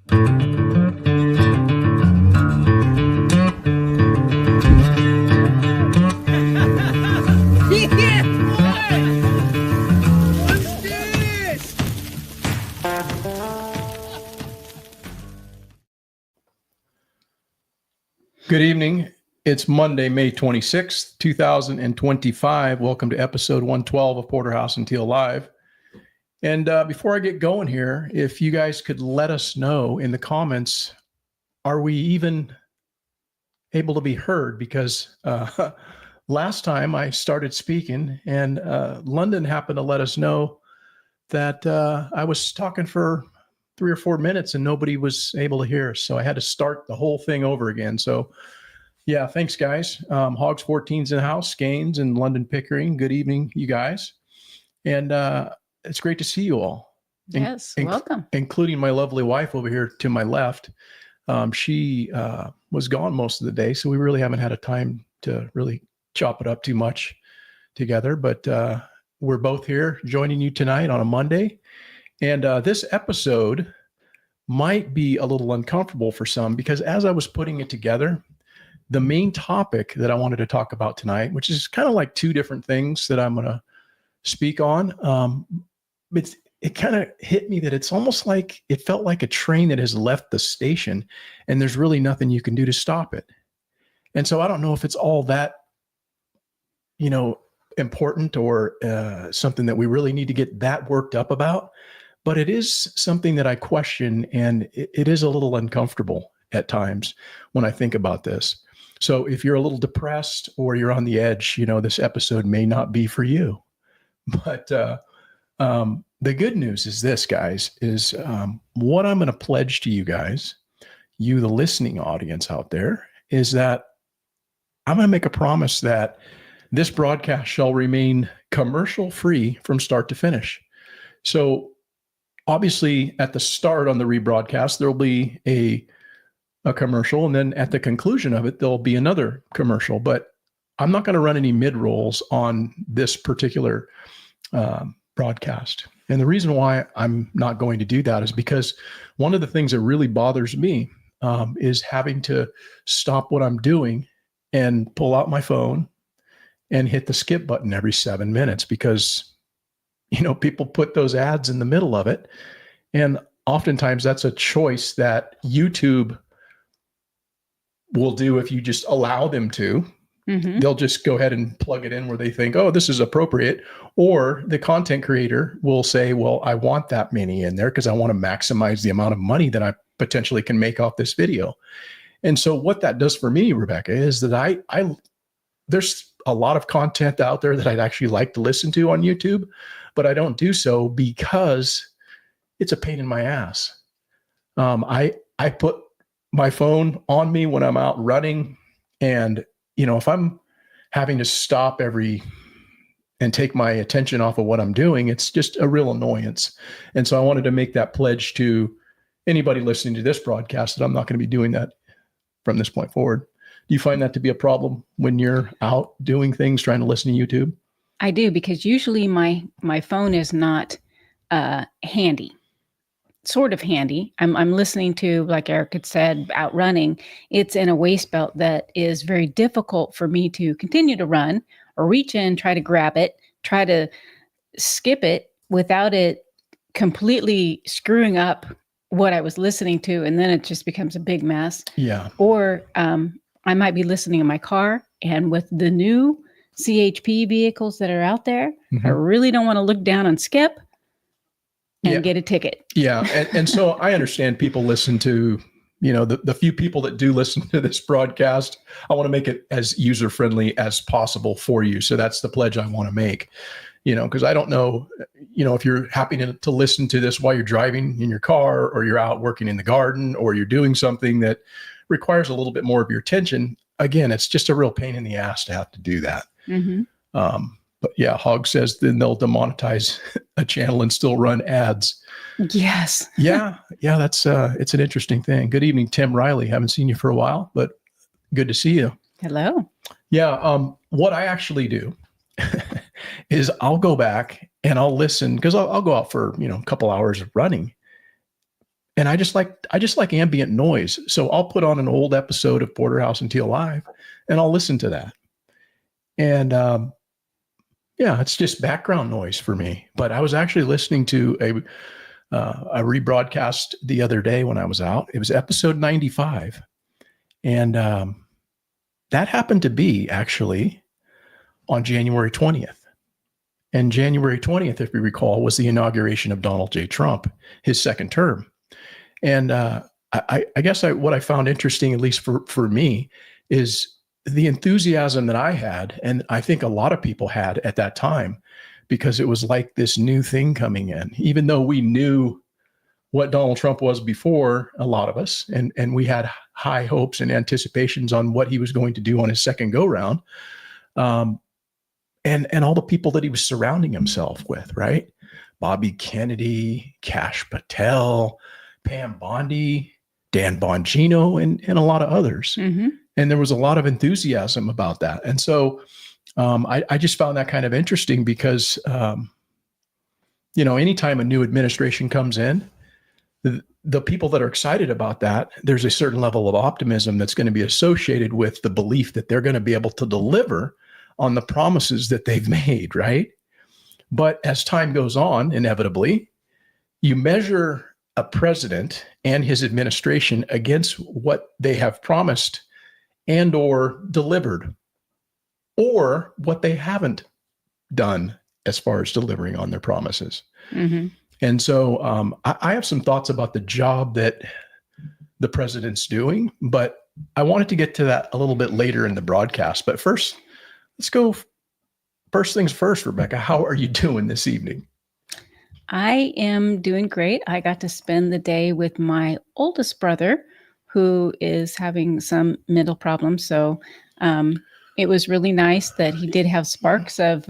Good evening. It's Monday, May 26th, 2025. Welcome to episode 112 of Porterhouse and Teal Live. And before I get going here, if you guys could let us know in the comments, are we even able to be heard? Because last time I started speaking and London happened to let us know that I was talking for 3 or 4 minutes and nobody was able to hear. So I had to start the whole thing over again. So yeah, thanks guys. Hogs 14's in the house, Gaines and London Pickering. Good evening, you guys. And it's great to see you all. Yes, welcome. Including my lovely wife over here to my left. She was gone most of the day, so we really haven't had a time to really chop it up too much together. But we're both here joining you tonight on a Monday. And this episode might be a little uncomfortable for some because as I was putting it together, the main topic that I wanted to talk about tonight, which is kind of like two different things that I'm going to speak on, it kind of hit me that it's almost like it felt like a train that has left the station and there's really nothing you can do to stop it. And so I don't know if it's all that, important or something that we really need to get that worked up about. But it is something that I question, and it is a little uncomfortable at times when I think about this. So if you're a little depressed or you're on the edge, this episode may not be for you. But the good news is this, guys, is what I'm going to pledge to you guys, you, the listening audience out there, is that I'm going to make a promise that this broadcast shall remain commercial free from start to finish. So obviously, at the start on the rebroadcast, there will be a commercial, and then at the conclusion of it, there'll be another commercial. But I'm not going to run any mid-rolls on this particular broadcast. And the reason why I'm not going to do that is because one of the things that really bothers me is having to stop what I'm doing and pull out my phone and hit the skip button every 7 minutes because people put those ads in the middle of it. And oftentimes that's a choice that YouTube will do if you just allow them to. Mm-hmm. They'll just go ahead and plug it in where they think, oh, this is appropriate. Or the content creator will say, well, I want that many in there because I want to maximize the amount of money that I potentially can make off this video. And so what that does for me, Rebecca, is that I there's a lot of content out there that I'd actually like to listen to on YouTube, but I don't do so because it's a pain in my ass. I put my phone on me when I'm out running, and if I'm having to stop and take my attention off of what I'm doing, it's just a real annoyance. And so I wanted to make that pledge to anybody listening to this broadcast that I'm not going to be doing that from this point forward. Do you find that to be a problem when you're out doing things, trying to listen to YouTube? I do, because usually my phone is not handy. Sort of handy. I'm listening to, like Eric had said, out running. It's in a waist belt that is very difficult for me to continue to run or reach in, try to grab it, try to skip it without it completely screwing up what I was listening to. And then it just becomes a big mess. Yeah. Or I might be listening in my car, and with the new CHP vehicles that are out there, mm-hmm. I really don't want to look down and skip and get a ticket. Yeah. And so I understand people listen to, the few people that do listen to this broadcast. I want to make it as user-friendly as possible for you. So that's the pledge I want to make, because I don't know, if you're happy to listen to this while you're driving in your car, or you're out working in the garden, or you're doing something that requires a little bit more of your attention. Again, it's just a real pain in the ass to have to do that. Mm-hmm. But yeah, Hog says then they'll demonetize a channel and still run ads. Yes. yeah. That's it's an interesting thing. Good evening, Tim Riley. Haven't seen you for a while, but good to see you. Hello. Yeah. What I actually do is I'll go back and I'll listen, because I'll go out for a couple hours of running, And I just like ambient noise. So I'll put on an old episode of Porterhouse and Teal Live and I'll listen to that. And yeah, it's just background noise for me. But I was actually listening to a rebroadcast the other day when I was out. It was episode 95. And that happened to be actually on January 20th. And January 20th, if you recall, was the inauguration of Donald J. Trump, his second term. And I guess what I found interesting, at least for me, is the enthusiasm that I had, and I think a lot of people had at that time, because it was like this new thing coming in, even though we knew what Donald Trump was before, a lot of us, and we had high hopes and anticipations on what he was going to do on his second go round. And all the people that he was surrounding himself with, right? Bobby Kennedy, Kash Patel, Pam Bondi, Dan Bongino, and a lot of others. Mm-hmm. And there was a lot of enthusiasm about that. And so I just found that kind of interesting because, anytime a new administration comes in, the people that are excited about that, there's a certain level of optimism that's going to be associated with the belief that they're going to be able to deliver on the promises that they've made, right? But as time goes on, inevitably, you measure a president and his administration against what they have promised and or delivered, or what they haven't done as far as delivering on their promises. Mm-hmm. And so I have some thoughts about the job that the president's doing, but I wanted to get to that a little bit later in the broadcast. But first, let's go first things first, Rebecca. How are you doing this evening? I am doing great. I got to spend the day with my oldest brother, who is having some mental problems. So it was really nice that he did have sparks of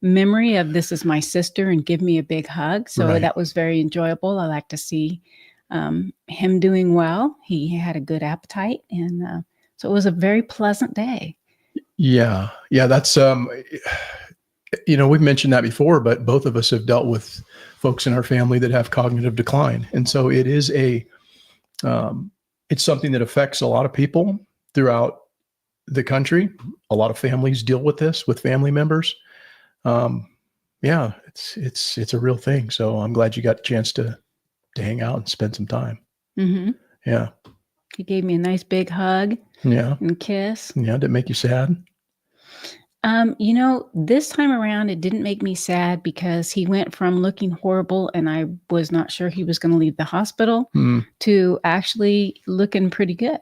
memory of this is my sister and give me a big hug. So That was very enjoyable. I like to see him doing well. He had a good appetite. And so it was a very pleasant day. Yeah. That's, we've mentioned that before, but both of us have dealt with folks in our family that have cognitive decline. And so it is it's something that affects a lot of people throughout the country. A lot of families deal with this with family members. It's a real thing. So I'm glad you got a chance to hang out and spend some time. Mm-hmm. Yeah. He gave me a nice big hug. Yeah. And kiss. Yeah. Did it make you sad? This time around, it didn't make me sad because he went from looking horrible and I was not sure he was going to leave the hospital to actually looking pretty good.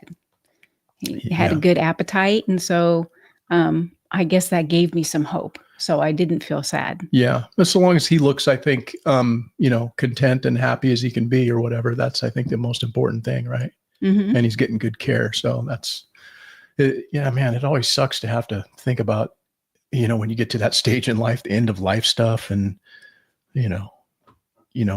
He had a good appetite. And so I guess that gave me some hope. So I didn't feel sad. Yeah. But so long as he looks, I think, content and happy as he can be or whatever, that's, I think, the most important thing. Right. Mm-hmm. And he's getting good care. So that's, it always sucks to have to think about, when you get to that stage in life, the end of life stuff and,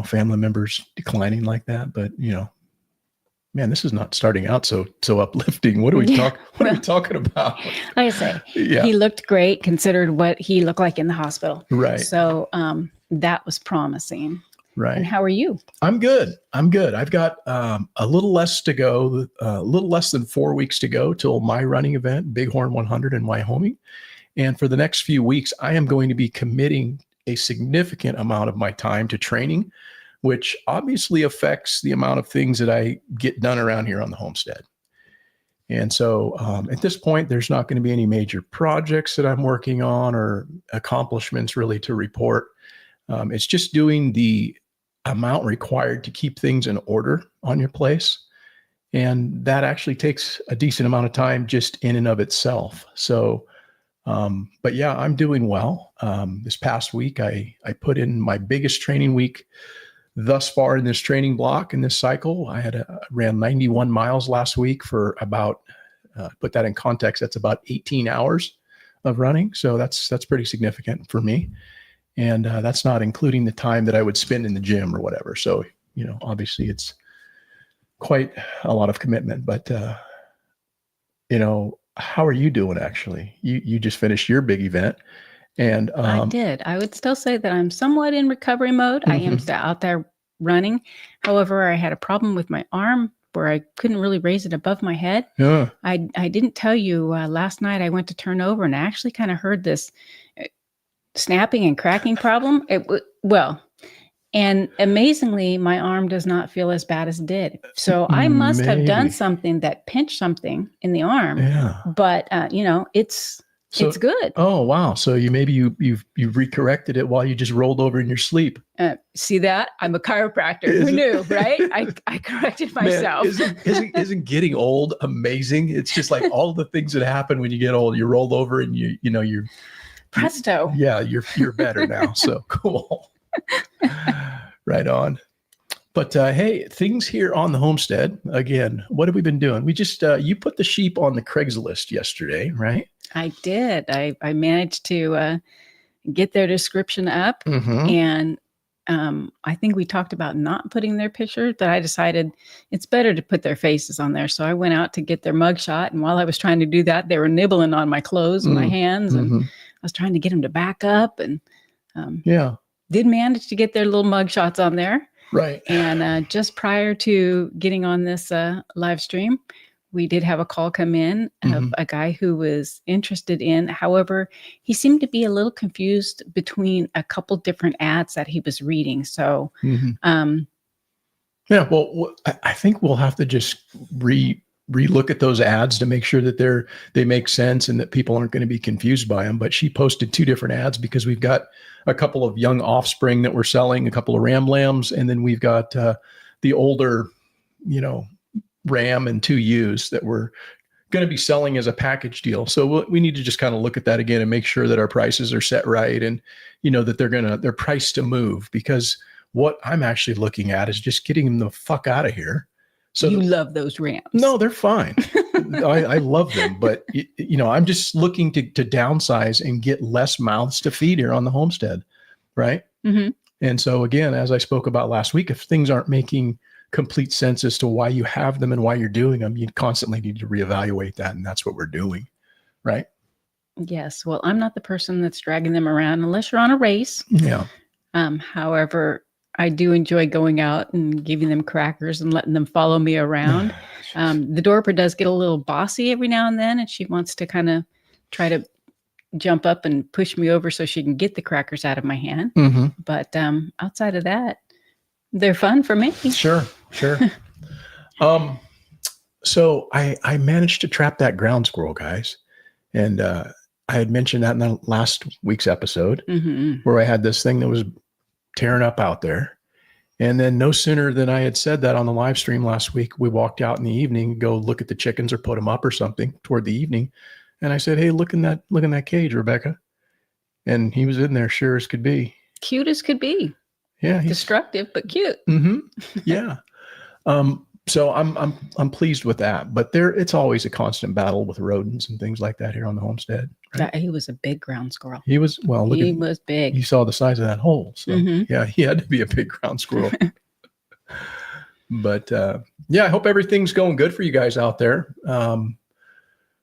family members declining like that. But, man, this is not starting out so uplifting. What are we talking about? Like I say, he looked great considered what he looked like in the hospital. Right. So that was promising. Right. And how are you? I'm good. I've got a little less to go, a little less than 4 weeks to go till my running event, Bighorn 100 in Wyoming. And for the next few weeks, I am going to be committing a significant amount of my time to training, which obviously affects the amount of things that I get done around here on the homestead. And so at this point, there's not going to be any major projects that I'm working on or accomplishments really to report. It's just doing the amount required to keep things in order on your place. And that actually takes a decent amount of time just in and of itself. So, but yeah, I'm doing well. This past week, I put in my biggest training week thus far in this training block in this cycle. I ran 91 miles last week for about, put that in context, that's about 18 hours of running. So that's pretty significant for me. And that's not including the time that I would spend in the gym or whatever. So, obviously it's quite a lot of commitment, but, how are you doing actually? You just finished your big event. And I did. I would still say that I'm somewhat in recovery mode. Mm-hmm. I am still out there running. However, I had a problem with my arm where I couldn't really raise it above my head. Yeah. I didn't tell you last night I went to turn over and I actually kind of heard this snapping and cracking problem. And amazingly, my arm does not feel as bad as it did. So I must have done Maybe. something that pinched something in the arm. Yeah. But it's good. Oh, wow. So you recorrected it while you just rolled over in your sleep. See that? I'm a chiropractor. Who knew, right? I corrected myself. Man, isn't getting old amazing? It's just like all the things that happen when you get old. You rolled over and you're presto. You're better now. So cool. Right on. But hey, things here on the homestead. Again, what have we been doing? We just you put the sheep on the Craigslist yesterday, right? I did. I managed to get their description up, Mm-hmm. and I think we talked about not putting their pictures, but I decided it's better to put their faces on there. So I went out to get their mugshot, and while I was trying to do that, they were nibbling on my clothes and my hands, and I was trying to get them to back up, and did manage to get their little mugshots on there. Right. And just prior to getting on this live stream, we did have a call come in of a guy who was interested in. However, he seemed to be a little confused between a couple different ads that he was reading. So, yeah, well, I think we'll have to just relook at those ads to make sure that they make sense and that people aren't going to be confused by them. But she posted 2 different ads because we've got a couple of young offspring that we're selling, a couple of ram lambs, and then we've got the older, ram and 2 ewes that we're going to be selling as a package deal. So we need to just kind of look at that again and make sure that our prices are set right, and that they're priced to move, because what I'm actually looking at is just getting them the fuck out of here. So you love those rams? No, they're fine. I love them, but I'm just looking to downsize and get less mouths to feed here on the homestead, right? Mm-hmm. And so again, as I spoke about last week, if things aren't making complete sense as to why you have them and why you're doing them, you constantly need to reevaluate that, and that's what we're doing, right? Yes. Well, I'm not the person that's dragging them around unless you're on a race. Yeah. However, I do enjoy going out and giving them crackers and letting them follow me around. The Dorper does get a little bossy every now and then, and she wants to kind of try to jump up and push me over so she can get the crackers out of my hand. Mm-hmm. But outside of that, they're fun for me. Sure. So I managed to trap that ground squirrel, guys. And I had mentioned that in the last week's episode, where I had this thing that was tearing up out there. And then no sooner than I had said that on the live stream last week, we walked out in the evening, go look at the chickens or put them up or something toward the evening. And I said, "Hey, look in that cage, Rebecca." And he was in there, sure as could be. Cute as could be. Yeah. Destructive, but cute. Yeah. So I'm pleased with that, but it's always a constant battle with rodents and things like that here on the homestead. Right? Yeah, he was a big ground squirrel. He was, he was big. You saw the size of that hole. So yeah, he had to be a big ground squirrel. But yeah, I hope everything's going good for you guys out there.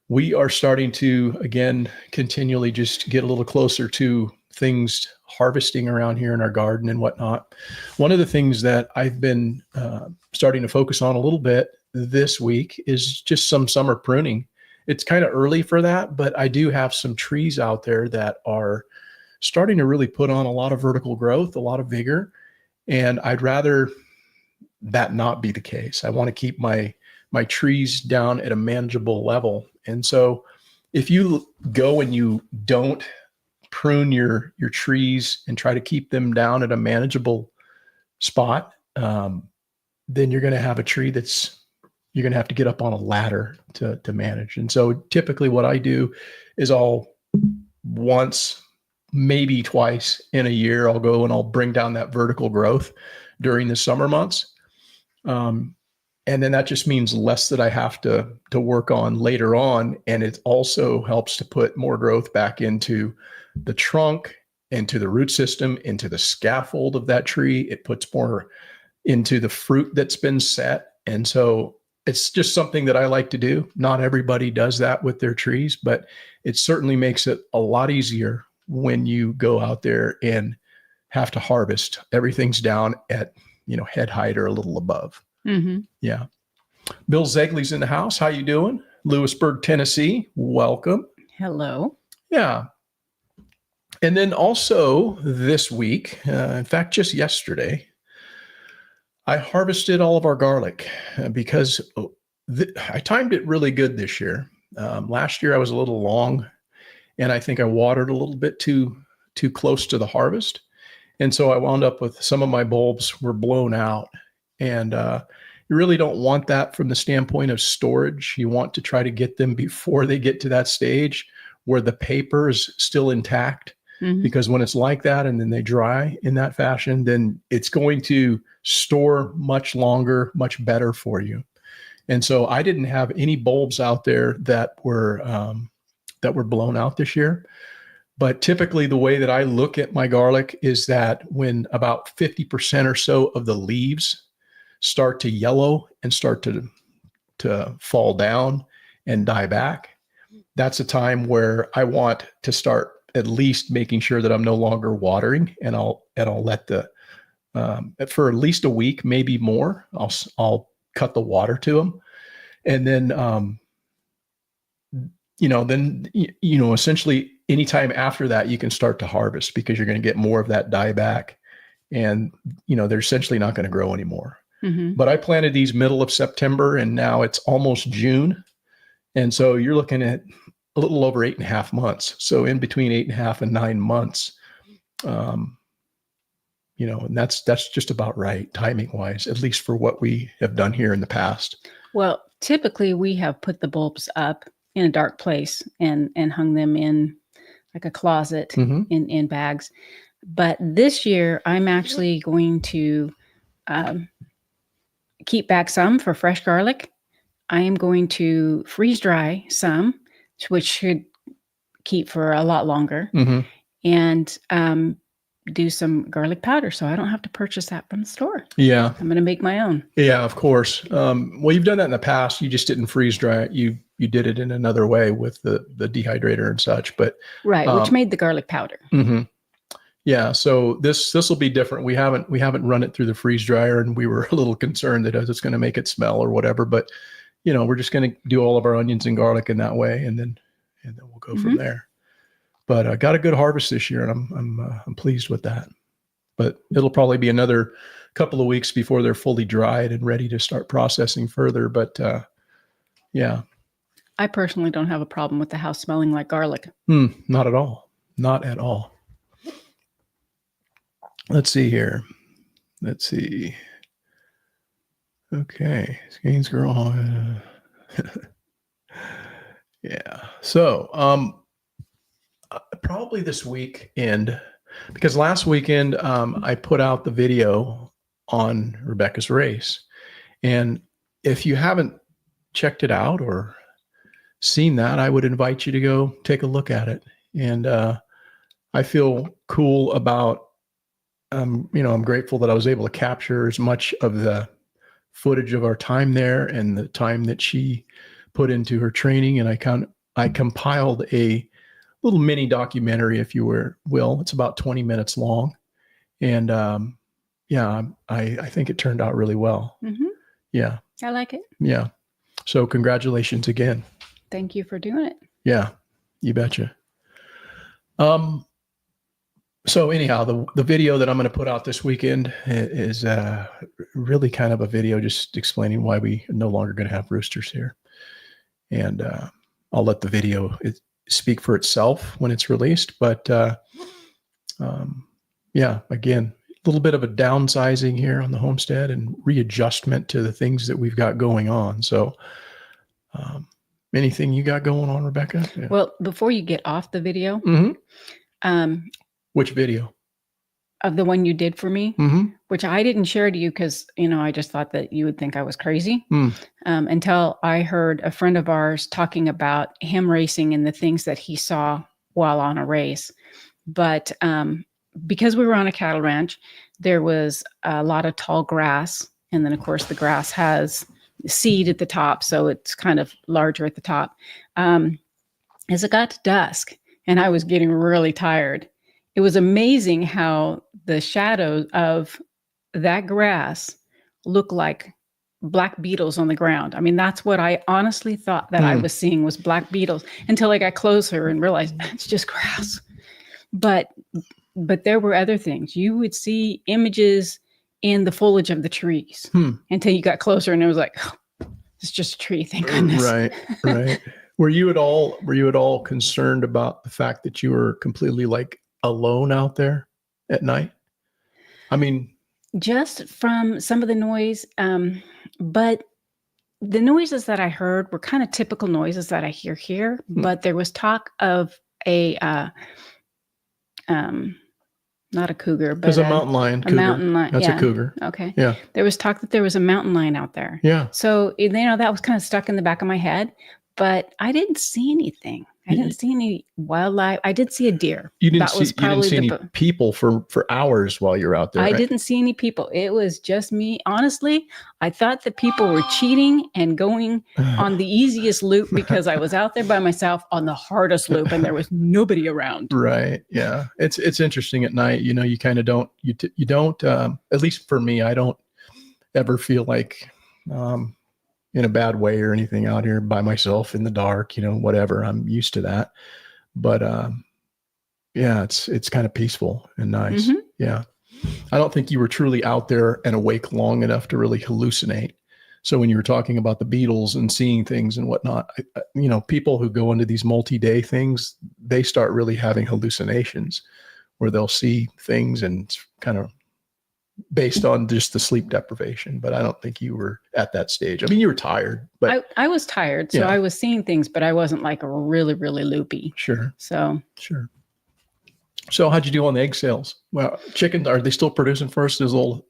We are starting to, again, continually just get a little closer to things harvesting around here in our garden and whatnot. One of the things that I've been starting to focus on a little bit this week is just some summer pruning. It's kind of early for that, but I do have some trees out there that are starting to really put on a lot of vertical growth, a lot of vigor. And I'd rather that not be the case. I want to keep my trees down at a manageable level. And so if you go and you don't prune your trees and try to keep them down at a manageable spot, then you're going to have a tree you're going to have to get up on a ladder to manage. And so typically what I do is once, maybe twice in a year, I'll go and I'll bring down that vertical growth during the summer months. And then that just means less that I have to work on later on. And it also helps to put more growth back into the trunk, into the root system, into the scaffold of that tree. It puts more into the fruit that's been set. And so it's just something that I like to do. Not everybody does that with their trees, but it certainly makes it a lot easier when you go out there and have to harvest. Everything's down at head height or a little above. Mm-hmm. Yeah. Bill Zegley's in the house. How you doing? Lewisburg, Tennessee. Welcome. Hello. Yeah. And then also this week, in fact, just yesterday, I harvested all of our garlic because I timed it really good this year. Last year I was a little long, and I think I watered a little bit too close to the harvest. And so I wound up with some of my bulbs were blown out. And you really don't want that from the standpoint of storage. You want to try to get them before they get to that stage where the paper is still intact. Mm-hmm. Because when it's like that and then they dry in that fashion, then it's going to store much longer, much better for you. And so I didn't have any bulbs out there that were blown out this year. But typically the way that I look at my garlic is that when about 50% or so of the leaves start to yellow and start to fall down and die back, that's a time where I want to start at least making sure that I'm no longer watering, and I'll let for at least a week, maybe more, I'll cut the water to them. And then, essentially anytime after that, you can start to harvest because you're going to get more of that dieback, and, they're essentially not going to grow anymore. Mm-hmm. But I planted these middle of September, and now it's almost June. And so you're looking at a little over 8.5 months. So in between 8.5 and 9 months, and that's just about right timing wise, at least for what we have done here in the past. Well, typically we have put the bulbs up in a dark place and hung them in like a closet, Mm-hmm. in bags. But this year I'm actually going to keep back some for fresh garlic. I am going to freeze dry some, which should keep for a lot longer, Mm-hmm. and do some garlic powder so I don't have to purchase that from the store. Yeah. I'm going to make my own. Yeah, of course. Well, you've done that in the past. You just didn't freeze dry it. You did it in another way with the dehydrator and such. But right, which made the garlic powder. Mm-hmm. Yeah. So this will be different. We haven't run it through the freeze dryer, and we were a little concerned that it's going to make it smell or whatever. But we're just going to do all of our onions and garlic in that way, and then we'll go from there. But I got a good harvest this year, and I'm pleased with that. But it'll probably be another couple of weeks before they're fully dried and ready to start processing further. But yeah, I personally don't have a problem with the house smelling like garlic. Not at all. Not at all. Let's see here. Let's see. Okay, Gainsborough. Yeah. So probably this weekend, because last weekend I put out the video on Rebecca's race, and if you haven't checked it out or seen that, I would invite you to go take a look at it. And I feel cool about I'm grateful that I was able to capture as much of the footage of our time there and the time that she put into her training. And I compiled a little mini documentary, if you will. It's about 20 minutes long. And I think it turned out really well. Mm-hmm. Yeah. I like it. Yeah. So congratulations again. Thank you for doing it. Yeah, you betcha. So anyhow, the video that I'm going to put out this weekend is really kind of a video just explaining why we are no longer going to have roosters here. And I'll let the video speak for itself when it's released. But again, a little bit of a downsizing here on the homestead and readjustment to the things that we've got going on. So anything you got going on, Rebecca? Yeah. Well, before you get off the video, which video? Of the one you did for me, which I didn't share to you because, I just thought that you would think I was crazy until I heard a friend of ours talking about him racing and the things that he saw while on a race. But because we were on a cattle ranch, there was a lot of tall grass. And then, of course, the grass has seed at the top, so it's kind of larger at the top. As it got to dusk and I was getting really tired, it was amazing how the shadows of that grass looked like black beetles on the ground. I mean, that's what I honestly thought that I was seeing was black beetles until I got closer and realized it's just grass. But there were other things. You would see images in the foliage of the trees until you got closer, and it was like, oh, it's just a tree. Thank goodness. Right. Were you at all concerned about the fact that you were completely like alone out there at night? I mean, just from some of the noise, but the noises that I heard were kind of typical noises that I hear here. But there was talk of a not a cougar, but there's a mountain lion. A mountain lion. That's a cougar. Okay. Yeah. There was talk that there was a mountain lion out there. Yeah. So, that was kind of stuck in the back of my head, but I didn't see anything. I didn't see any wildlife. I did see a deer. You didn't see any people for hours while you're out there. I didn't see any people. It was just me. Honestly, I thought that people were cheating and going on the easiest loop because I was out there by myself on the hardest loop and there was nobody around. Right. Yeah. It's interesting at night. You kind of don't, you don't, at least for me, I don't ever feel like, in a bad way or anything out here by myself in the dark, whatever. I'm used to that. But yeah, it's kind of peaceful and nice. Mm-hmm. Yeah. I don't think you were truly out there and awake long enough to really hallucinate. So when you were talking about the beetles and seeing things and whatnot, people who go into these multi-day things, they start really having hallucinations where they'll see things and kind of based on just the sleep deprivation. But I don't think you were at that stage. I mean, you were tired, but I was tired. So I was seeing things, but I wasn't like really, really loopy. Sure. So how'd you do on the egg sales? Well, chickens, are they still producing for us, those old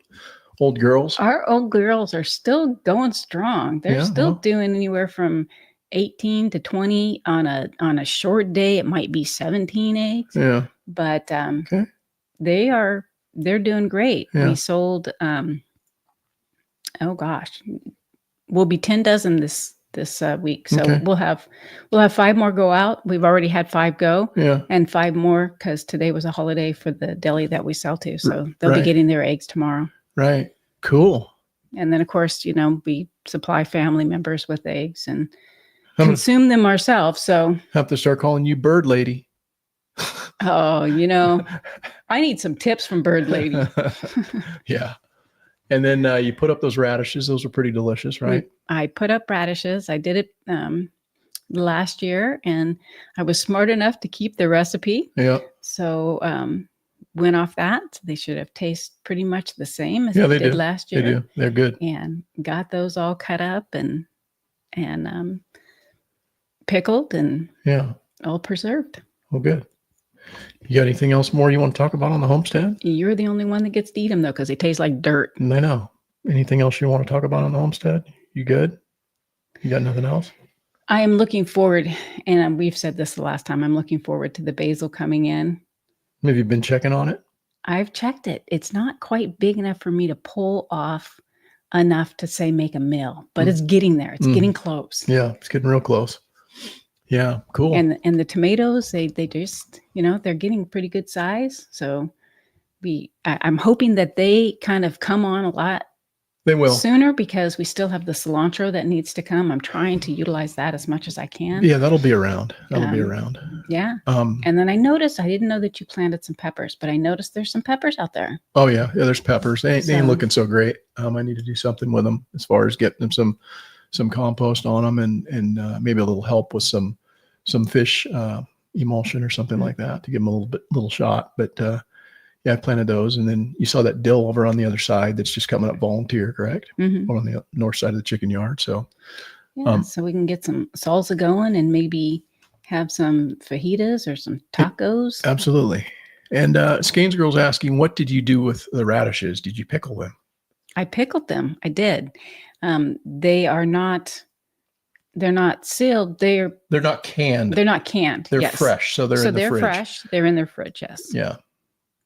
girls? Our old girls are still going strong. They're still doing anywhere from 18 to 20 on a short day. It might be 17 eggs. Yeah. But they're doing great. Yeah. We sold, we'll be 10 dozen this week. So we'll have 5 more go out. We've already had 5 go, and 5 more because today was a holiday for the deli that we sell to. So they'll be getting their eggs tomorrow. Right. Cool. And then of course, we supply family members with eggs and consume them ourselves. So have to start calling you Bird Lady. Oh, I need some tips from Bird Lady. Yeah. And then you put up those radishes. Those were pretty delicious, right? I put up radishes. I did it last year, and I was smart enough to keep the recipe. Yeah. So went off that. They should have tasted pretty much the same as they did last year. They do. They're good. And got those all cut up and pickled and all preserved. Oh, good. You got anything else more you want to talk about on the homestead? You're the only one that gets to eat them, though, because they taste like dirt. I know. Anything else you want to talk about on the homestead? You good? You got nothing else? I am looking forward, and we've said this the last time, I'm looking forward to the basil coming in. Have you been checking on it? I've checked it. It's not quite big enough for me to pull off enough to say make a meal, but it's getting there. It's getting close. Yeah, it's getting real close. Yeah, cool. And the tomatoes, they just, they're getting pretty good size. So I'm hoping that they kind of come on a lot sooner because we still have the cilantro that needs to come. I'm trying to utilize that as much as I can. Yeah, that'll be around. Yeah. And then I noticed, I didn't know that you planted some peppers, but I noticed there's some peppers out there. Oh yeah. Yeah, there's peppers. They ain't looking so great. I need to do something with them as far as getting them some compost on them and maybe a little help with some fish emulsion or something like that to give them a little shot. But I planted those, and then you saw that dill over on the other side that's just coming up volunteer, correct? Mm-hmm. Or on the north side of the chicken yard. So so we can get some salsa going and maybe have some fajitas or some tacos. Absolutely. And Skane's girl's asking, what did you do with the radishes? Did you pickle them? I pickled them. I did. They're not sealed. They're not canned. They're not canned. They're fresh. So they're in the fridge. Fresh. They're in their fridge. Yes. Yeah.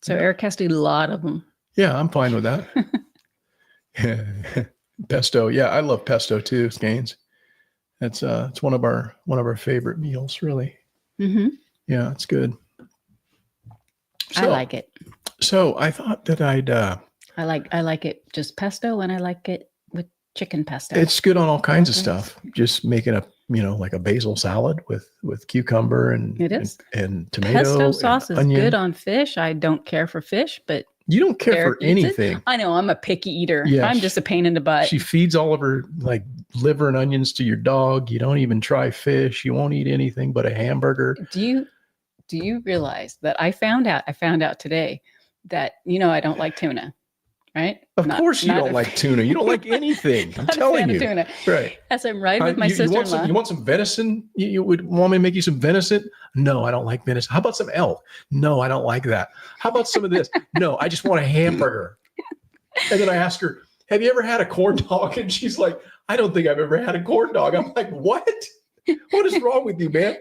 So Eric has to eat a lot of them. Yeah, I'm fine with that. Pesto. Yeah, I love pesto too, Skane's. It's one of our favorite meals, really. Mm-hmm. Yeah, it's good. I like it. So I thought that I'd I like it just pesto, and I like it with chicken pesto. It's good on all kinds of Okay. stuff. Just making a, like a basil salad with cucumber and It is. and tomato Pesto and sauce is onion. good on fish. I don't care for fish, but You don't care Eric for eats it. anything. I know, I'm a picky eater. Yeah, I'm just a pain in the butt. She feeds all of her like liver and onions to your dog. You don't even try fish. You won't eat anything but a hamburger. Do you realize that I found out today that I don't like tuna, right? Of course you don't like tuna. You don't like anything. I'm not a telling fan you. of tuna. Right. As I'm riding with my You sister-in-law. want some venison? You would want me to make you some venison? No, I don't like venison. How about some elk? No, I don't like that. How about some of this? No, I just want a hamburger. And then I ask her, have you ever had a corn dog? And she's like, I don't think I've ever had a corn dog. I'm like, what? What is wrong with you, man?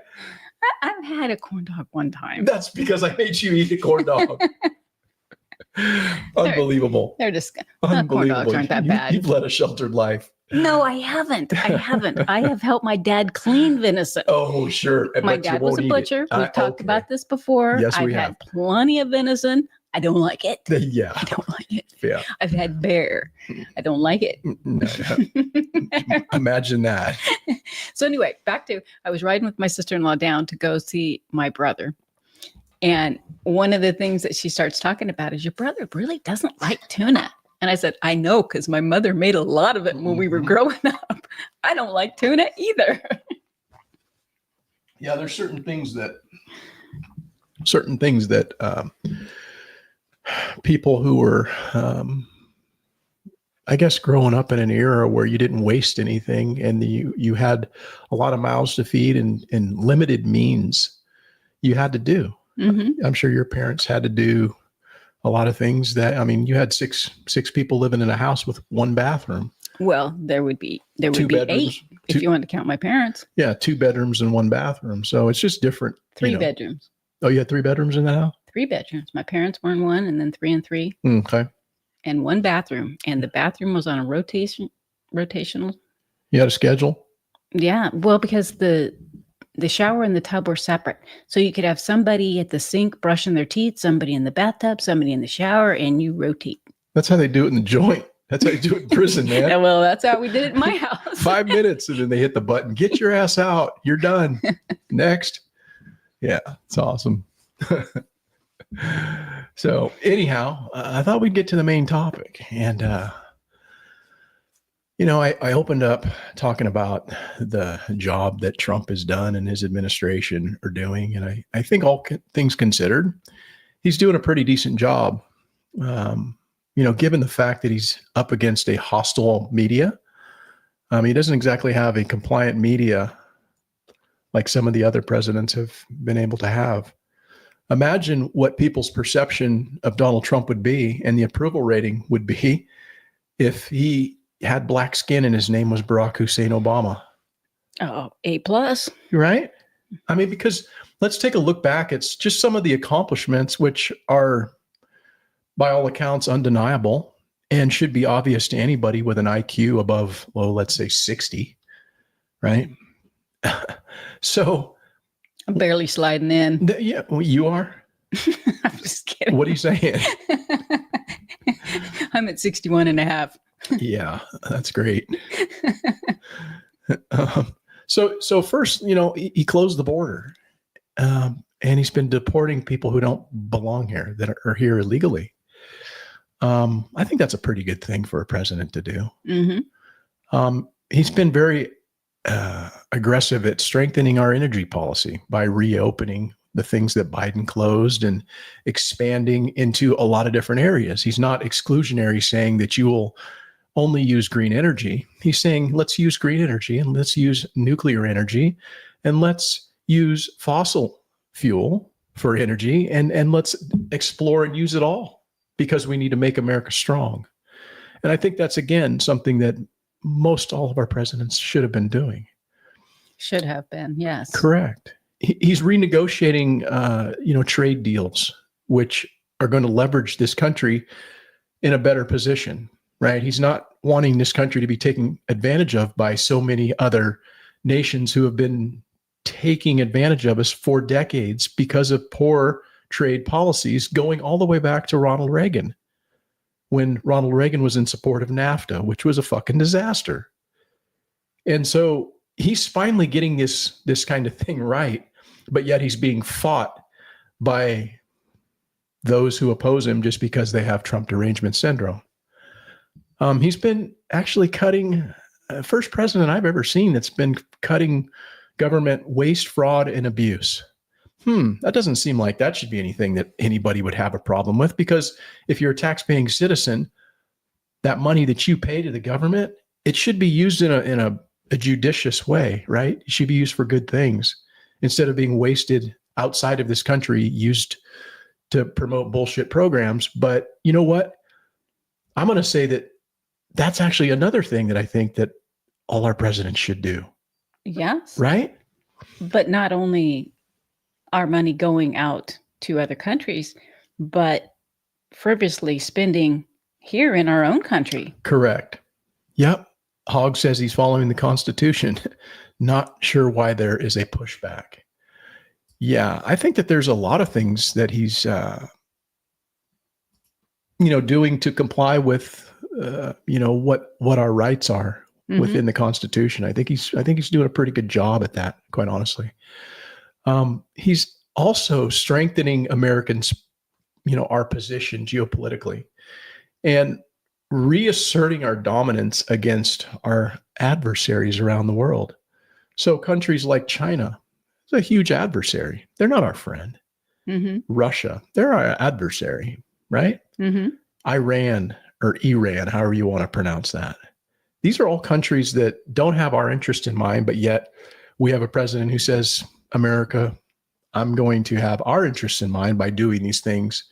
I've had a corn dog one time. That's because I made you eat a corn dog. Unbelievable. They're just Unbelievable. corn dogs aren't that bad. You've led a sheltered life. No, I haven't. I have helped my dad clean venison. Oh, sure. My dad was a butcher. We've talked about this before. Yes, I've had plenty of venison. I don't like it. Yeah. I don't like it. Yeah. I've had bear. I don't like it. No. Imagine that. So anyway, I was riding with my sister-in-law down to go see my brother. And one of the things that she starts talking about is, your brother really doesn't like tuna. And I said, I know, because my mother made a lot of it when we were growing up. I don't like tuna either. Yeah, there's certain things that people who were, I guess, growing up in an era where you didn't waste anything and you had a lot of mouths to feed and limited means, you had to do. Mm-hmm. I'm sure your parents had to do a lot of things you had six people living in a house with one bathroom. Well, there would be bedrooms, 8 if you want to count my parents. Yeah, 2 bedrooms and 1 bathroom. So it's just different. 3 bedrooms. Oh, you had 3 bedrooms in that house? 3 bedrooms. My parents were in 1, and then 3 and 3. Okay. And 1 bathroom. And the bathroom was on a rotational. You had a schedule? Yeah. Well, because the shower and the tub were separate. So you could have somebody at the sink brushing their teeth, somebody in the bathtub, somebody in the shower, and you rotate. That's how they do it in the joint. That's how you do it in prison, man. Yeah, well, that's how we did it in my house. 5 minutes, and then they hit the button. Get your ass out. You're done. Next. Yeah, it's awesome. So anyhow, I thought we'd get to the main topic. And, I opened up talking about the job that Trump has done and his administration are doing. And I think all things considered, he's doing a pretty decent job. Given the fact that he's up against a hostile media. He doesn't exactly have a compliant media like some of the other presidents have been able to have. Imagine what people's perception of Donald Trump would be and the approval rating would be if he had black skin and his name was Barack Hussein Obama. Oh, A+. Right? Because let's take a look back. It's just some of the accomplishments, which are, by all accounts, undeniable and should be obvious to anybody with an IQ above, let's say 60, right? So I'm barely sliding in. Yeah, well, you are. I'm just kidding. What are you saying? I'm at 61 and a half. Yeah, that's great. So first, he closed the border, and he's been deporting people who don't belong here, that are here illegally. I think that's a pretty good thing for a president to do. Mm-hmm. He's been very aggressive at strengthening our energy policy by reopening the things that Biden closed and expanding into a lot of different areas. He's not exclusionary, saying that you will only use green energy. He's saying, let's use green energy and let's use nuclear energy and let's use fossil fuel for energy and let's explore and use it all because we need to make America strong. And I think that's, again, something that most all of our presidents should have been doing. Should have been, yes. Correct. He's renegotiating, trade deals, which are going to leverage this country in a better position, right? He's not wanting this country to be taken advantage of by so many other nations who have been taking advantage of us for decades because of poor trade policies going all the way back to Ronald Reagan. when Ronald Reagan was in support of NAFTA, which was a fucking disaster. And so he's finally getting this kind of thing right, but yet he's being fought by those who oppose him just because they have Trump derangement syndrome. He's been actually cutting, first president I've ever seen that's been cutting government waste, fraud, and abuse. That doesn't seem like that should be anything that anybody would have a problem with, because if you're a tax-paying citizen, that money that you pay to the government, it should be used in a judicious way, right? It should be used for good things instead of being wasted outside of this country, used to promote bullshit programs. But you know what? I'm going to say that that's actually another thing that I think that all our presidents should do. Yes. Right? But not only our money going out to other countries, but frivolously spending here in our own country. Correct. Yep. Hogg says he's following the Constitution. Not sure why there is a pushback. Yeah, I think that there's a lot of things that he's, doing to comply with, what our rights are within the Constitution. I think he's doing a pretty good job at that, quite honestly. He's also strengthening Americans, our position geopolitically, and reasserting our dominance against our adversaries around the world. So countries like China is a huge adversary. They're not our friend. Russia, they're our adversary, right? Iran, or Iran, however you want to pronounce that. These are all countries that don't have our interest in mind, but yet we have a president who says, America, I'm going to have our interests in mind by doing these things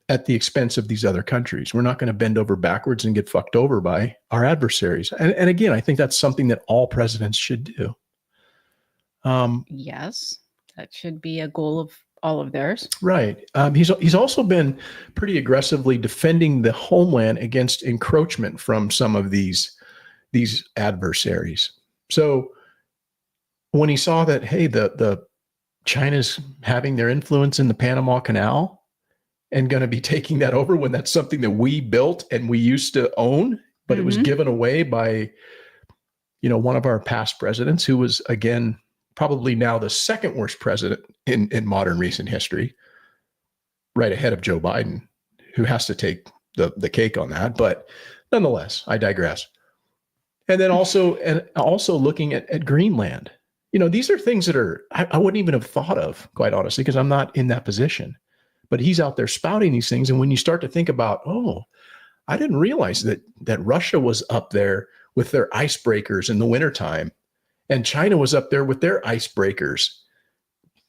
at the expense of these other countries. We're not going to bend over backwards and get fucked over by our adversaries. And again, I think that's something that all presidents should do. Yes, that should be a goal of all of theirs. Right. He's also been pretty aggressively defending the homeland against encroachment from some of these adversaries. So when he saw that, hey, the China's having their influence in the Panama Canal and going to be taking that over when that's something that we built and we used to own, but it was given away by, one of our past presidents, who was, again, probably now the second worst president in modern recent history, right ahead of Joe Biden, who has to take the cake on that. But nonetheless, I digress. And then also looking at Greenland. These are things that I wouldn't even have thought of, quite honestly, because I'm not in that position. But he's out there spouting these things. And when you start to think about, I didn't realize that Russia was up there with their icebreakers in the wintertime, and China was up there with their icebreakers,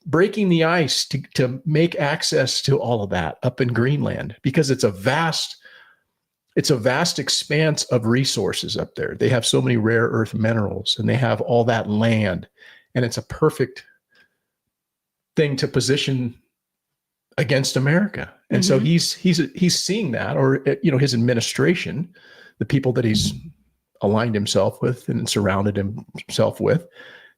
breaking the ice to make access to all of that up in Greenland, because it's a vast expanse of resources up there. They have so many rare earth minerals, and they have all that land, and it's a perfect thing to position against America. And so he's seeing that, or his administration, the people that he's aligned himself with and surrounded himself with,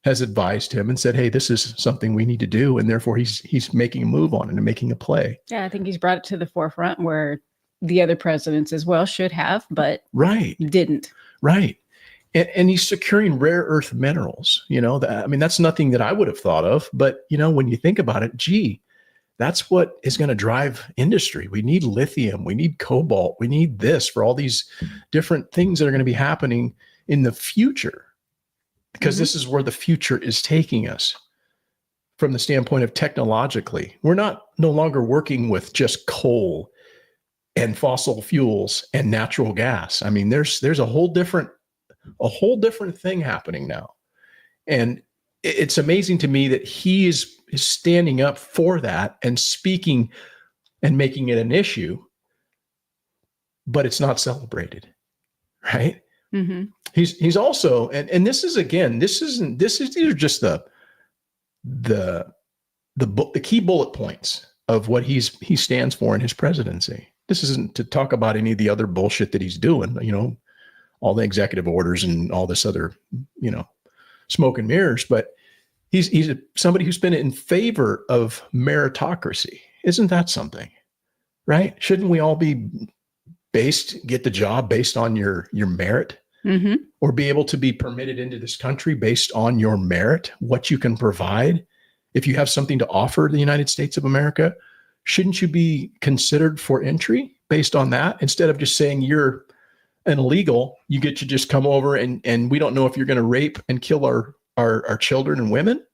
has advised him and said, hey, this is something we need to do. And therefore he's making a move on it and making a play. Yeah, I think he's brought it to the forefront where the other presidents as well should have, but didn't. Right. And he's securing rare earth minerals. That's nothing that I would have thought of. But, when you think about it, that's what is going to drive industry. We need lithium. We need cobalt. We need this for all these different things that are going to be happening in the future, because this is where the future is taking us from the standpoint of technologically. We're no longer working with just coal and fossil fuels and natural gas. There's a whole different thing happening now. And it's amazing to me that he is standing up for that and speaking and making it an issue, but it's not celebrated, right? He's also, and this is, again, these are just the key bullet points of what he stands for in his presidency. This isn't to talk about any of the other bullshit that he's doing, all the executive orders and all this other, smoke and mirrors, but he's somebody who's been in favor of meritocracy. Isn't that something, right? Shouldn't we all be get the job based on your merit, or be able to be permitted into this country based on your merit, what you can provide. If you have something to offer the United States of America, shouldn't you be considered for entry based on that, instead of just saying you're an illegal, you get to just come over and we don't know if you're going to rape and kill our children and women?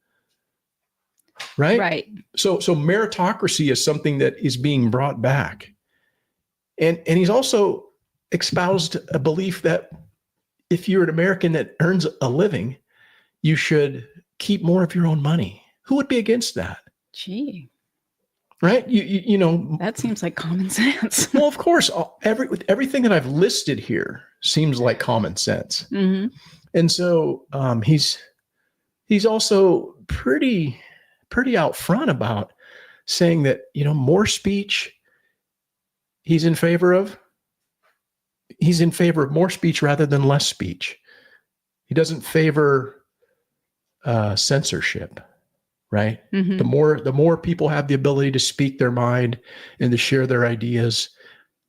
Right. So meritocracy is something that is being brought back. And he's also espoused a belief that if you're an American that earns a living, you should keep more of your own money. Who would be against that? Gee. Right? You know, that seems like common sense. Well, of course, everything that I've listed here seems like common sense. And so he's also pretty out front about saying that, you know, more speech he's in favor of more speech rather than less speech. He doesn't favor censorship, right? The more people have the ability to speak their mind and to share their ideas,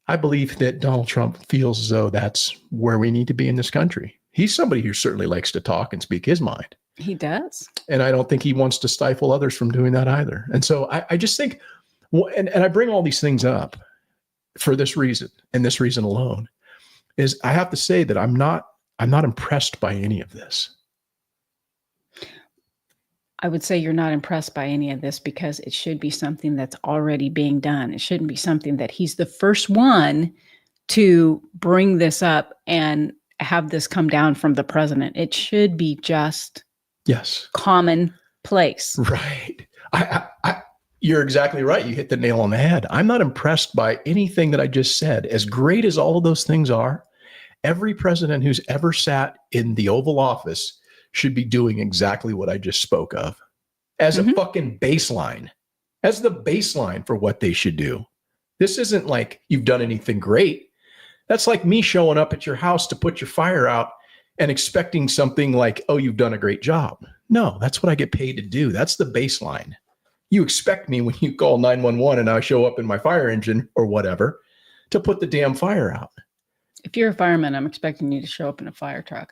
I believe that Donald Trump feels as though that's where we need to be in this country. He's somebody who certainly likes to talk and speak his mind. He does. And I don't think he wants to stifle others from doing that either. And so I just think, and I bring all these things up for this reason, and this reason alone, is I have to say that I'm not impressed by any of this. I would say you're not impressed by any of this because it should be something that's already being done. It shouldn't be something that he's the first one to bring this up and have this come down from the president. It should be just commonplace. Right. You're exactly right. You hit the nail on the head. I'm not impressed by anything that I just said. As great as all of those things are, every president who's ever sat in the Oval Office should be doing exactly what I just spoke of as a fucking baseline, as the baseline for what they should do. This isn't like you've done anything great. That's like me showing up at your house to put your fire out and expecting something like, oh, you've done a great job. No, that's what I get paid to do. That's the baseline. You expect me when you call 911 and I show up in my fire engine or whatever to put the damn fire out. If you're a fireman, I'm expecting you to show up in a fire truck.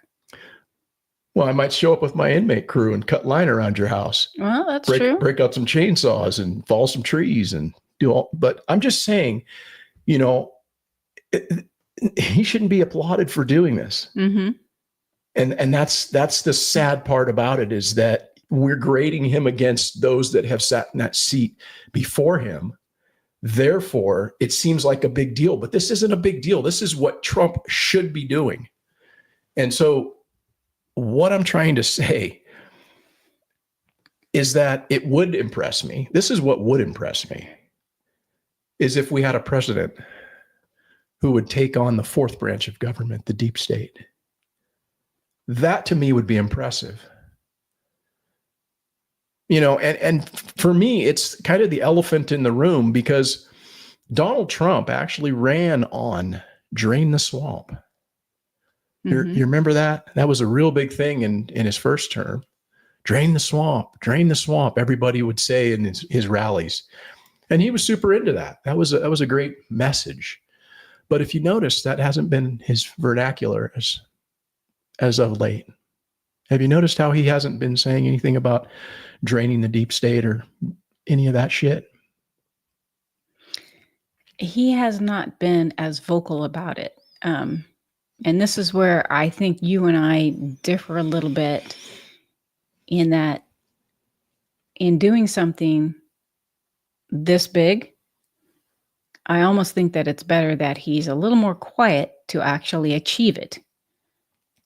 Well, I might show up with my inmate crew and cut line around your house. Well, that's true. Break out some chainsaws and fall some trees and do all. But I'm just saying, you know, he shouldn't be applauded for doing this. And that's the sad part about it, is that we're grading him against those that have sat in that seat before him. Therefore, it seems like a big deal, but this isn't a big deal. This is what Trump should be doing. And so what I'm trying to say is that it would impress me. This is what would impress me, is if we had a president who would take on the fourth branch of government, the deep state. That to me would be impressive. You know, and for me, it's kind of the elephant in the room, because Donald Trump actually ran on drain the swamp. You remember that? That was a real big thing in his first term. Drain the swamp, drain the swamp. Everybody would say in his rallies. And he was super into that. That was a great message. But if you notice, that hasn't been his vernacular as of late. Have you noticed how he hasn't been saying anything about draining the deep state or any of that shit? He has not been as vocal about it. And this is where I think you and I differ a little bit, in that in doing something this big, I almost think that it's better that he's a little more quiet to actually achieve it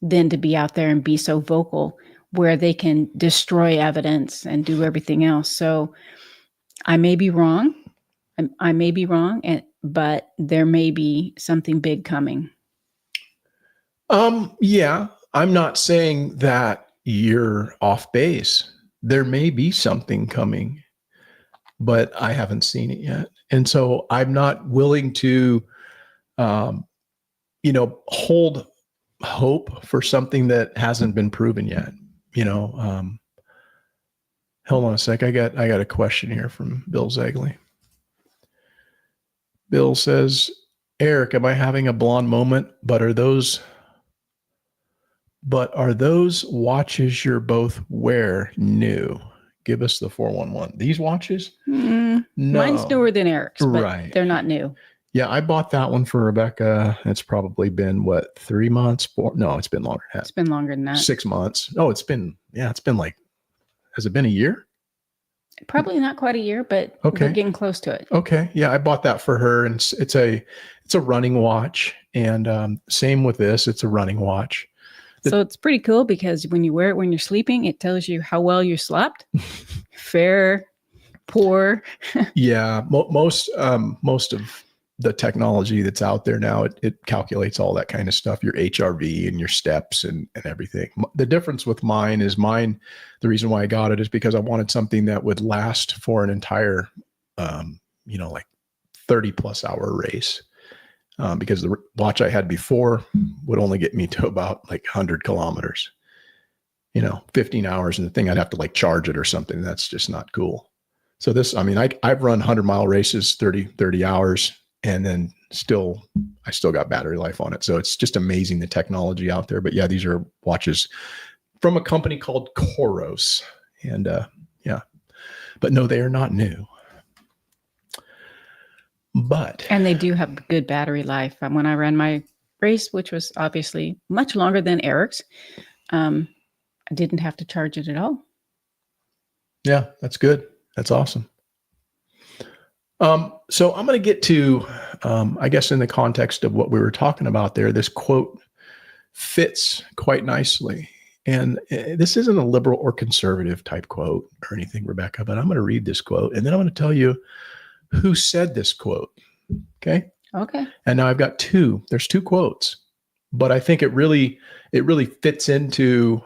than to be out there and be so vocal where they can destroy evidence and do everything else. So I may be wrong. I may be wrong, but there may be something big coming. Yeah, I'm not saying that you're off base. There may be something coming, but I haven't seen it yet. And so I'm not willing to, hold hope for something that hasn't been proven yet. Hold on a sec. I got a question here from Bill Zegley. Bill says, Eric, am I having a blonde moment? Are those watches you're both wear new? Give us the 411. These watches? Mine's No. newer than Eric's, but Right. they're not new. Yeah, I bought that one for Rebecca. It's probably been 3 months? No, it's been longer than that. It's been longer than that. 6 months. Oh, it's been like, has it been a year? Probably not quite a year, but Okay. we're getting close to it. Okay. Yeah, I bought that for her, and it's a running watch. And same with this, it's a running watch. So it's pretty cool because when you wear it when you're sleeping, it tells you how well you slept. Fair, poor. Yeah, most of the technology that's out there now, it calculates all that kind of stuff, your HRV and your steps and everything. The difference with mine, the reason why I got it is because I wanted something that would last for an entire, like 30 plus hour race. Because the watch I had before would only get me to about like 100 kilometers, 15 hours, and the thing I'd have to like charge it or something. That's just not cool. So this, I've run 100-mile races, 30 hours, and then I still got battery life on it. So it's just amazing, the technology out there. But yeah, these are watches from a company called Coros. And yeah, but no, they are not new. And they do have good battery life. When I ran my race, which was obviously much longer than Eric's, I didn't have to charge it at all. Yeah, that's good. That's awesome. So I'm going to get to, I guess in the context of what we were talking about there, this quote fits quite nicely. And this isn't a liberal or conservative type quote or anything, Rebecca, but I'm going to read this quote, and then I'm going to tell you who said this quote. Okay. Okay. And now I've got there's two quotes, but I think it really fits into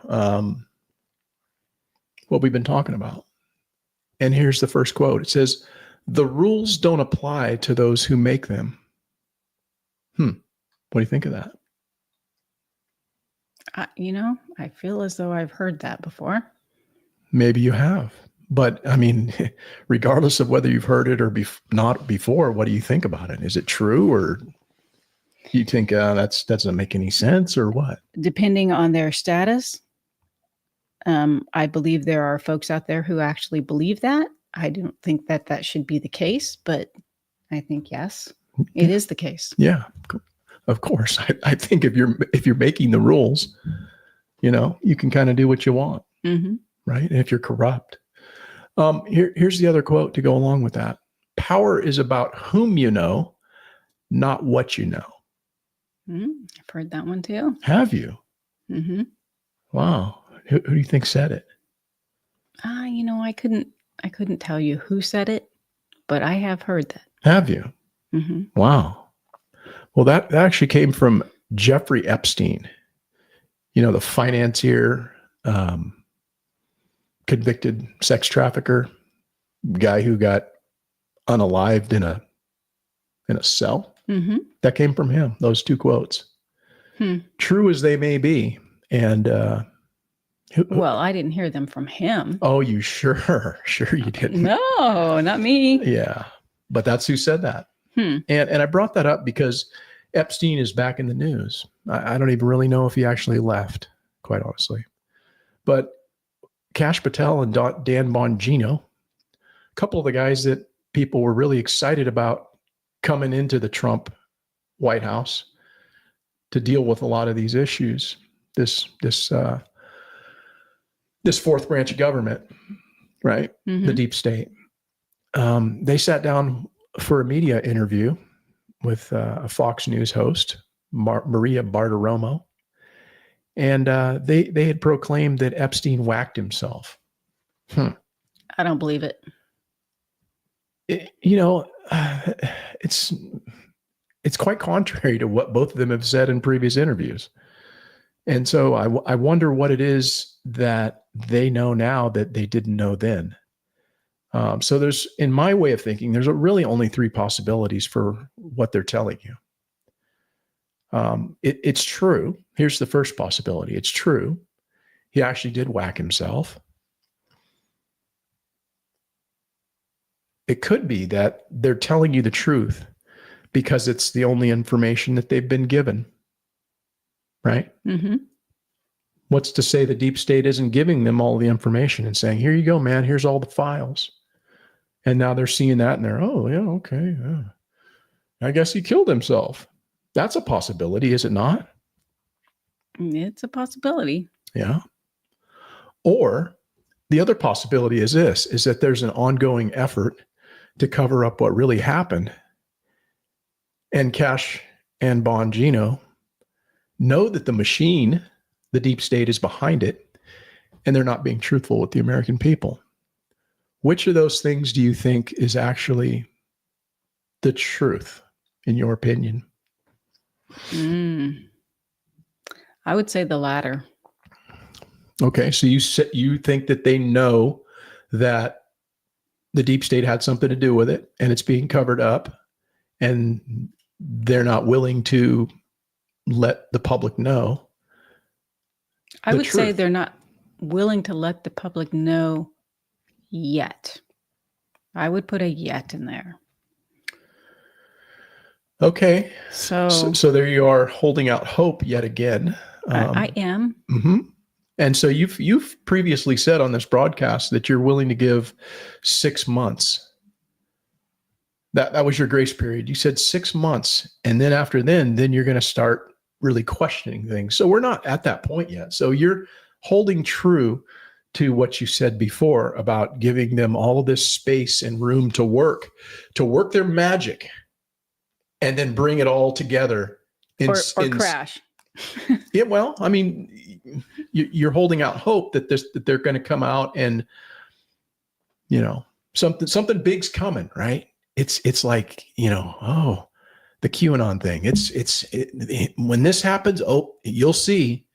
what we've been talking about. And here's the first quote. It says, "The rules don't apply to those who make them." What do you think of that? I feel as though I've heard that before. Maybe you have. But regardless of whether you've heard it or not before, what do you think about it? Is it true, or do you think that doesn't make any sense, or what? Depending on their status, I believe there are folks out there who actually believe that. I don't think that should be the case, but I think, yes, it is the case. Yeah, of course. I think if you're making the rules, you can kind of do what you want, right? And if you're corrupt. Here's the other quote to go along with that. "Power is about whom you know, not what you know." I've heard that one too. Have you? Mm-hmm. Wow. Who do you think said it? I couldn't tell you who said it, but I have heard that. Have you? Mm-hmm. Wow. Well, that actually came from Jeffrey Epstein, the financier, convicted sex trafficker, guy who got unalived in a cell. Mm-hmm. That came from him, those two quotes. True as they may be. And well, I didn't hear them from him. Oh, you sure you didn't. No, not me. Yeah, but that's who said that. And I brought that up because Epstein is back in the news. I don't even really know if he actually left, quite honestly. But Kash Patel and Dan Bongino, a couple of the guys that people were really excited about coming into the Trump White House to deal with a lot of these issues, this fourth branch of government, right? Mm-hmm. The deep state. They sat down for a media interview with a Fox News host, Maria Bartiromo. And they had proclaimed that Epstein whacked himself. I don't believe it. It's quite contrary to what both of them have said in previous interviews. And so I wonder what it is that they know now that they didn't know then. So there's, in my way of thinking, there's really only three possibilities for what they're telling you. It's true. Here's the first possibility. It's true. He actually did whack himself. It could be that they're telling you the truth because it's the only information that they've been given, right? Mm-hmm. What's to say the deep state isn't giving them all the information and saying, here you go, man, here's all the files. And now they're seeing that and they're, oh, yeah, okay. Yeah. I guess he killed himself. That's a possibility, is it not? It's a possibility. Yeah. Or the other possibility is this, is that there's an ongoing effort to cover up what really happened. And Cash and Bongino know that the machine, the deep state, is behind it, and they're not being truthful with the American people. Which of those things do you think is actually the truth, in your opinion? I would say the latter. Okay, so you think that they know that the deep state had something to do with it, and it's being covered up, and they're not willing to let the public know. I would say they're not willing to let the public know yet. I would put a yet in there. Okay. So there you are, holding out hope yet again. I am. Mm-hmm. And so you've previously said on this broadcast that you're willing to give 6 months. That was your grace period. You said 6 months. And then after then you're going to start really questioning things. So we're not at that point yet. So you're holding true to what you said before about giving them all of this space and room to work their magic, and then bring it all together. Or crash. Yeah, well, I mean, you're holding out hope that they're going to come out and, something big's coming, right? It's like, the QAnon thing. When this happens, you'll see.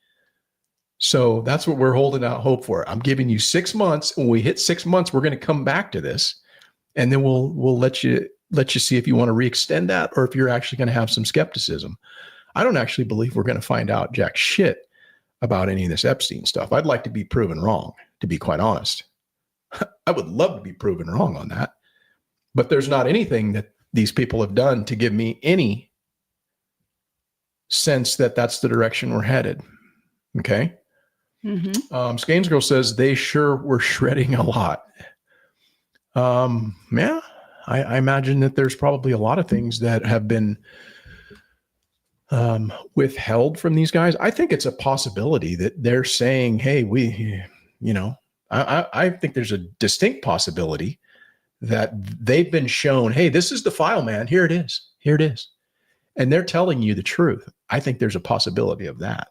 So that's what we're holding out hope for. I'm giving you 6 months. When we hit 6 months, we're going to come back to this, and then we'll let you see if you want to reextend that, or if you're actually going to have some skepticism. I don't actually believe we're going to find out jack shit about any of this Epstein stuff. I'd like to be proven wrong, to be quite honest. I would love to be proven wrong on that. But there's not anything that these people have done to give me any sense that that's the direction we're headed. Okay. Mm-hmm. Skanes Girl says they sure were shredding a lot. Yeah, I imagine that there's probably a lot of things that have been withheld from these guys. I think it's a possibility that they're saying, hey, I think there's a distinct possibility that they've been shown, hey, this is the file, man. Here it is. Here it is. And they're telling you the truth. I think there's a possibility of that.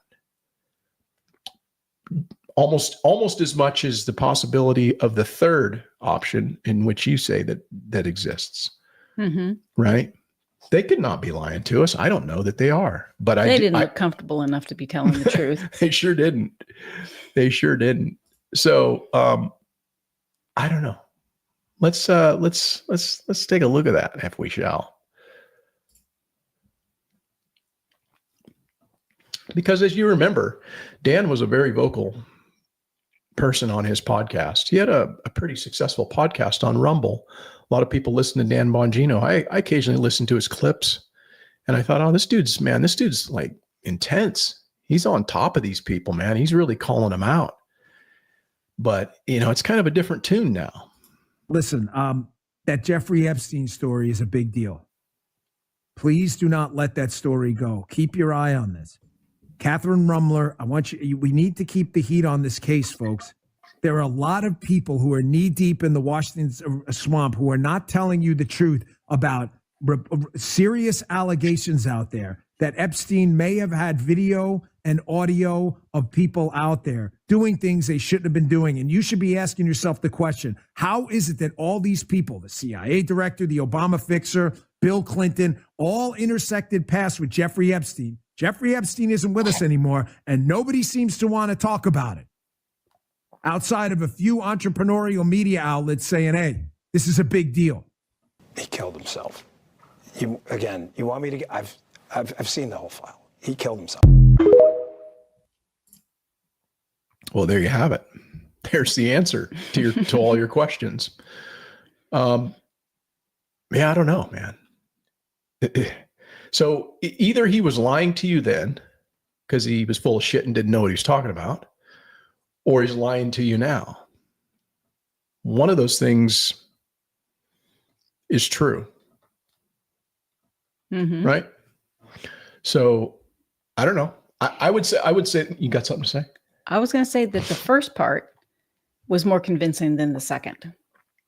Almost as much as the possibility of the third option, in which you say that exists. Mm-hmm. Right? They could not be lying to us. I don't know that they are, but they didn't look comfortable enough to be telling the truth. They sure didn't. So, I don't know. Let's take a look at that, if we shall. Because as you remember, Dan was a very vocal person on his podcast. He had a pretty successful podcast on Rumble. A lot of people listen to Dan Bongino. I occasionally listen to his clips, and I thought, oh, this dude's like intense. He's on top of these people, man. He's really calling them out. But, it's kind of a different tune now. Listen, that Jeffrey Epstein story is a big deal. Please do not let that story go. Keep your eye on this. Catherine Rumler, we need to keep the heat on this case, folks. There are a lot of people who are knee deep in the Washington swamp who are not telling you the truth about serious allegations out there that Epstein may have had video and audio of people out there doing things they shouldn't have been doing. And you should be asking yourself the question, how is it that all these people, the CIA director, the Obama fixer, Bill Clinton, all intersected paths with Jeffrey Epstein? Jeffrey Epstein isn't with us anymore, and nobody seems to want to talk about it. Outside of a few entrepreneurial media outlets saying, hey, this is a big deal. He killed himself. You want me to get, I've seen the whole file. He killed himself. Well, there you have it. There's the answer to all your questions. Yeah, I don't know, man. So either he was lying to you then because he was full of shit and didn't know what he was talking about, or he's lying to you now. One of those things is true, right? So I don't know. I would say you got something to say? I was going to say that the first part was more convincing than the second.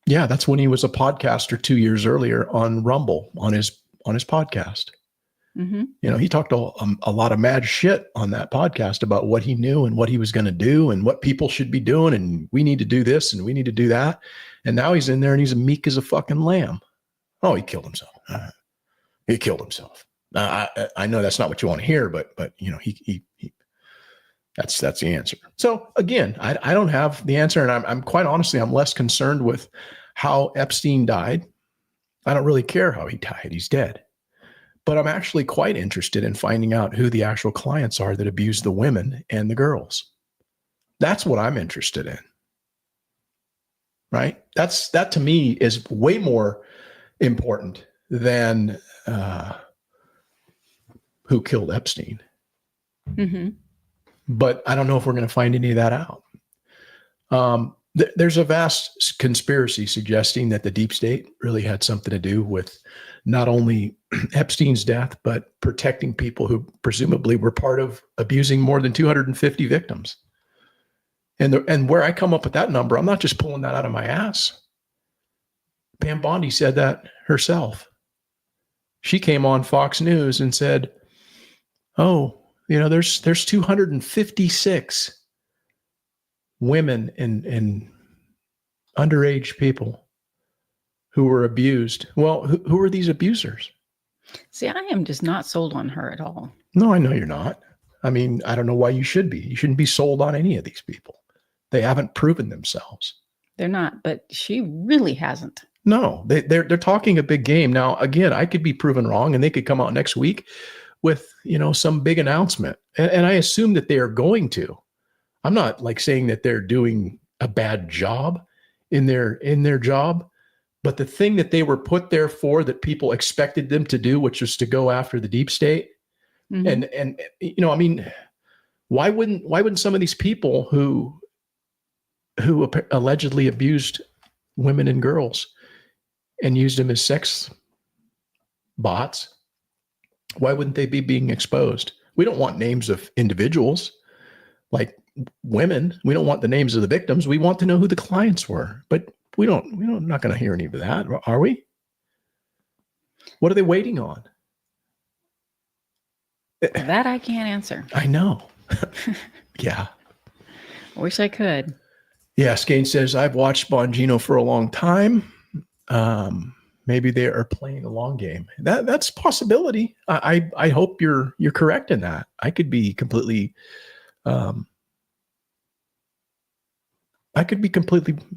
Yeah, that's when he was a podcaster 2 years earlier on Rumble on his podcast. He talked a lot of mad shit on that podcast about what he knew and what he was going to do and what people should be doing. And we need to do this and we need to do that. And now he's in there and he's meek as a fucking lamb. Oh, he killed himself. He killed himself. I know that's not what you want to hear, but he that's the answer. So again, I don't have the answer. And I'm quite honestly, I'm less concerned with how Epstein died. I don't really care how he died. He's dead. But I'm actually quite interested in finding out who the actual clients are that abuse the women and the girls. That's what I'm interested in. Right? That to me is way more important than who killed Epstein. But I don't know if we're going to find any of that out. There's a vast conspiracy suggesting that the deep state really had something to do with not only Epstein's death, but protecting people who presumably were part of abusing more than 250 victims. And where I come up with that number, I'm not just pulling that out of my ass. Pam Bondi said that herself. She came on Fox News and said, oh, there's 256 women and underage people who were abused. Well, who are these abusers? See, I am just not sold on her at all. No, I know you're not. I mean, I don't know why you should be. You shouldn't be sold on any of these people. They haven't proven themselves. They're not, but she really hasn't. No, they're talking a big game. Now, again, I could be proven wrong and they could come out next week with, some big announcement. And I assume that they are going to. I'm not like saying that they're doing a bad job in their job, but the thing that they were put there for that people expected them to do, which was to go after the deep state. And I mean, why wouldn't some of these people who allegedly abused women and girls and used them as sex bots, why wouldn't they be being exposed? We don't want names of individuals like women. We don't want the names of the victims. We want to know who the clients were, but we're not going to hear any of that, are we? What are they waiting on? That I can't answer. I know. Yeah. I wish I could. Yeah. Skane says, I've watched Bongino for a long time. Maybe they are playing a long game. That's a possibility. I hope you're correct in that. I could be completely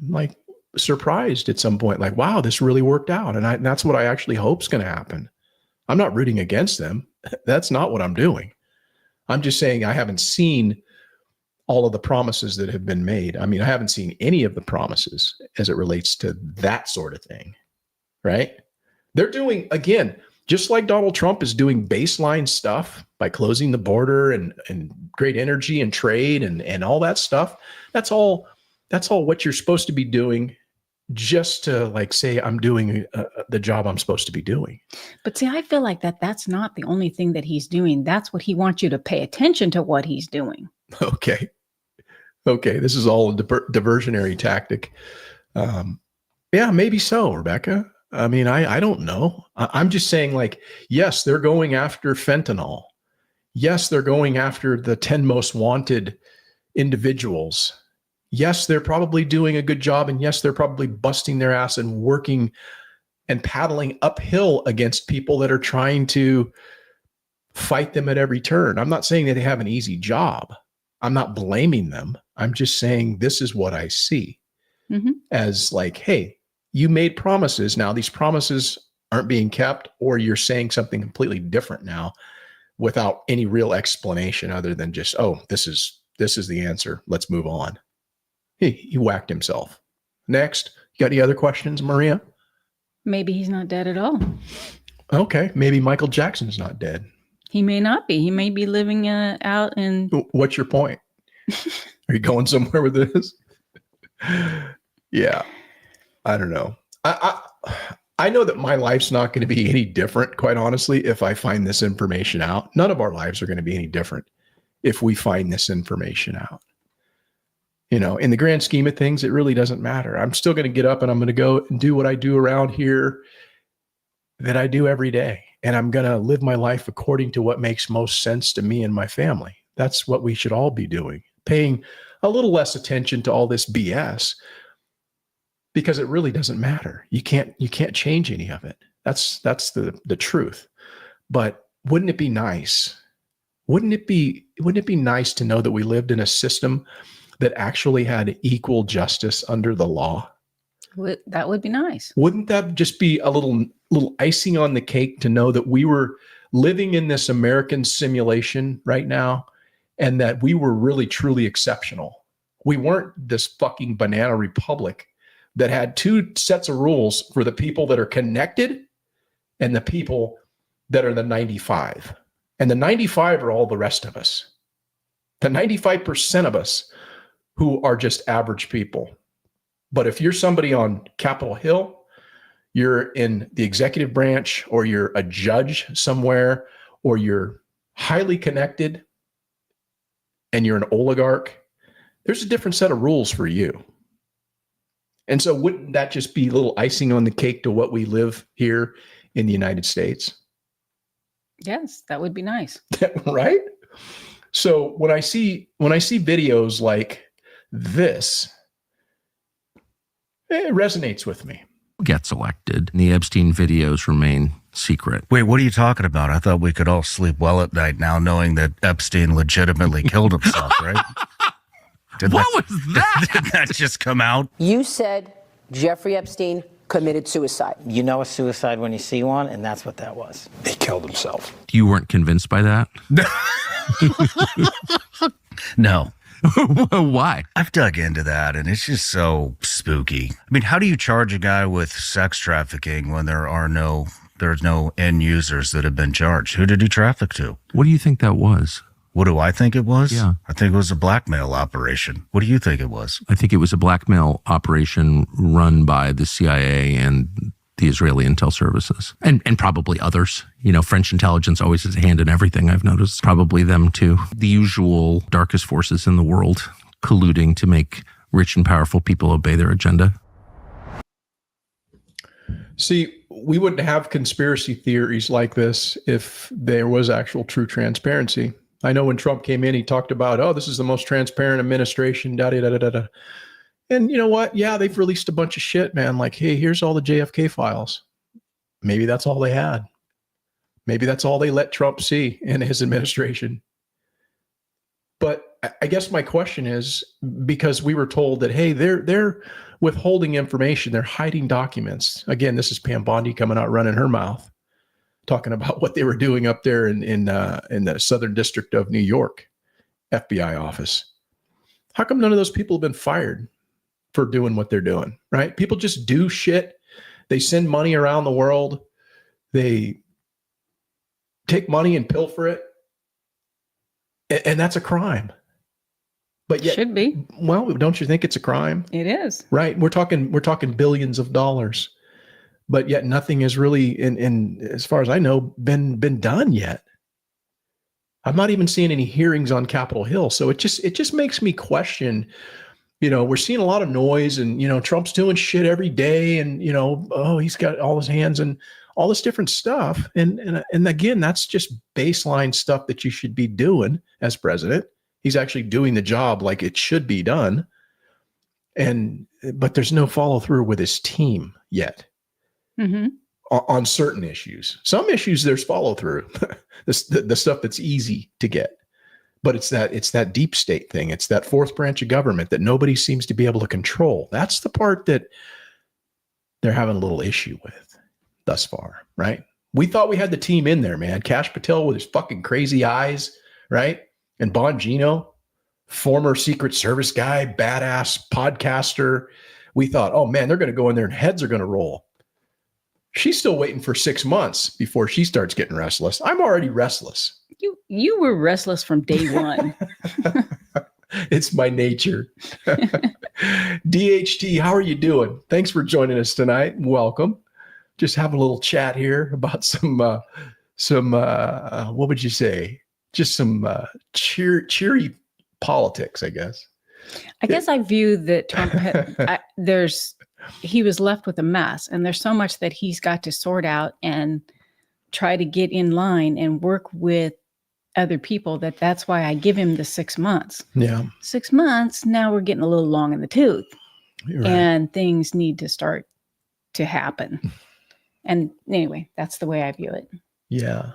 like surprised at some point, like, wow, this really worked out. And that's what I actually hope is going to happen. I'm not rooting against them. That's not what I'm doing. I'm just saying I haven't seen all of the promises that have been made. I mean, I haven't seen any of the promises as it relates to that sort of thing, right? They're doing, again, just like Donald Trump is doing baseline stuff by closing the border and great energy and trade and all that stuff. That's all what you're supposed to be doing just to like say, I'm doing the job I'm supposed to be doing. But see, I feel like that's not the only thing that he's doing. That's what he wants you to pay attention to what he's doing. Okay. This is all a diversionary tactic. Yeah, maybe so, Rebecca. I mean, I don't know. I'm just saying, like, yes, they're going after fentanyl. Yes, they're going after the 10 most wanted individuals. Yes, they're probably doing a good job. And yes, they're probably busting their ass and working and paddling uphill against people that are trying to fight them at every turn. I'm not saying that they have an easy job. I'm not blaming them. I'm just saying this is what I see as like, hey, you made promises. Now these promises aren't being kept, or you're saying something completely different now without any real explanation other than just, oh, this is the answer. Let's move on. He whacked himself. Next, you got any other questions, Maria? Maybe he's not dead at all. Okay, maybe Michael Jackson's not dead. He may not be. He may be living out in. What's your point? Are you going somewhere with this? Yeah, I don't know. I know that my life's not going to be any different, quite honestly, if I find this information out. None of our lives are going to be any different if we find this information out. You know, in the grand scheme of things, it really doesn't matter. I'm still going to get up and I'm going to go and do what I do around here that I do every day. And I'm going to live my life according to what makes most sense to me and my family. That's what we should all be doing, paying a little less attention to all this BS, because it really doesn't matter. You can't change any of it. That's the truth. But wouldn't it be nice? Wouldn't it be nice to know that we lived in a system that actually had equal justice under the law? That would be nice. Wouldn't that just be a little icing on the cake to know that we were living in this American simulation right now, and that we were really truly exceptional? We weren't this fucking banana republic that had two sets of rules for the people that are connected and the people that are the 95. And the 95 are all the rest of us. The 95% of us who are just average people. But if you're somebody on Capitol Hill, you're in the executive branch, or you're a judge somewhere, or you're highly connected and you're an oligarch, there's a different set of rules for you. And so wouldn't that just be a little icing on the cake to what we live here in the United States? Yes, that would be nice. Right? So when I see videos like this, it resonates with me. Gets elected. The Epstein videos remain secret. Wait, what are you talking about? I thought we could all sleep well at night now knowing that Epstein legitimately killed himself, right? What was that? Did that just come out? You said Jeffrey Epstein committed suicide. You know a suicide when you see one, and that's what that was. He killed himself. You weren't convinced by that? No. Why? I've dug into that, and it's just so spooky. I mean, how do you charge a guy with sex trafficking when there's no end users that have been charged? Who did he traffic to? What do you think that was? What do I think it was? Yeah. I think it was a blackmail operation. What do you think it was? I think it was a blackmail operation run by the CIA and the Israeli intel services, and probably others. You know, French intelligence always has a hand in everything, I've noticed. Probably them too. The usual darkest forces in the world colluding to make rich and powerful people obey their agenda. See, we wouldn't have conspiracy theories like this if there was actual true transparency. I know when Trump came in, he talked about, oh, this is the most transparent administration, da-da-da-da-da. And you know what? Yeah, they've released a bunch of shit, man. Like, hey, here's all the JFK files. Maybe that's all they had. Maybe that's all they let Trump see in his administration. But I guess my question is, because we were told that, hey, they're withholding information, they're hiding documents. Again, this is Pam Bondi coming out running her mouth, talking about what they were doing up there in the Southern District of New York, FBI office. How come none of those people have been fired for doing what they're doing, right? People just do shit. They send money around the world. They take money and pilfer it. And that's a crime. But yet, Should be. Well, don't you think it's a crime? It is. Right. We're talking billions of dollars. But yet nothing has really, in as far as I know, been done yet. I'm not even seeing any hearings on Capitol Hill. So it just makes me question, you know, we're seeing a lot of noise and, you know, Trump's doing shit every day and, you know, oh, he's got all his hands and all this different stuff. And again, that's just baseline stuff that you should be doing as president. He's actually doing the job like it should be done. But there's no follow through with his team yet. Mm-hmm. On certain issues. Some issues there's follow through, the stuff that's easy to get, but it's that deep state thing. It's that fourth branch of government that nobody seems to be able to control. That's the part that they're having a little issue with thus far, right? We thought we had the team in there, man. Kash Patel with his fucking crazy eyes, right? And Bongino, former Secret Service guy, badass podcaster. We thought, oh man, they're going to go in there and heads are going to roll. She's still waiting for 6 months before she starts getting restless. I'm already restless. You were restless from day one. It's my nature. DHT, how are you doing? Thanks for joining us tonight. Welcome. Just have a little chat here about some what would you say? Just some cheery politics, I guess. I guess I view that Trump he was left with a mess, and there's so much that he's got to sort out and try to get in line and work with other people. That's why I give him the 6 months. Yeah. 6 months. Now we're getting a little long in the tooth, You're right. and things need to start to happen. And anyway, that's the way I view it. Yeah.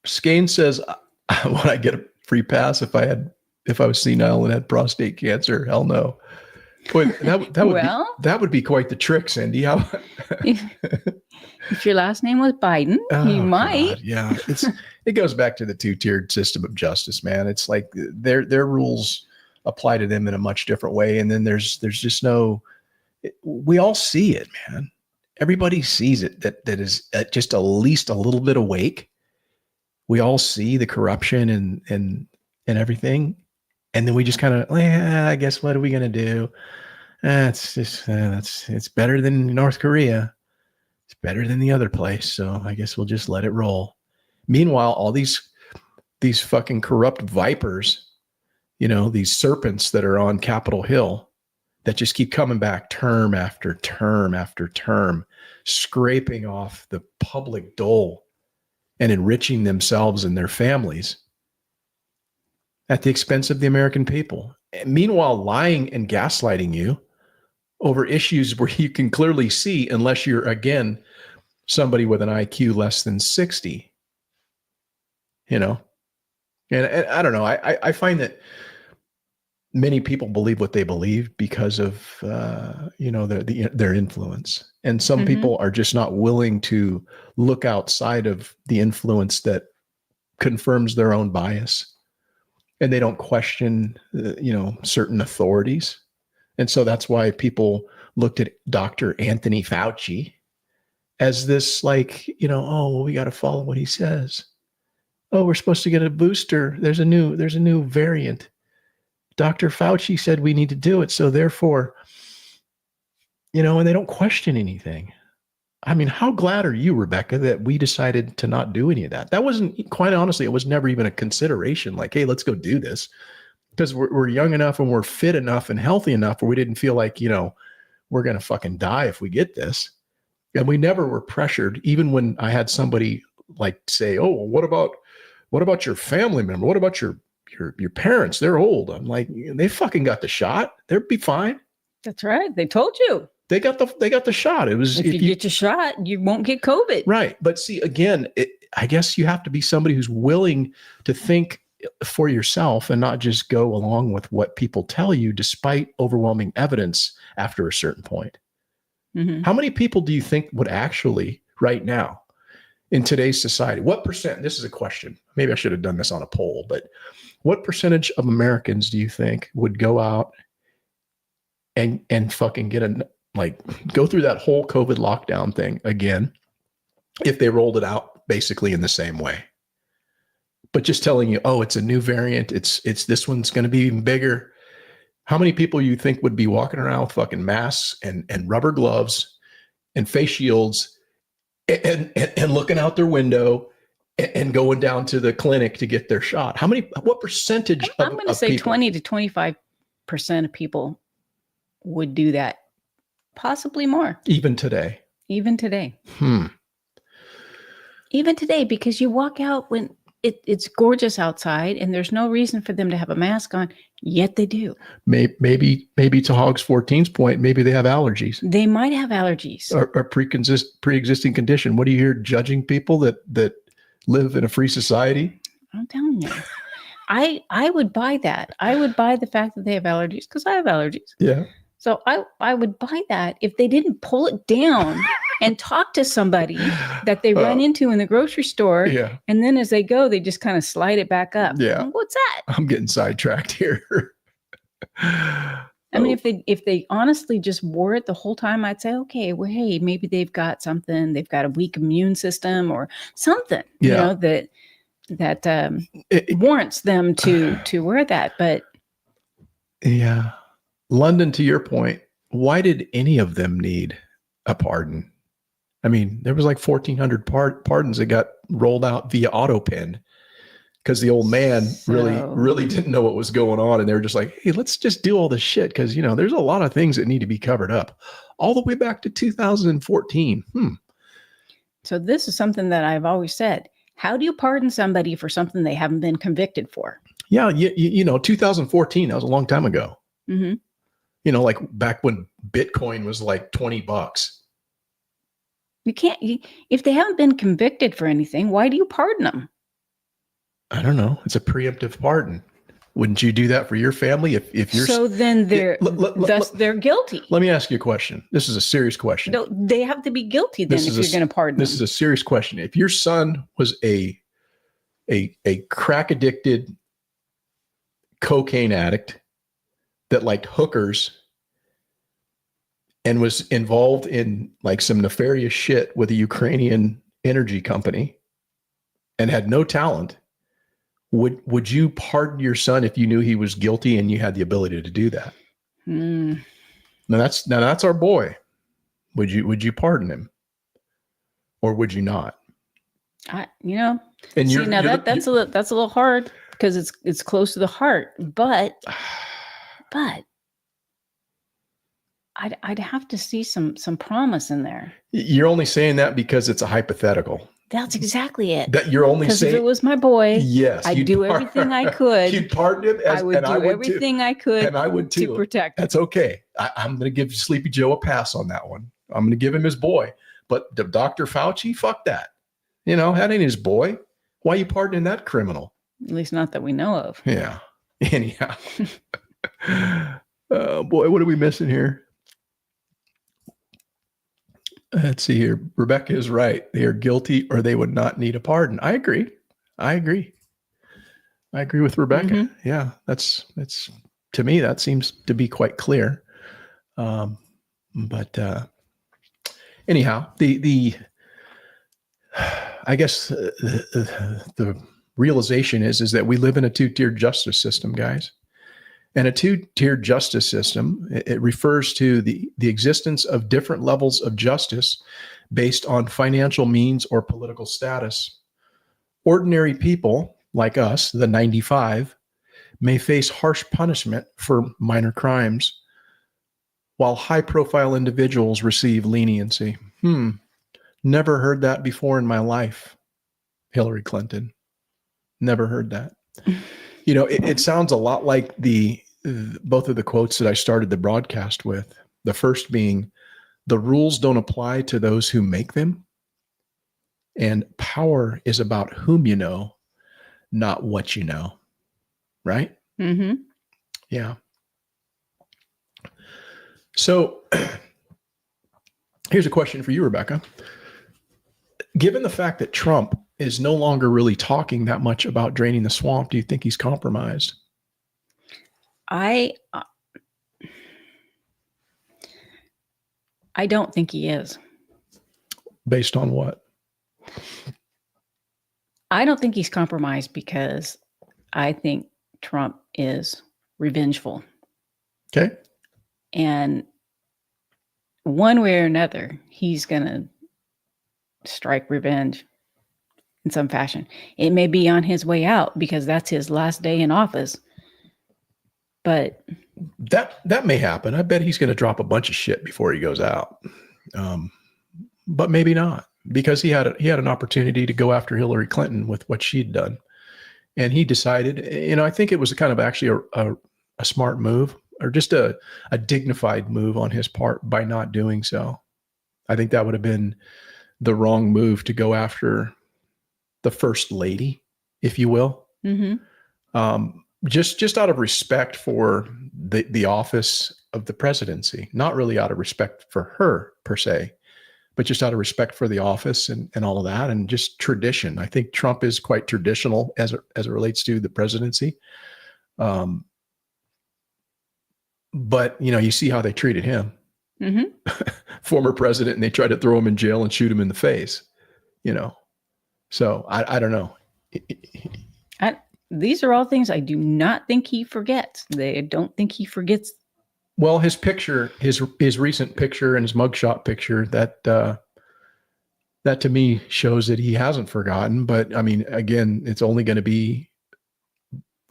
Skane says, would I get a free pass if I was senile and had prostate cancer? Hell no. Boy, that would be quite the trick, Cindy. If your last name was Biden, you might. God, yeah. It goes back to the two-tiered system of justice, man. It's like their rules apply to them in a much different way. And then there's just we all see it, man. Everybody sees it that is just at least a little bit awake. We all see the corruption and everything. And then we just kind of, I guess, what are we going to do? It's better than North Korea. It's better than the other place. So I guess we'll just let it roll. Meanwhile, all these fucking corrupt vipers, these serpents that are on Capitol Hill that just keep coming back term after term after term, scraping off the public dole and enriching themselves and their families at the expense of the American people. Meanwhile, lying and gaslighting you over issues where you can clearly see, unless you're, again, somebody with an IQ less than 60, And I don't know. I find that many people believe what they believe because of, their influence. And some people are just not willing to look outside of the influence that confirms their own bias. And they don't question, certain authorities. And so that's why people looked at Dr. Anthony Fauci as this we got to follow what he says. Oh, we're supposed to get a booster. There's a new variant. Dr. Fauci said we need to do it. So therefore, and they don't question anything. I mean, how glad are you, Rebecca, that we decided to not do any of that? That wasn't, quite honestly, it was never even a consideration like, hey, let's go do this. Because we're young enough and we're fit enough and healthy enough where we didn't feel like, we're going to fucking die if we get this. And we never were pressured, even when I had somebody like say, oh, well, what about your family member? What about your parents? They're old. I'm like, they fucking got the shot. They'll be fine. That's right. They told you. They got the shot. It was if you get your shot, you won't get COVID. Right. But see, again, I guess you have to be somebody who's willing to think for yourself and not just go along with what people tell you, despite overwhelming evidence after a certain point. Mm-hmm. How many people do you think would actually, right now, in today's society, what percent, this is a question, maybe I should have done this on a poll, but what percentage of Americans do you think would go out and fucking go through that whole COVID lockdown thing again if they rolled it out basically in the same way? But just telling you, oh, it's a new variant. It's this one's going to be even bigger. How many people you think would be walking around with fucking masks and rubber gloves and face shields and looking out their window and going down to the clinic to get their shot? What percentage I'm going to say people? 20 to 25% of people would do that. Possibly more. Even today. Even today, because you walk out when it's gorgeous outside and there's no reason for them to have a mask on, yet they do. Maybe to Hogs 14's point, maybe they have allergies. They might have allergies. Or pre-existing condition. What do you hear judging people that live in a free society? I'm telling you. I would buy that. I would buy the fact that they have allergies because I have allergies. Yeah. So I would buy that if they didn't pull it down and talk to somebody that they run into in the grocery store. Yeah. And then as they go, they just kind of slide it back up. Yeah. Like, what's that? I'm getting sidetracked here. I mean, if they honestly just wore it the whole time, I'd say, okay, well, hey, maybe they've got something. They've got a weak immune system or something, you Yeah. know, that warrants them to wear that. But Yeah. London, to your point, why did any of them need a pardon? I mean, there was like 1,400 pardons that got rolled out via auto pen because the old man really didn't know what was going on. And they were just like, hey, let's just do all this shit because, you know, there's a lot of things that need to be covered up all the way back to 2014. So this is something that I've always said. How do you pardon somebody for something they haven't been convicted for? Yeah, you know, 2014, that was a long time ago. Mm-hmm. You know, like back when Bitcoin was like $20. You can't, if they haven't been convicted for anything, why do you pardon them? I don't know. It's a preemptive pardon. Wouldn't you do that for your family if you're so then they're they're guilty? Let me ask you a question. This is a serious question. No, they have to be guilty then if you're going to pardon them. This is a serious question. If your son was a crack addicted cocaine addict that liked hookers and was involved in like some nefarious shit with a Ukrainian energy company and had no talent, would you pardon your son if you knew he was guilty and you had the ability to do that? Now that's our boy. Would you pardon him, or would you not? And that's a little hard because it's close to the heart, but I'd have to see some promise in there. You're only saying that because it's a hypothetical. That's exactly it. That you're only saying, if it was my boy, yes, I'd do everything I could. You'd pardon him, I would do everything I could, and I would too, to protect him. That's okay. I'm going to give Sleepy Joe a pass on that one. I'm going to give him his boy. But Dr. Fauci, fuck that. You know, that ain't his boy. Why are you pardoning that criminal? At least not that we know of. Yeah. Anyhow. Oh boy, what are we missing here? Let's see here. Rebecca is right. They are guilty or they would not need a pardon. I agree. I agree with Rebecca. Mm-hmm. Yeah, that's to me, that seems to be quite clear. But anyhow, I guess the realization is that we live in a two-tiered justice system, guys. And a two-tiered justice system, it refers to the existence of different levels of justice based on financial means or political status. Ordinary people like us, the 95, may face harsh punishment for minor crimes, while high-profile individuals receive leniency. Never heard that before in my life, Hillary Clinton. Never heard that. You know, it sounds a lot like both of the quotes that I started the broadcast with. The first being, the rules don't apply to those who make them. And power is about whom you know, not what you know. Right? Mm-hmm. Yeah. So here's a question for you, Rebecca. Given the fact that Trump is no longer really talking that much about draining the swamp, do you think he's compromised? I don't think he is. Based on what? I don't think he's compromised because I think Trump is revengeful. Okay. And one way or another, he's going to strike revenge in some fashion. It may be on his way out because that's his last day in office. But that may happen. I bet he's going to drop a bunch of shit before he goes out. But maybe not, because he had an opportunity to go after Hillary Clinton with what she'd done. And he decided, you know, I think it was kind of actually a smart move, or just a dignified move on his part by not doing so. I think that would have been the wrong move to go after the first lady, if you will. mm-hmm. Just out of respect for the office of the presidency, not really out of respect for her per se, but just out of respect for the office and all of that, and just tradition. I think Trump is quite traditional as it relates to the presidency. But, you see how they treated him, Mm-hmm. former president, and they tried to throw him in jail and shoot him in the face, So I don't know. These are all things I do not think he forgets. I don't think he forgets. Well, his picture, his recent picture and his mugshot picture, that to me shows that he hasn't forgotten. But I mean, again, it's only going to be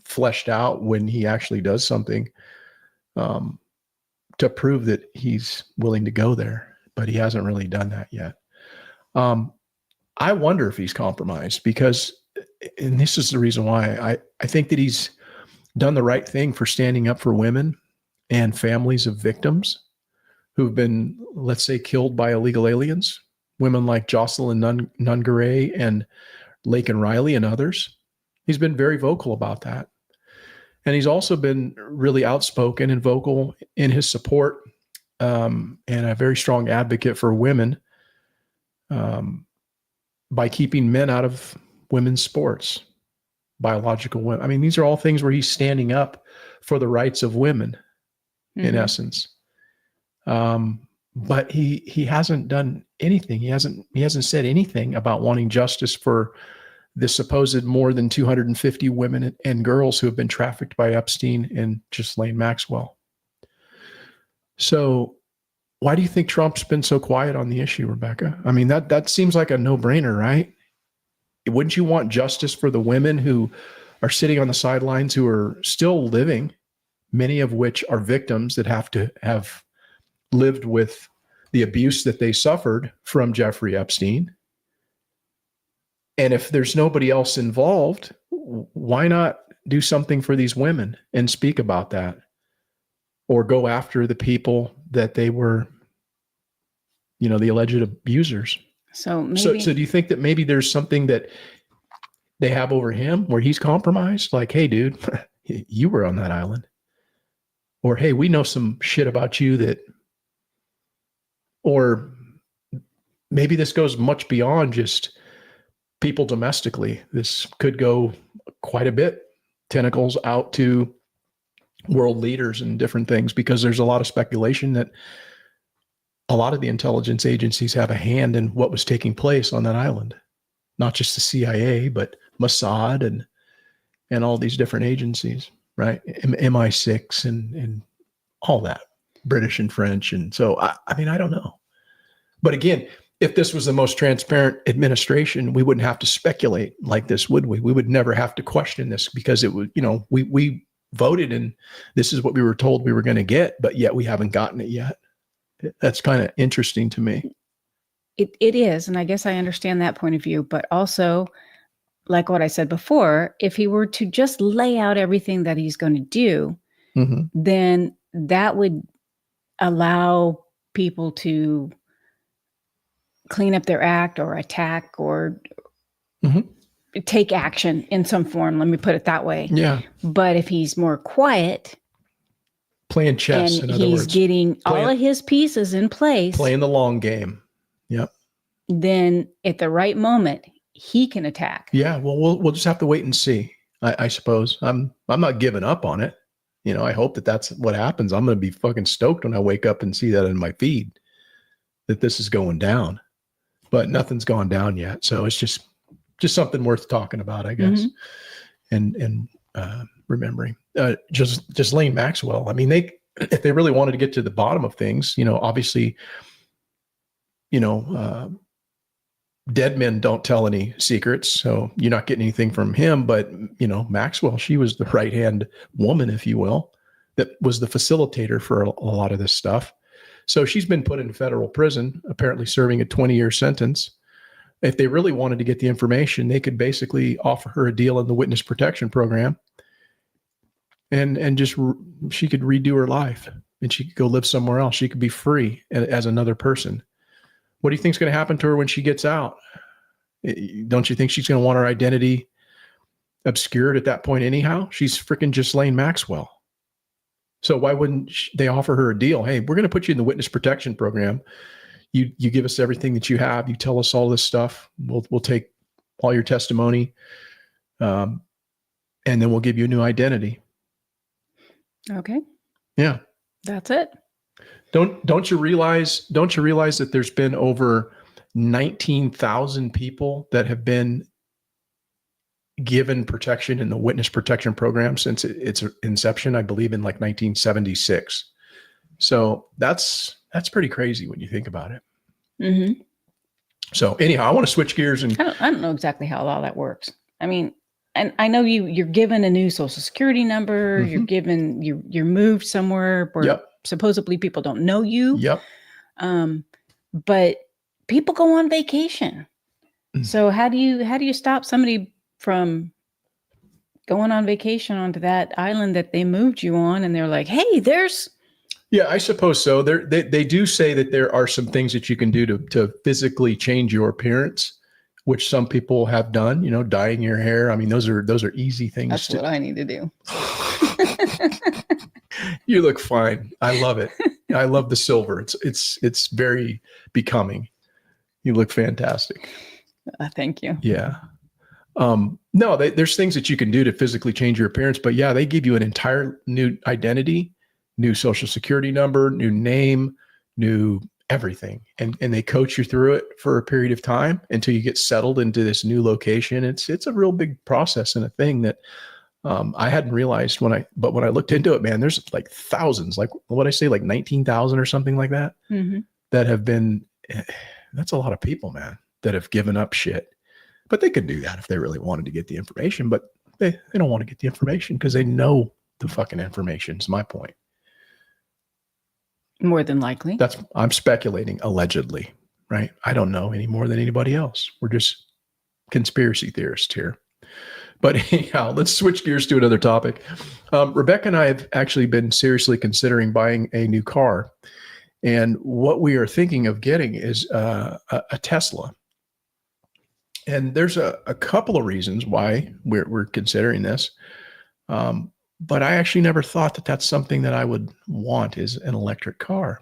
fleshed out when he actually does something to prove that he's willing to go there. But he hasn't really done that yet. I wonder if he's compromised because, and this is the reason why I think that he's done the right thing for standing up for women and families of victims who've been, let's say, killed by illegal aliens, women like Jocelyn Nungaray and Laken Riley and others. He's been very vocal about that. And he's also been really outspoken and vocal in his support and a very strong advocate for women by keeping men out of women's sports, biological women. I mean, these are all things where he's standing up for the rights of women, in essence. But he hasn't done anything. He hasn't said anything about wanting justice for the supposed more than 250 women and girls who have been trafficked by Epstein and Ghislaine Maxwell. So why do you think Trump's been so quiet on the issue, Rebecca? I mean, that seems like a no-brainer, right? Wouldn't you want justice for the women who are sitting on the sidelines, who are still living, many of which are victims that have lived with the abuse that they suffered from Jeffrey Epstein? And if there's nobody else involved, why not do something for these women and speak about that? Or go after the people that they were, the alleged abusers. So do you think that maybe there's something that they have over him where he's compromised? Like, hey, dude, you were on that island. Or, hey, we know some shit about you or maybe this goes much beyond just people domestically. This could go quite a bit, tentacles out to world leaders and different things, because there's a lot of speculation that a lot of the intelligence agencies have a hand in what was taking place on that island. Not just the CIA, but Mossad and all these different agencies, right? MI6 and all that, British and French. And so, I mean, I don't know. But again, if this was the most transparent administration, we wouldn't have to speculate like this, would we? We would never have to question this because it would, we voted and this is what we were told we were going to get, but yet we haven't gotten it yet. That's kind of interesting to me. It is. And I guess I understand that point of view, but also, like what I said before, if he were to just lay out everything that he's going to do, then that would allow people to clean up their act or attack or take action in some form. Let me put it that way. Yeah. But if he's more quiet, playing chess, and in other he's words, getting all of his pieces in place, playing the long game. Yep. Then at the right moment, he can attack. Yeah. Well, we'll just have to wait and see. I suppose I'm not giving up on it. I hope that's what happens. I'm going to be fucking stoked when I wake up and see that in my feed that this is going down, but nothing's gone down yet. So it's just something worth talking about, I guess. And remembering just Ghislaine Maxwell. I mean, if they really wanted to get to the bottom of things, obviously, dead men don't tell any secrets. So you're not getting anything from him, but Maxwell, she was the right-hand woman, if you will, that was the facilitator for a lot of this stuff. So she's been put in federal prison, apparently serving a 20-year sentence. If they really wanted to get the information, they could basically offer her a deal in the witness protection program. And just she could redo her life and she could go live somewhere else. She could be free as another person. What do you think is going to happen to her when she gets out? Don't you think she's going to want her identity obscured at that point anyhow? She's freaking Ghislaine Maxwell. So why wouldn't they offer her a deal? Hey, we're going to put you in the witness protection program. You give us everything that you have. You tell us all this stuff. We'll take all your testimony, and then we'll give you a new identity. Okay. Yeah. That's it. Don't you realize that there's been over 19,000 people that have been given protection in the witness protection program since its inception, I believe in like 1976. So that's pretty crazy when you think about it. Mm-hmm. So anyhow, I want to switch gears and I don't know exactly how all that works. I mean, and I know you're given a new social security number. Mhm. You're given you're moved somewhere where Yep. supposedly people don't know you. Yep. But people go on vacation. Mm. So how do you stop somebody from going on vacation onto that island that they moved you on, and they're like, hey, there's Yeah, I suppose so. They do say that there are some things that you can do to physically change your appearance, which some people have done, dyeing your hair. I mean, those are easy things that's what I need to do. You look fine. I love it. I love the silver. It's very becoming. You look fantastic. Thank you. Yeah. No, there's things that you can do to physically change your appearance, but yeah, they give you an entire new identity, new social security number, new name, new everything. And they coach you through it for a period of time until you get settled into this new location. It's a real big process and a thing that I hadn't realized but when I looked into it, man, there's like thousands, like what I say, like 19,000 or something like that, Mm-hmm. that have been, that's a lot of people, man, that have given up shit. But they could do that if they really wanted to get the information, but they don't want to get the information because they know the fucking information is my point. More than likely. I'm speculating allegedly, right? I don't know any more than anybody else. We're just conspiracy theorists here. But anyhow, let's switch gears to another topic. Rebecca and I have actually been seriously considering buying a new car. And what we are thinking of getting is a Tesla. And there's a couple of reasons why we're considering this. But I actually never thought that that's something that I would want, is an electric car.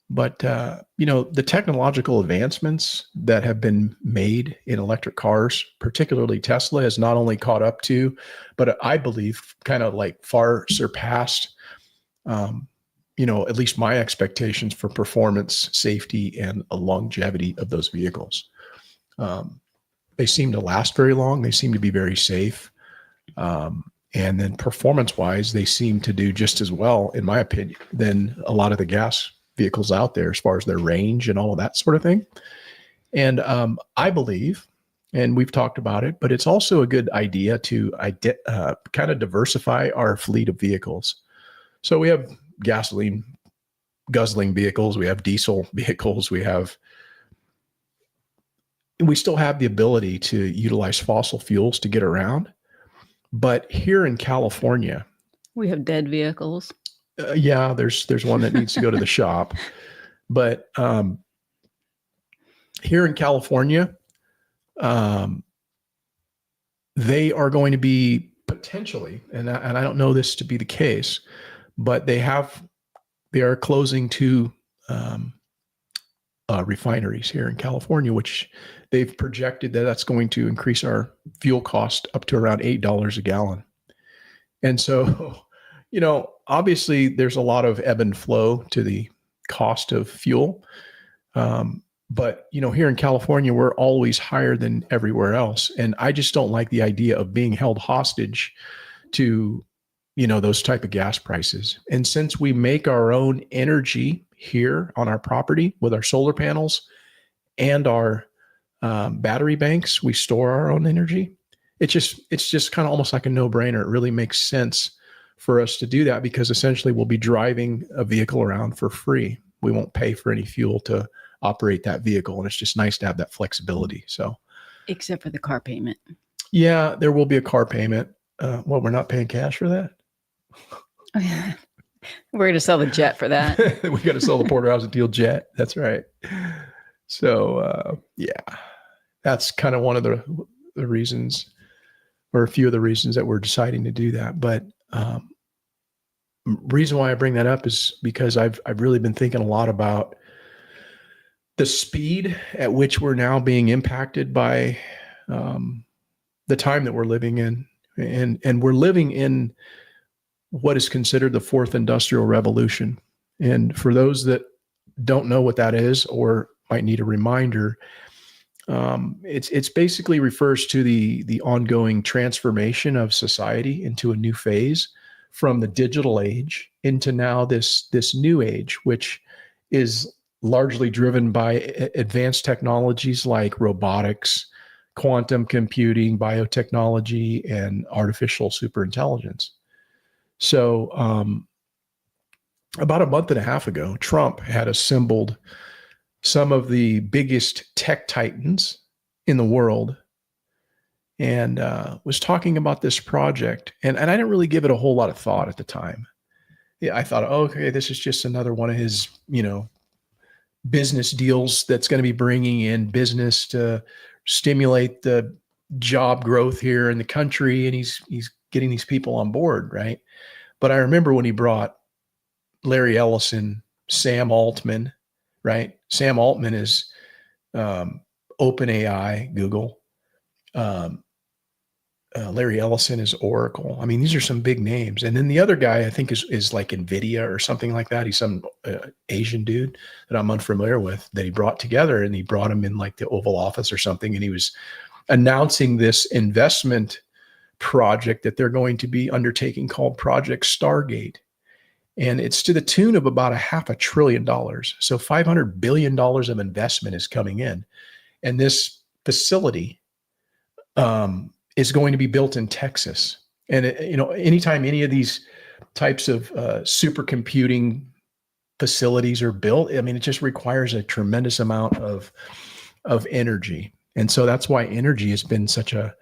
But, the technological advancements that have been made in electric cars, particularly Tesla, has not only caught up to, but I believe kind of like far surpassed, at least my expectations for performance, safety, and longevity of those vehicles. They seem to last very long. They seem to be very safe. And then performance-wise, they seem to do just as well, in my opinion, than a lot of the gas vehicles out there as far as their range and all of that sort of thing. And I believe, and we've talked about it, but it's also a good idea to kind of diversify our fleet of vehicles. So we have gasoline guzzling vehicles, we have diesel vehicles, we still have the ability to utilize fossil fuels to get around. But here in California, we have dead vehicles. Yeah, there's one that needs to go to the shop. But here in California, they are going to be potentially, and I don't know this to be the case, but they are closing two refineries here in California, which they've projected that's going to increase our fuel cost up to around $8 a gallon. And so, obviously there's a lot of ebb and flow to the cost of fuel. But, here in California, we're always higher than everywhere else. And I just don't like the idea of being held hostage to, those type of gas prices. And since we make our own energy here on our property with our solar panels and our battery banks, we store our own energy. It's just kind of almost like a no-brainer. It really makes sense for us to do that because essentially we'll be driving a vehicle around for free. We won't pay for any fuel to operate that vehicle. And it's just nice to have that flexibility. So, except for the car payment. Yeah, there will be a car payment. We're not paying cash for that. We're going to sell the jet for that. We got to sell the Porterhouse and Teal jet. That's right. So, that's kind of one of the reasons, or a few of the reasons that we're deciding to do that. But reason why I bring that up is because I've really been thinking a lot about the speed at which we're now being impacted by the time that we're living in, and we're living in what is considered the fourth industrial revolution. And for those that don't know what that is or might need a reminder, it's basically refers to the ongoing transformation of society into a new phase from the digital age into now this new age, which is largely driven by advanced technologies like robotics, quantum computing, biotechnology, and artificial superintelligence. So about a month and a half ago, Trump had assembled some of the biggest tech titans in the world and was talking about this project. And I didn't really give it a whole lot of thought at the time. Yeah, I thought, oh, okay, this is just another one of his, business deals that's going to be bringing in business to stimulate the job growth here in the country. And he's getting these people on board, right? But I remember when he brought Larry Ellison, Sam Altman, right? Sam Altman is OpenAI, Google. Larry Ellison is Oracle. I mean, these are some big names. And then the other guy, I think, is like NVIDIA or something like that. He's some Asian dude that I'm unfamiliar with that he brought together, and he brought him in like the Oval Office or something. And he was announcing this investment project that they're going to be undertaking called Project Stargate. And it's to the tune of about $500 billion. So $500 billion of investment is coming in. And this facility is going to be built in Texas. And, anytime any of these types of supercomputing facilities are built, I mean, it just requires a tremendous amount of energy. And so that's why energy has been such a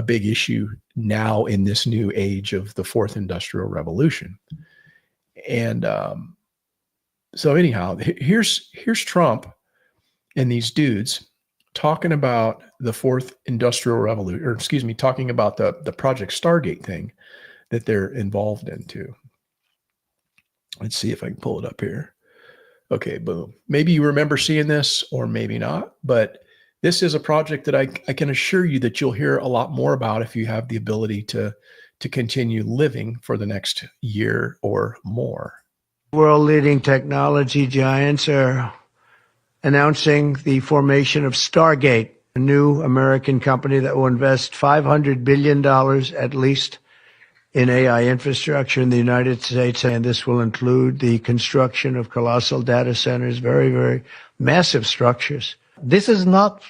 big issue now in this new age of the fourth industrial revolution. And so anyhow, here's Trump and these dudes talking about the fourth industrial revolution, or excuse me, talking about the Project Stargate thing that they're involved in too. Let's see if I can pull it up here. Okay, boom. Maybe you remember seeing this or maybe not, but this is a project that I can assure you that you'll hear a lot more about if you have the ability to continue living for the next year or more. World-leading technology giants are announcing the formation of Stargate, a new American company that will invest $500 billion at least in AI infrastructure in the United States. And this will include the construction of colossal data centers, very, very massive structures. This is not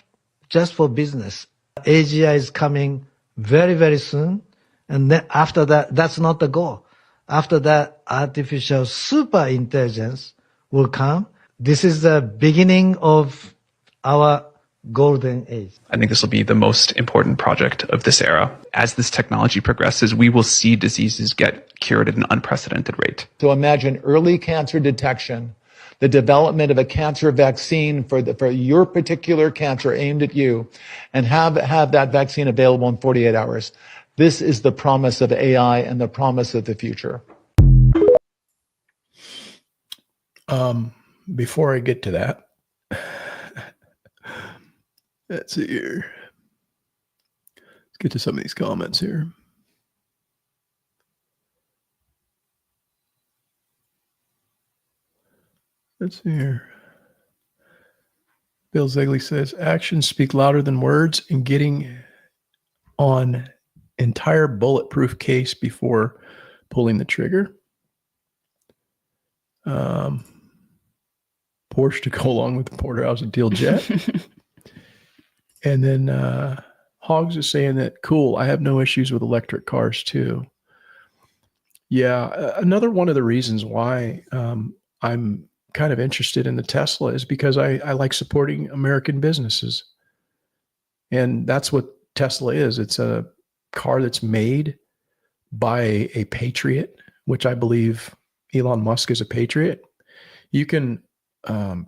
just for business. AGI is coming very, very soon. And then after that, that's not the goal. After that, artificial super intelligence will come. This is the beginning of our golden age. I think this will be the most important project of this era. As this technology progresses, we will see diseases get cured at an unprecedented rate. So imagine early cancer detection, the development of a cancer vaccine for your particular cancer aimed at you, and have that vaccine available in 48 hours. This is the promise of AI and the promise of the future. Before I get to that, let's see here. Let's get to some of these comments here. Let's see here. Bill Zegley says, actions speak louder than words, and getting on entire bulletproof case before pulling the trigger. Porsche to go along with the Porterhouse and Teal jet. And then Hogs is saying that, cool, I have no issues with electric cars too. Yeah, another one of the reasons why I'm kind of interested in the Tesla is because I like supporting American businesses. And that's what Tesla is. It's a car that's made by a patriot, which I believe Elon Musk is a patriot. You can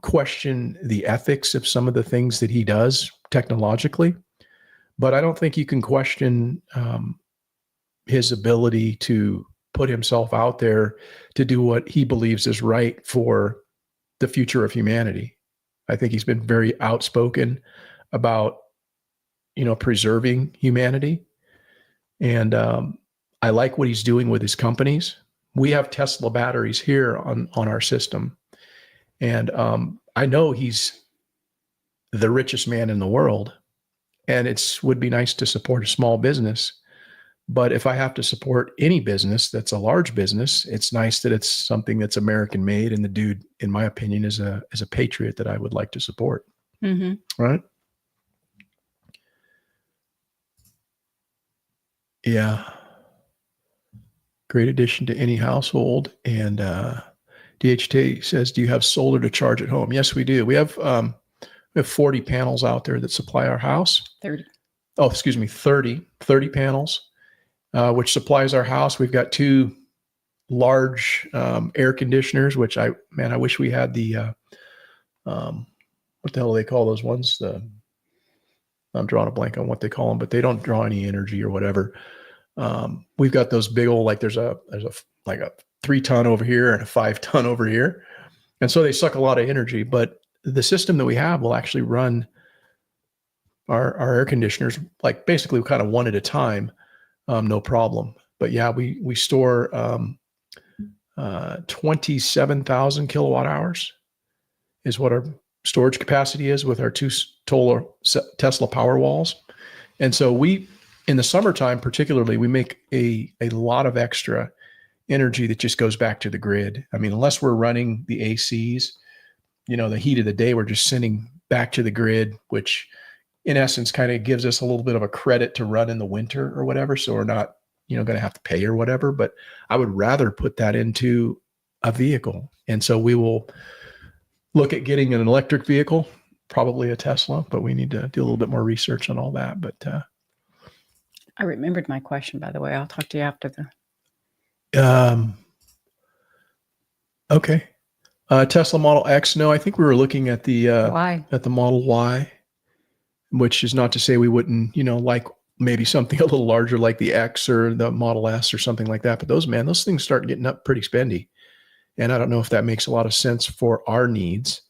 question the ethics of some of the things that he does technologically, but I don't think you can question his ability to put himself out there to do what he believes is right for the future of humanity. I think he's been very outspoken about, preserving humanity. And I like what he's doing with his companies, we have Tesla batteries here on our system. And I know he's the richest man in the world, and would be nice to support a small business. But if I have to support any business that's a large business, it's nice that it's something that's American made. And the dude, in my opinion, is a patriot that I would like to support. Mm-hmm. Right? Yeah. Great addition to any household. And DHT says, do you have solar to charge at home? Yes, we do. We have 40 panels out there that supply our house. 30. Oh, excuse me, 30 panels, which supplies our house. We've got 2 large air conditioners, which I wish we had the, what the hell do they call those ones? I'm drawing a blank on what they call them, but they don't draw any energy or whatever. We've got those big old, like there's a 3-ton over here and a 5-ton over here. And so they suck a lot of energy, but the system that we have will actually run our air conditioners, like basically kind of one at a time. No problem. But yeah, we store 27,000 kilowatt hours is what our storage capacity is with our 2 Tesla power walls. And so in the summertime, particularly, we make a lot of extra energy that just goes back to the grid. I mean, unless we're running the ACs, the heat of the day, we're just sending back to the grid, which in essence kind of gives us a little bit of a credit to run in the winter or whatever. So we're not, going to have to pay or whatever, but I would rather put that into a vehicle. And so we will look at getting an electric vehicle, probably a Tesla, but we need to do a little bit more research on all that. But I remembered my question, by the way. I'll talk to you after the. Okay. Tesla Model X. No, I think we were looking at the Model Y, which is not to say we wouldn't, like maybe something a little larger like the X or the Model S or something like that. But those things start getting up pretty spendy. And I don't know if that makes a lot of sense for our needs.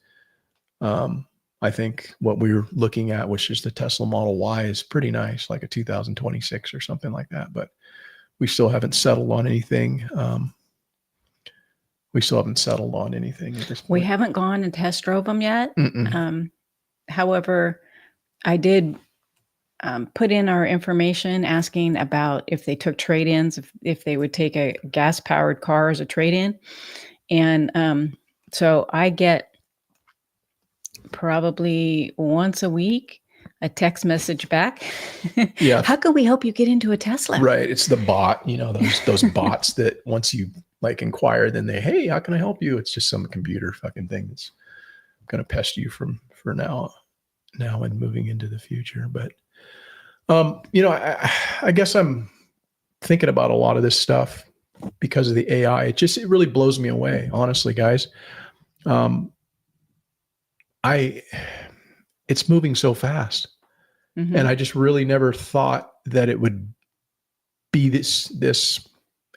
I think what we were looking at, which is the Tesla Model Y, is pretty nice, like a 2026 or something like that. But we still haven't settled on anything. At this point. We haven't gone and test drove them yet. However, I did put in our information asking about if they took trade-ins, if they would take a gas-powered car as a trade-in. And so I get probably once a week a text message back. Yeah. How can we help you get into a Tesla? Right. It's the bot, those bots that once you inquire, then hey, how can I help you? It's just some computer fucking thing that's going to pest you for now and moving into the future. But, I guess I'm thinking about a lot of this stuff because of the AI. It really blows me away, honestly, guys. It's moving so fast. Mm-hmm. And I just really never thought that it would be this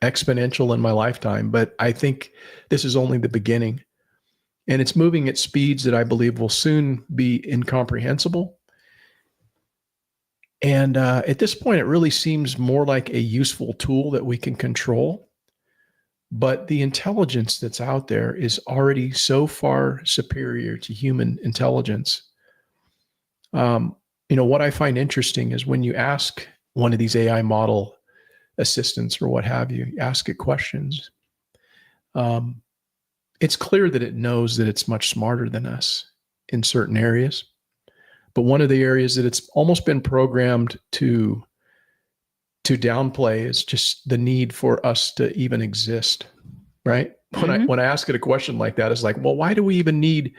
exponential in my lifetime. But I think this is only the beginning. And it's moving at speeds that I believe will soon be incomprehensible. And at this point, it really seems more like a useful tool that we can control. But the intelligence that's out there is already so far superior to human intelligence. What I find interesting is when you ask one of these AI model assistants or what have you, ask it questions. It's clear that it knows that it's much smarter than us in certain areas. But one of the areas that it's almost been programmed to downplay is just the need for us to even exist, right? When I ask it a question like that, it's like, well, why do we even need,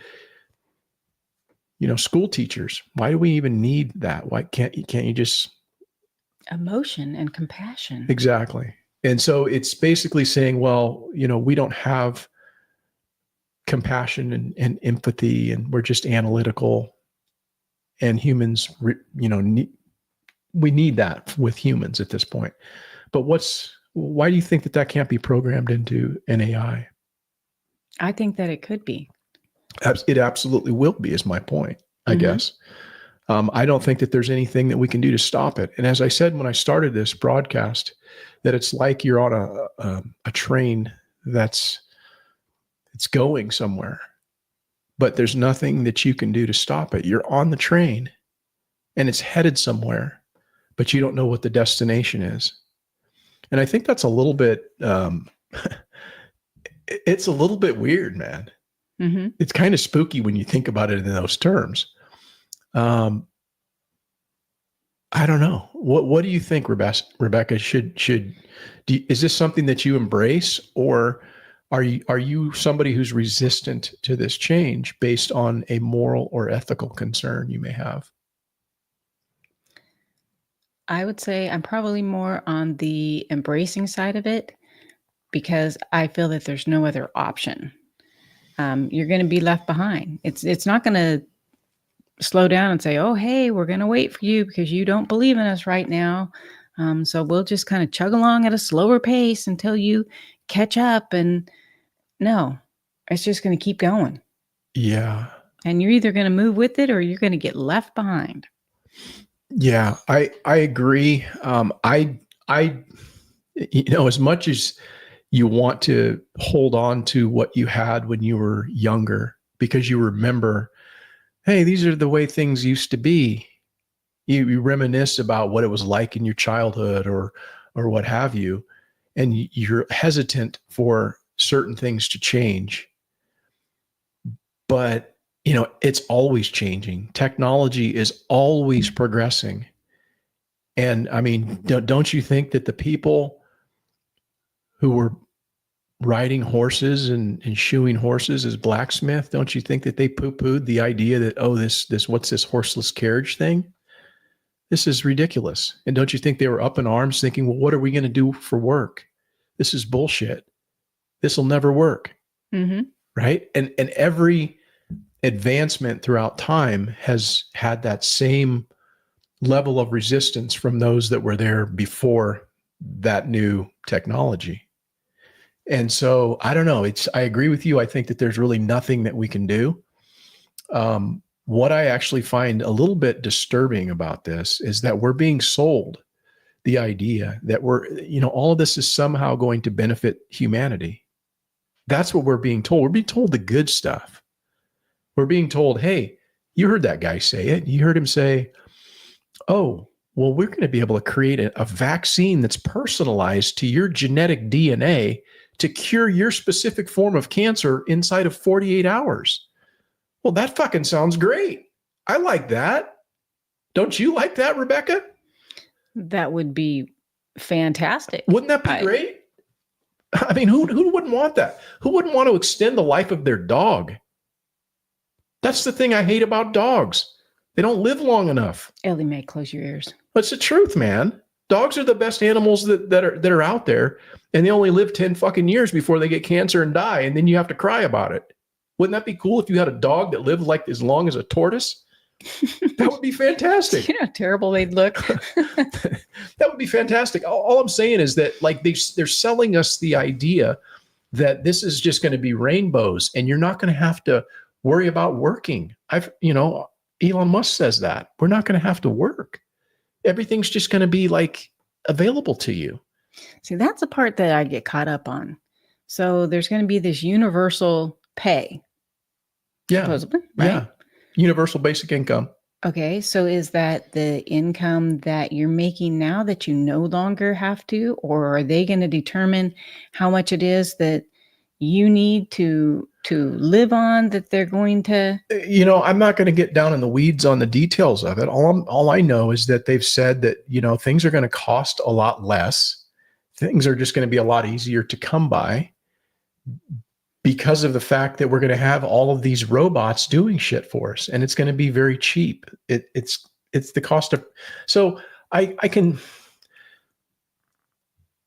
school teachers? Why do we even need that? Why can't you just emotion and compassion? Exactly. And so it's basically saying, well, we don't have compassion and empathy, and we're just analytical. And humans, we need that with humans at this point. But why do you think that can't be programmed into an AI? I think that it could be. It absolutely will be, is my point, I guess. I don't think that there's anything that we can do to stop it. And as I said when I started this broadcast, that it's like you're on a train it's going somewhere, but there's nothing that you can do to stop it. You're on the train and it's headed somewhere, but you don't know what the destination is. And I think that's a little bit, it's a little bit weird, man. Mm-hmm. It's kind of spooky when you think about it in those terms. I don't know. What do you think, Rebecca? Is this something that you embrace, or are you somebody who's resistant to this change based on a moral or ethical concern you may have? I would say I'm probably more on the embracing side of it because I feel that there's no other option. You're going to be left behind. It's not going to slow down and say, oh, hey, we're going to wait for you because you don't believe in us right now. So we'll just kind of chug along at a slower pace until you catch up. And no, it's just going to keep going. Yeah. And you're either going to move with it or you're going to get left behind. Yeah, I agree. I as much as you want to hold on to what you had when you were younger, because you remember, hey, these are the way things used to be. You reminisce about what it was like in your childhood or what have you, and you're hesitant for certain things to change. But it's always changing. Technology is always progressing. And I mean, don't you think that the people who were riding horses and shoeing horses as blacksmith, don't you think that they poo-pooed the idea that, oh, this what's this horseless carriage thing? This is ridiculous. And don't you think they were up in arms thinking, well, what are we going to do for work? This is bullshit. This will never work. Mm-hmm. Right? And every advancement throughout time has had that same level of resistance from those that were there before that new technology. And so I don't know. I agree with you. I think that there's really nothing that we can do. What I actually find a little bit disturbing about this is that we're being sold the idea that all of this is somehow going to benefit humanity. That's what we're being told. We're being told the good stuff. We're being told, hey, you heard that guy say it. You heard him say, oh, well, we're going to be able to create a vaccine that's personalized to your genetic DNA to cure your specific form of cancer inside of 48 hours. Well, that fucking sounds great. I like that. Don't you like that, Rebecca? That would be fantastic. Wouldn't that be great? I mean, who wouldn't want that? Who wouldn't want to extend the life of their dog? That's the thing I hate about dogs. They don't live long enough. Ellie Mae, close your ears. That's the truth, man. Dogs are the best animals that are out there, and they only live 10 fucking years before they get cancer and die, and then you have to cry about it. Wouldn't that be cool if you had a dog that lived like as long as a tortoise? That would be fantastic. You know how terrible they'd look. That would be fantastic. All I'm saying is that they're selling us the idea that this is just going to be rainbows and you're not going to have to worry about working. Elon Musk says that we're not going to have to work. Everything's just going to be like available to you. See, that's the part that I get caught up on. So there's going to be this universal pay. Yeah. Supposedly, right? Yeah. Universal basic income. Okay. So is that the income that you're making now that you no longer have to, or are they going to determine how much it is that you need to live on, that they're going to? I'm not going to get down in the weeds on the details of it. All I know is that they've said that, things are going to cost a lot less. Things are just going to be a lot easier to come by because of the fact that we're going to have all of these robots doing shit for us, and it's going to be very cheap. It's the cost of, so I can,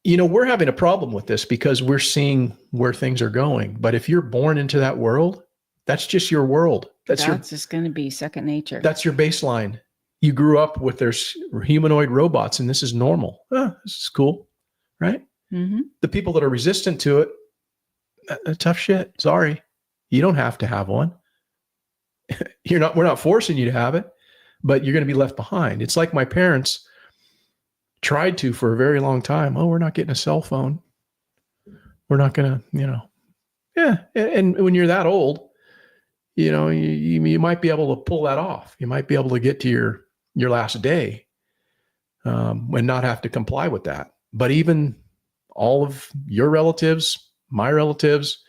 we're having a problem with this because we're seeing where things are going. But if you're born into that world, that's just your world. That's just going to be second nature. That's your baseline. You grew up with there's humanoid robots and this is normal. This is cool. Right? Mm-hmm. The people that are resistant to it, tough shit. Sorry. You don't have to have one. We're not forcing you to have it, but you're going to be left behind. It's like my parents tried to for a very long time. Oh, we're not getting a cell phone. We're not going to, yeah. And when you're that old, you might be able to pull that off. You might be able to get to your last day and not have to comply with that. But even all of your relatives, my relatives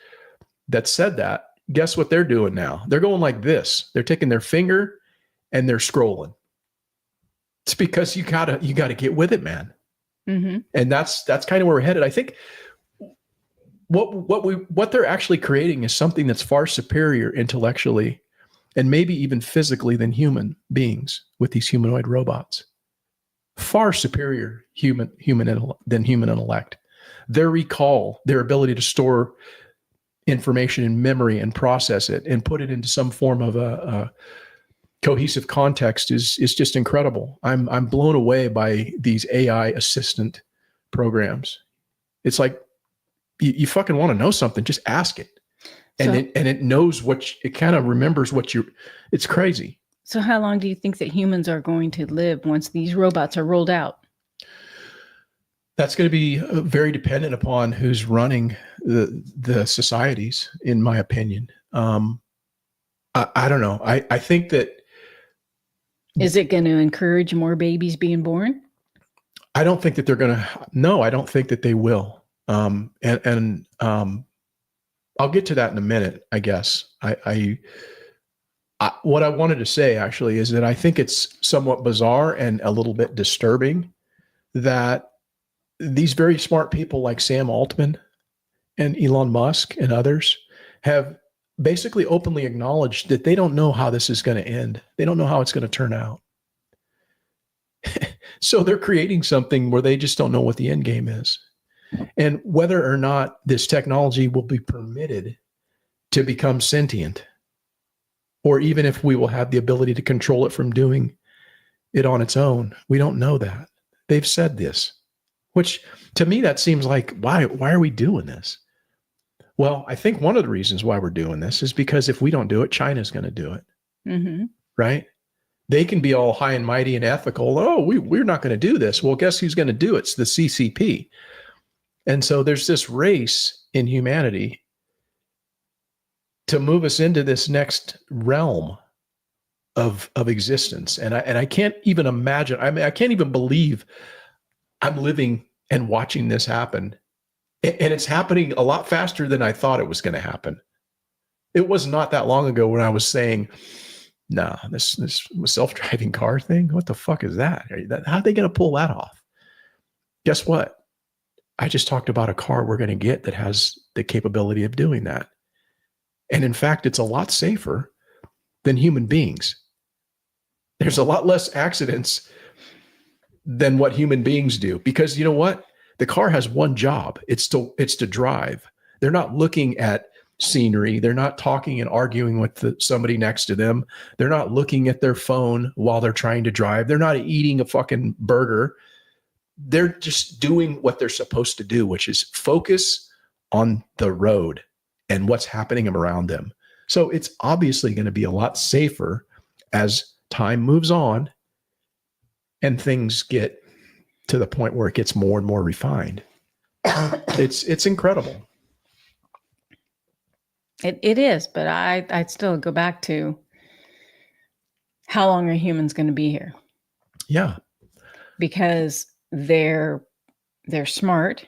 that said that, guess what they're doing now? They're going like this. They're taking their finger and they're scrolling. It's because you gotta get with it, man. Mm-hmm. And that's kind of where we're headed. I think what they're actually creating is something that's far superior intellectually and maybe even physically than human beings with these humanoid robots. Far superior than human intellect. Their recall, their ability to store information in memory and process it and put it into some form of a cohesive context is just incredible. I'm blown away by these AI assistant programs. It's like you fucking want to know something, just ask it. And it knows it kind of remembers it's crazy. So how long do you think that humans are going to live once these robots are rolled out? That's going to be very dependent upon who's running the societies, in my opinion. I don't know. I think that. Is it going to encourage more babies being born? I don't think that they're going to. No, I don't think that they will. And I'll get to that in a minute, I guess. What I wanted to say actually is that I think it's somewhat bizarre and a little bit disturbing that these very smart people like Sam Altman and Elon Musk and others have basically openly acknowledged that they don't know how this is going to end. They don't know how it's going to turn out. So they're creating something where they just don't know what the end game is. And whether or not this technology will be permitted to become sentient, or even if we will have the ability to control it from doing it on its own, we don't know that. They've said this, which to me, that seems like, why are we doing this? Well, I think one of the reasons why we're doing this is because if we don't do it, China's going to do it. Mm-hmm. Right? They can be all high and mighty and ethical. Oh, we're not going to do this. Well, guess who's going to do it? It's the CCP. And so there's this race in humanity to move us into this next realm of existence. And I can't even imagine. I mean, I can't even believe I'm living and watching this happen. And it's happening a lot faster than I thought it was going to happen. It was not that long ago when I was saying, nah, this self-driving car thing, what the fuck is that? How are they going to pull that off? Guess what? I just talked about a car we're going to get that has the capability of doing that. And in fact, it's a lot safer than human beings. There's a lot less accidents than what human beings do, because you know what? The car has one job. It's to drive. They're not looking at scenery. They're not talking and arguing with somebody next to them. They're not looking at their phone while they're trying to drive. They're not eating a fucking burger. They're just doing what they're supposed to do, which is focus on the road and what's happening around them. So it's obviously going to be a lot safer as time moves on and things get to the point where it gets more and more refined. It's incredible. It is, but I'd still go back to how long are humans going to be here? Yeah. Because they're smart.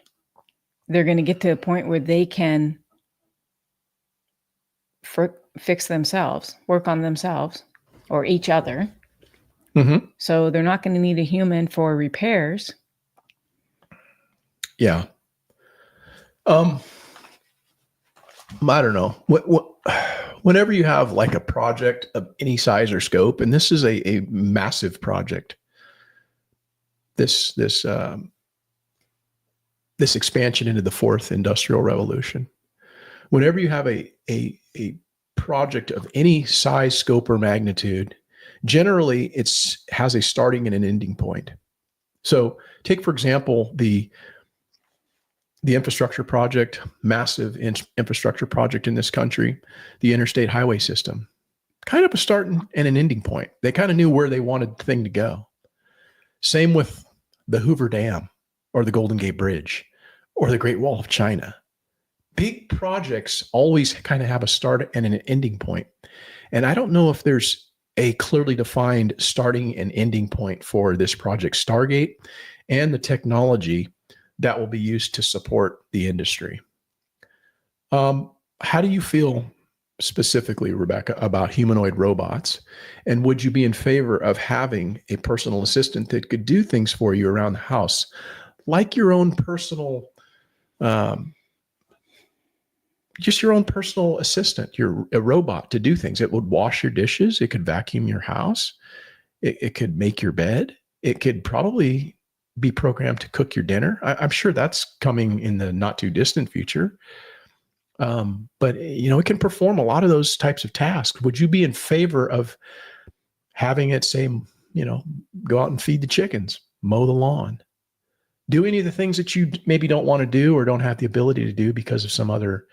They're going to get to a point where they can fix themselves, work on themselves or each other. Mm-hmm. So they're not going to need a human for repairs. Yeah. I don't know. Whenever you have like a project of any size or scope, and this is a massive project, this expansion into the fourth industrial revolution, whenever you have a project of any size, scope, or magnitude, generally has a starting and an ending point. So take, for example, the infrastructure project, massive infrastructure project in this country, the interstate highway system. kind of a start and an ending point. They kind of knew where they wanted the thing to go. Same with the Hoover Dam or the Golden Gate Bridge or the Great Wall of China. Big projects always kind of have a start and an ending point. And I don't know if there's a clearly defined starting and ending point for this project Stargate and the technology that will be used to support the industry. How do you feel specifically, Rebecca, about humanoid robots? And would you be in favor of having a personal assistant that could do things for you around the house, like your own personal, just your own personal assistant, a robot to do things? It would wash your dishes. It could vacuum your house. It could make your bed. It could probably be programmed to cook your dinner. I'm sure that's coming in the not too distant future. But it can perform a lot of those types of tasks. Would you be in favor of having it say, go out and feed the chickens, mow the lawn, do any of the things that you maybe don't want to do or don't have the ability to do because of some other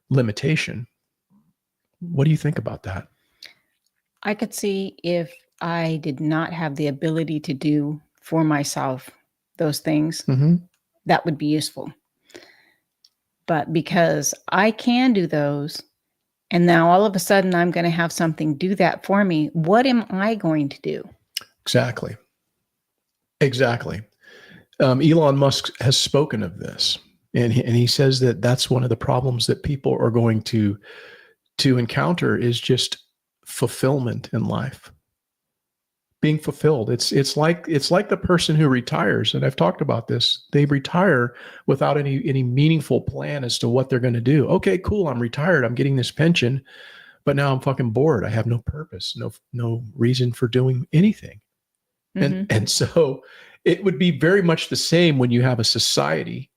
limitation? What do you think about that? I could see if I did not have the ability to do for myself those things, that would be useful. But because I can do those, and now all of a sudden I'm going to have something do that for me, what am I going to do? Exactly. Elon Musk has spoken of this, and he says that that's one of the problems that people are going to encounter is just fulfillment in life. Being fulfilled. It's like the person who retires, and I've talked about this. They retire without any meaningful plan as to what they're going to do. Okay, cool. I'm retired. I'm getting this pension, but now I'm fucking bored. I have no purpose, no reason for doing anything. And so it would be very much the same when you have a society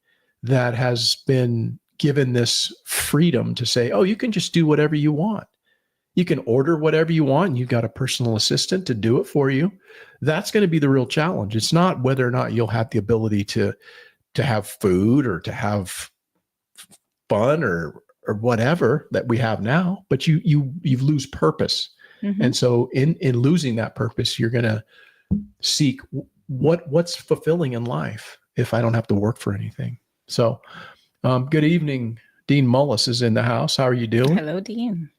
that has been given this freedom to say, oh, you can just do whatever you want. You can order whatever you want. And you've got a personal assistant to do it for you. That's going to be the real challenge. It's not whether or not you'll have the ability to have food or to have fun or whatever that we have now, but you lose purpose. And so in losing that purpose, you're going to seek what's fulfilling in life if I don't have to work for anything. So good evening. Dean Mullis is in the house. How are you doing? Hello, Dean.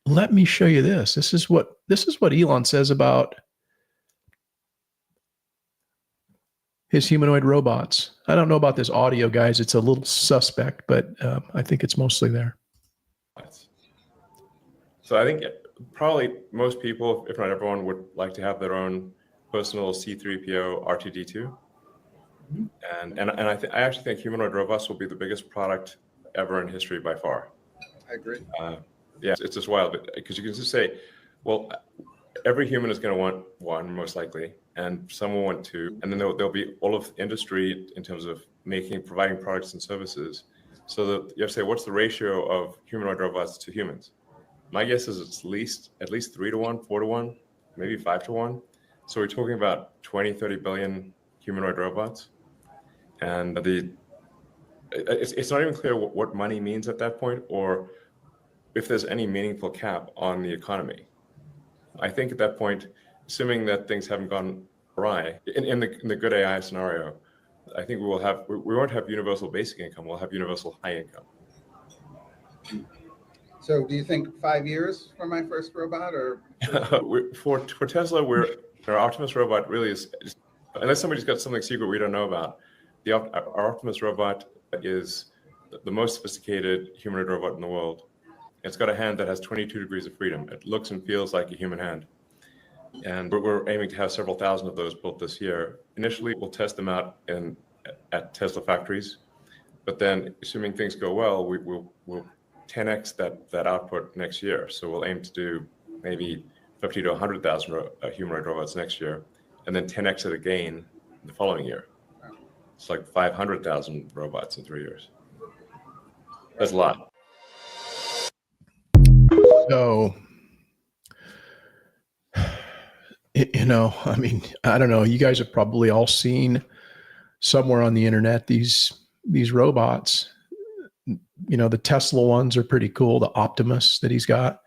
Let me show you this. This is what Elon says about his humanoid robots. I don't know about this audio, guys. It's a little suspect, but I think it's mostly there. So I think probably most people, if not everyone, would like to have their own personal C-3PO R2-D2. And I actually think humanoid robots will be the biggest product ever in history by far. I agree. Yeah, it's just wild because you can just say, well, every human is going to want one, most likely, and some will want two, and then there'll be all of industry in terms of providing products and services. So that you have to say, what's the ratio of humanoid robots to humans? My guess is it's at least 3 to 1, 4 to 1, maybe 5 to 1. So we're talking about 20, 30 billion humanoid robots, and it's not even clear what money means at that point, or if there's any meaningful cap on the economy. I think at that point, assuming that things haven't gone awry, in the good AI scenario, I think we won't have universal basic income, we'll have universal high income. So do you think 5 years for my first robot, or? For Tesla, our Optimus robot really is, unless somebody's got something secret we don't know about, our Optimus robot is the most sophisticated humanoid robot in the world. It's got a hand that has 22 degrees of freedom. It looks and feels like a human hand. And we're aiming to have several thousand of those built this year. Initially, we'll test them out at Tesla factories, but then assuming things go well, we'll 10x that output next year. So we'll aim to do maybe 50 to 100,000 humanoid robots next year, and then 10x it again the following year. It's like 500,000 robots in 3 years. That's a lot. So, I mean, I don't know. You guys have probably all seen somewhere on the internet these robots. The Tesla ones are pretty cool. The Optimus that he's got.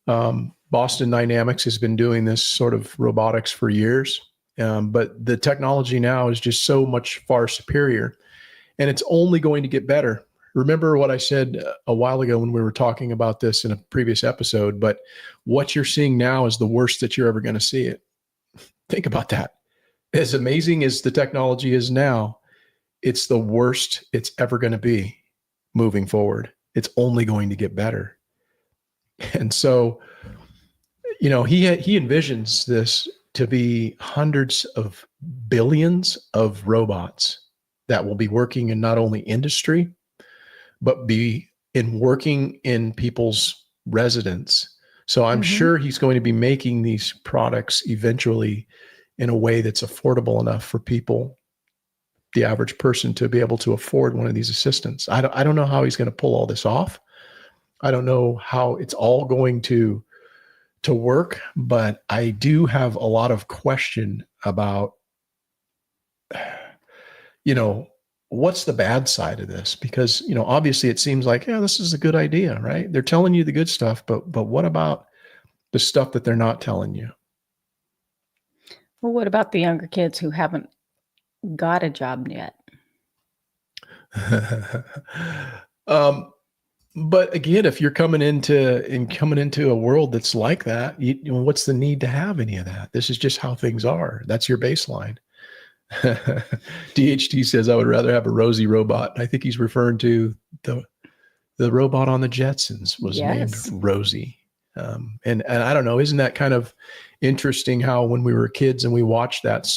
Boston Dynamics has been doing this sort of robotics for years, but the technology now is just so much far superior, and it's only going to get better. Remember what I said a while ago when we were talking about this in a previous episode, but what you're seeing now is the worst that you're ever going to see it. Think about that. As amazing as the technology is now, it's the worst it's ever going to be moving forward. It's only going to get better. And so, he envisions this to be hundreds of billions of robots that will be working in not only industry, but be working in people's residence. So I'm sure he's going to be making these products eventually in a way that's affordable enough for people, the average person, to be able to afford one of these assistants. I don't know how he's going to pull all this off. I don't know how it's all going to work, but I do have a lot of question about, what's the bad side of this? Because, obviously it seems like, yeah, this is a good idea, right? They're telling you the good stuff, but what about the stuff that they're not telling you? Well, what about the younger kids who haven't got a job yet? But again, if you're coming into a world that's like that, what's the need to have any of that? This is just how things are. That's your baseline. DHT says, I would rather have a Rosie robot. I think he's referring to the robot on the Jetsons was named Rosie. And I don't know, isn't that kind of interesting how when we were kids and we watched that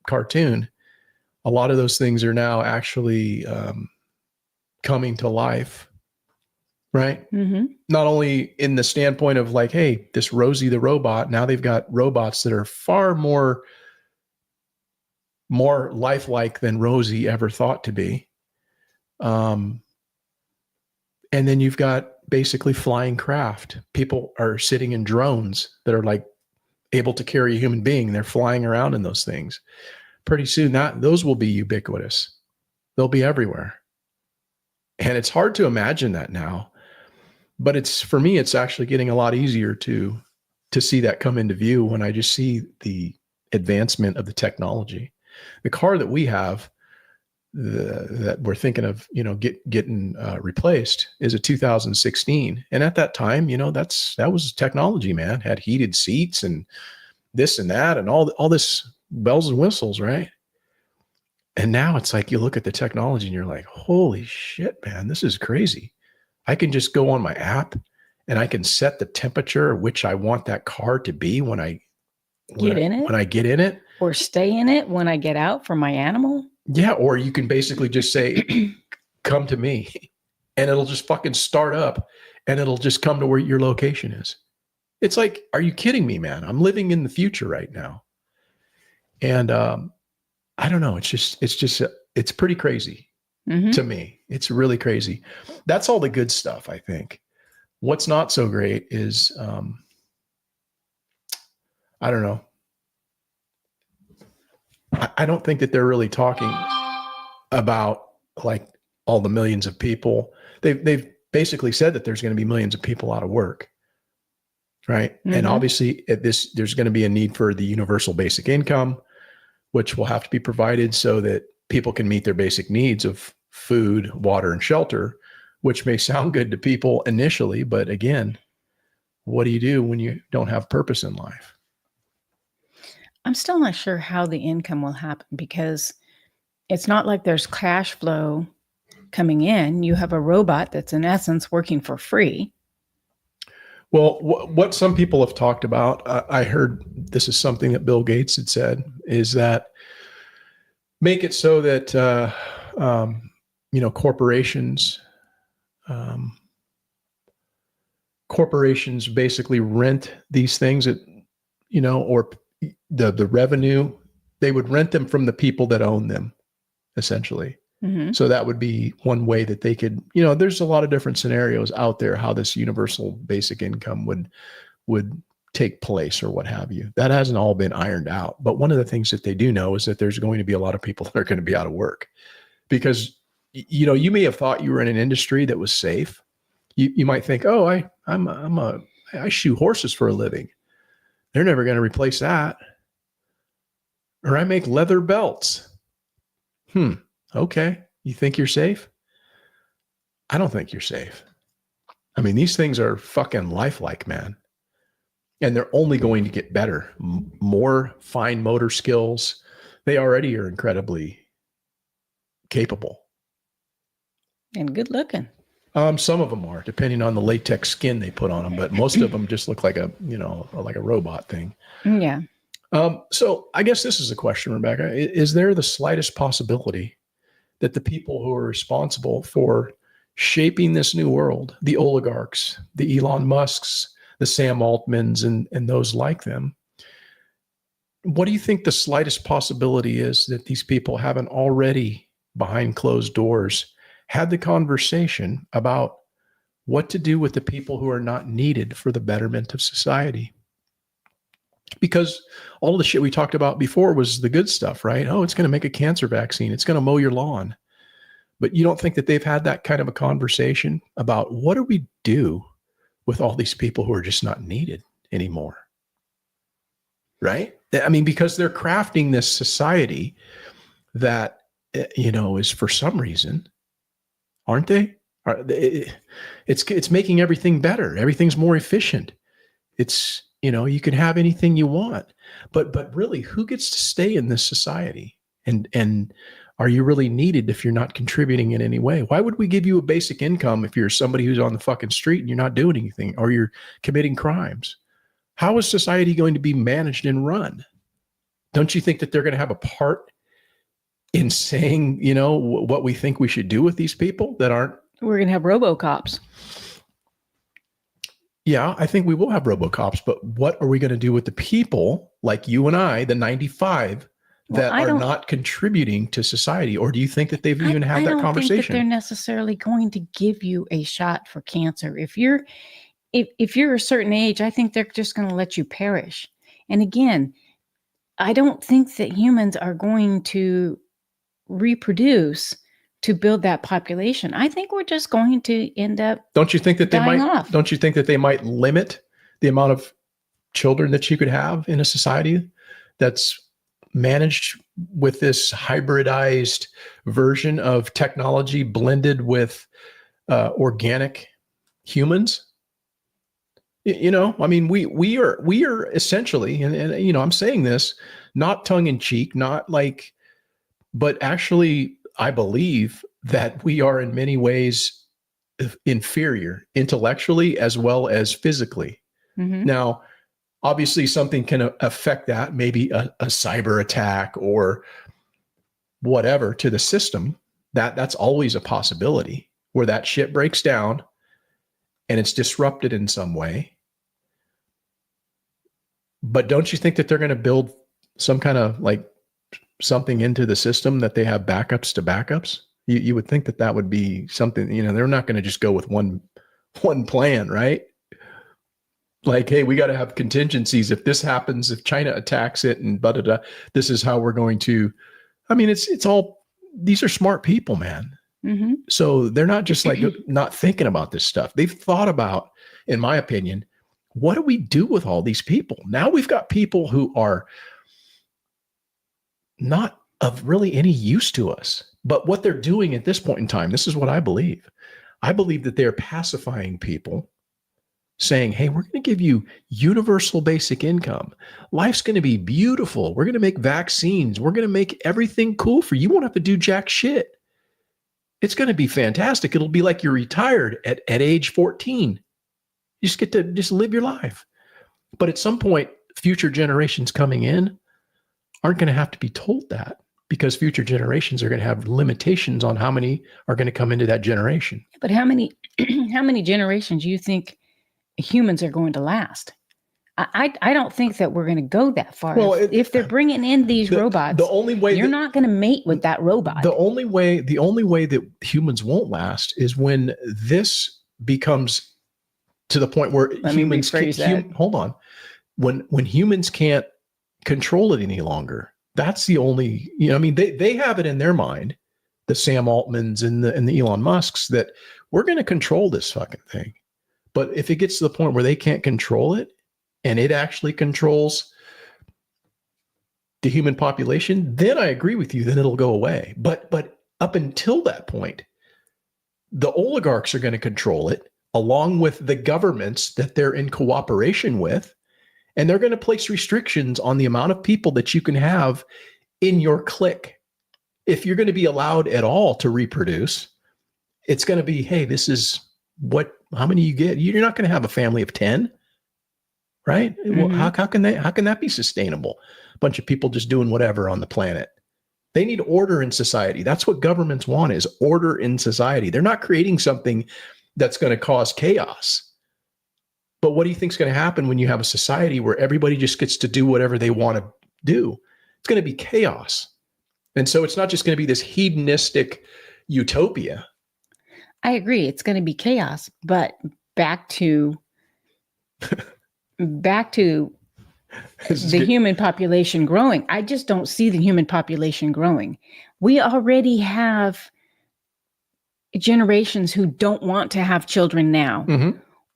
cartoon, a lot of those things are now actually coming to life. Right. Mm-hmm. Not only in the standpoint of like, hey, this Rosie the robot, now they've got robots that are far more lifelike than Rosie ever thought to be. And then you've got basically flying craft. People are sitting in drones that are like able to carry a human being. They're flying around in those things. Pretty soon those will be ubiquitous. They'll be everywhere. And it's hard to imagine that now. But for me, it's actually getting a lot easier to see that come into view when I just see the advancement of the technology. The car that we have that we're thinking of, getting replaced is a 2016. And at that time, that was technology, man. Had heated seats and this and that and all this bells and whistles, right? And now it's like you look at the technology and you're like, holy shit, man, this is crazy. I can just go on my app and I can set the temperature at which I want that car to be when I get in it, or stay in it when I get out for my animal. Yeah. Or you can basically just say, come to me, and it'll just fucking start up and it'll just come to where your location is. It's like, are you kidding me, man? I'm living in the future right now. And I don't know. It's pretty crazy. Mm-hmm. To me, it's really crazy. That's all the good stuff, I think. What's not so great is, I don't know. I don't think that they're really talking about like all the millions of people. They've basically said that there's going to be millions of people out of work, right? Mm-hmm. And obviously there's going to be a need for the universal basic income, which will have to be provided so that people can meet their basic needs of food, water, and shelter, which may sound good to people initially, but again, what do you do when you don't have purpose in life? I'm still not sure how the income will happen, because it's not like there's cash flow coming in. You have a robot that's in essence working for free. Well, what some people have talked about, I heard this is something that Bill Gates had said, is that make it so that, corporations basically rent these things at, or the revenue, they would rent them from the people that own them, essentially. Mm-hmm. So that would be one way that they could, there's a lot of different scenarios out there how this universal basic income would take place or what have you. That hasn't all been ironed out. But one of the things that they do know is that there's going to be a lot of people that are going to be out of work, because, you may have thought you were in an industry that was safe. You might think, oh, I I shoe horses for a living. They're never going to replace that. Or I make leather belts. Okay. You think you're safe? I don't think you're safe. I mean, these things are fucking lifelike, man. And they're only going to get better. More fine motor skills. They already are incredibly capable. And good looking. Some of them are, depending on the latex skin they put on them, but most of them just look like like a robot thing. Yeah. So I guess this is a question, Rebecca. Is there the slightest possibility that the people who are responsible for shaping this new world, the oligarchs, the Elon Musks, the Sam Altmans, and those like them, what do you think the slightest possibility is that these people haven't already, behind closed doors, had the conversation about what to do with the people who are not needed for the betterment of society? Because all the shit we talked about before was the good stuff, right? Oh, it's going to make a cancer vaccine. It's going to mow your lawn. But you don't think that they've had that kind of a conversation about what do we do with all these people who are just not needed anymore? Right? I mean, because they're crafting this society that, is for some reason, aren't they? It's making everything better. Everything's more efficient. It's, you can have anything you want, but really, who gets to stay in this society? And are you really needed if you're not contributing in any way? Why would we give you a basic income if you're somebody who's on the fucking street and you're not doing anything, or you're committing crimes? How is society going to be managed and run? Don't you think that they're going to have a part in saying, what we think we should do with these people that aren't? We're going to have RoboCops. Yeah, I think we will have RoboCops, but what are we going to do with the people like you and I, the 95, that are not contributing to society? Or do you think that they've even had that conversation? I don't think that they're necessarily going to give you a shot for cancer. If you're a certain age, I think they're just going to let you perish. And again, I don't think that humans are going to reproduce to build that population. I think we're just going to end up Don't you think that Don't you think that they might limit the amount of children that you could have in a society that's managed with this hybridized version of technology blended with organic humans? I mean, we are essentially, and I'm saying this not tongue in cheek, not like, but actually, I believe that we are in many ways inferior intellectually as well as physically. Mm-hmm. Now, obviously, something can affect that, maybe a cyber attack or whatever to the system. That's always a possibility, where that shit breaks down and it's disrupted in some way. But don't you think that they're going to build some kind of like something into the system that they have backups to backups? You would think that would be something, they're not going to just go with one plan, right? Like, hey, we got to have contingencies. If this happens, if China attacks it and this is how we're going to, I mean, it's all, these are smart people, man. Mm-hmm. So they're not just like not thinking about this stuff. They've thought about, in my opinion, what do we do with all these people? Now we've got people who are not of really any use to us. But what they're doing at this point in time, this is what I believe. I believe that they're pacifying people, saying, hey, we're going to give you universal basic income. Life's going to be beautiful. We're going to make vaccines. We're going to make everything cool for you. You won't have to do jack shit. It's going to be fantastic. It'll be like you're retired at age 14. You just get to just live your life. But at some point, future generations coming in aren't going to have to be told that, because future generations are going to have limitations on how many are going to come into that generation. But how many generations do you think humans are going to last? I don't think that we're going to go that far. Well, if they're bringing in these robots, the only way you're not going to mate with that robot. The only way that humans won't last is when this becomes to the point where humans can't, hold on. When humans can't control it any longer, that's the only, I mean, they have it in their mind, the Sam Altmans and the Elon Musks, that we're going to control this fucking thing. But if it gets to the point where they can't control it and it actually controls the human population, then I agree with you, then it'll go away. But up until that point, the oligarchs are going to control it along with the governments that they're in cooperation with. And they're going to place restrictions on the amount of people that you can have in your clique. If you're going to be allowed at all to reproduce, it's going to be, hey, this is how many you get. You're not going to have a family of 10, right? Well, how can that be sustainable? A bunch of people just doing whatever on the planet. They need order in society. That's what governments want, is order in society. They're not creating something that's going to cause chaos. But what do you think is going to happen when you have a society where everybody just gets to do whatever they want to do? It's going to be chaos. And so it's not just going to be this hedonistic utopia. I agree. It's going to be chaos, but back to the human population growing. I just don't see the human population growing. We already have generations who don't want to have children now,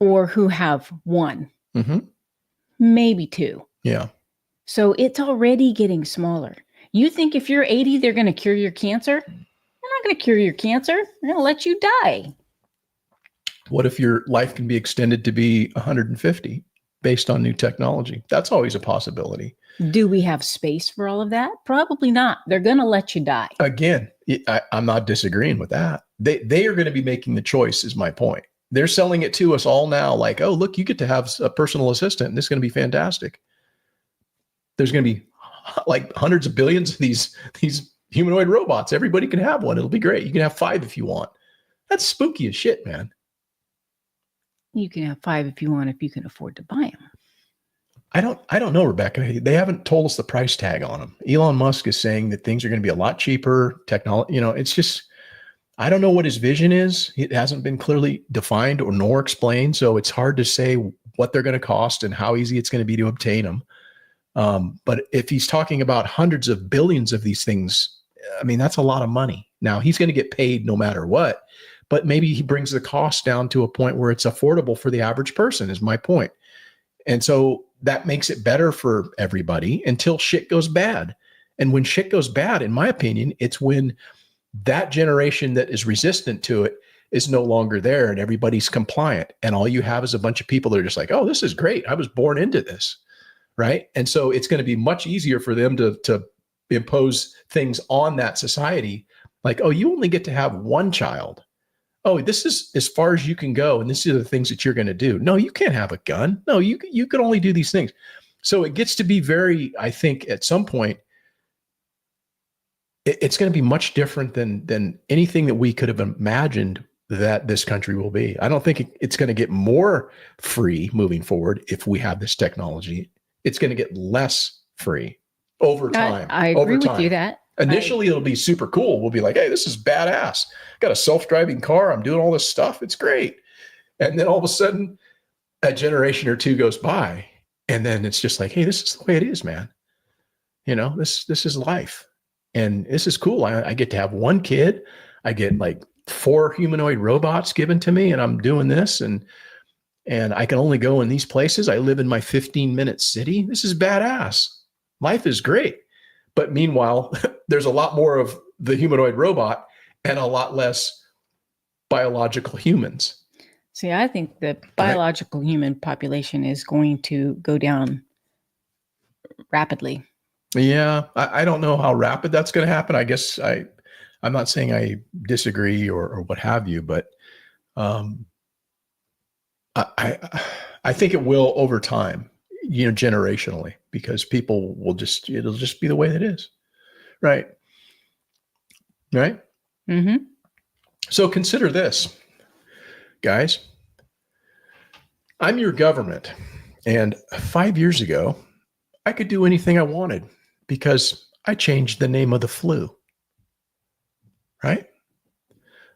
or who have one, maybe two. Yeah. So it's already getting smaller. You think if you're 80, they're going to cure your cancer? They're not going to cure your cancer. They're going to let you die. What if your life can be extended to be 150 based on new technology? That's always a possibility. Do we have space for all of that? Probably not. They're going to let you die. Again, I'm not disagreeing with that. They are going to be making the choice, is my point. They're selling it to us all now like, oh, look, you get to have a personal assistant, and this is going to be fantastic. There's going to be like hundreds of billions of these humanoid robots. Everybody can have one. It'll be great. You can have 5 if you want. That's spooky as shit, man. You can have 5 if you want, if you can afford to buy them. I don't know, Rebecca. They haven't told us the price tag on them. Elon Musk is saying that things are going to be a lot cheaper. Technology, it's just, I don't know what his vision is. It hasn't been clearly defined nor explained. So it's hard to say what they're going to cost and how easy it's going to be to obtain them. But if he's talking about hundreds of billions of these things, I mean, that's a lot of money. Now he's going to get paid no matter what, but maybe he brings the cost down to a point where it's affordable for the average person, is my point. And so that makes it better for everybody until shit goes bad. And when shit goes bad, in my opinion, it's when that generation that is resistant to it is no longer there and everybody's compliant. And all you have is a bunch of people that are just like, oh, this is great. I was born into this. Right. And so it's going to be much easier for them to impose things on that society. Like, oh, you only get to have one child. Oh, this is as far as you can go. And this is the things that you're going to do. No, you can't have a gun. No, you can only do these things. So it gets to be very, I think at some point, it's going to be much different than anything that we could have imagined that this country will be. I don't think it's going to get more free moving forward if we have this technology. It's going to get less free over time. I agree with you that. Initially, it'll be super cool. We'll be like, hey, this is badass. Got a self-driving car. I'm doing all this stuff. It's great. And then all of a sudden, a generation or two goes by. And then it's just like, hey, this is the way it is, man. This is life. And this is cool. I get to have one kid. I get like 4 humanoid robots given to me, and I'm doing this. And I can only go in these places. I live in my 15-minute city. This is badass. Life is great. But meanwhile, there's a lot more of the humanoid robot and a lot less biological humans. See, I think the biological human population is going to go down rapidly. Yeah, I don't know how rapid that's going to happen. I guess I'm not saying I disagree or what have you, but I think it will over time, generationally, because people will it'll just be the way it is. Right. Right. Mm-hmm. So consider this, guys. I'm your government. And 5 years ago, I could do anything I wanted because I changed the name of the flu. Right.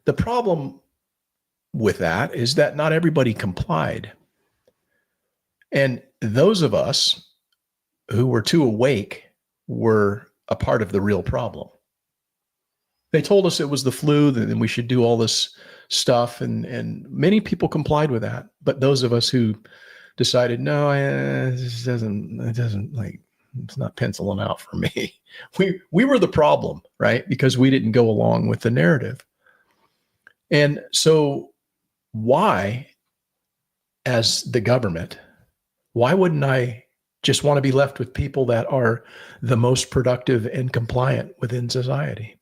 The problem with that is that not everybody complied. And those of us who were too awake were a part of the real problem. They told us it was the flu, then we should do all this stuff, and many people complied with that. But those of us who decided, no, it doesn't like, it's not penciling out for me. We were the problem, right? Because we didn't go along with the narrative. And so why, as the government, why wouldn't I just want to be left with people that are the most productive and compliant within society?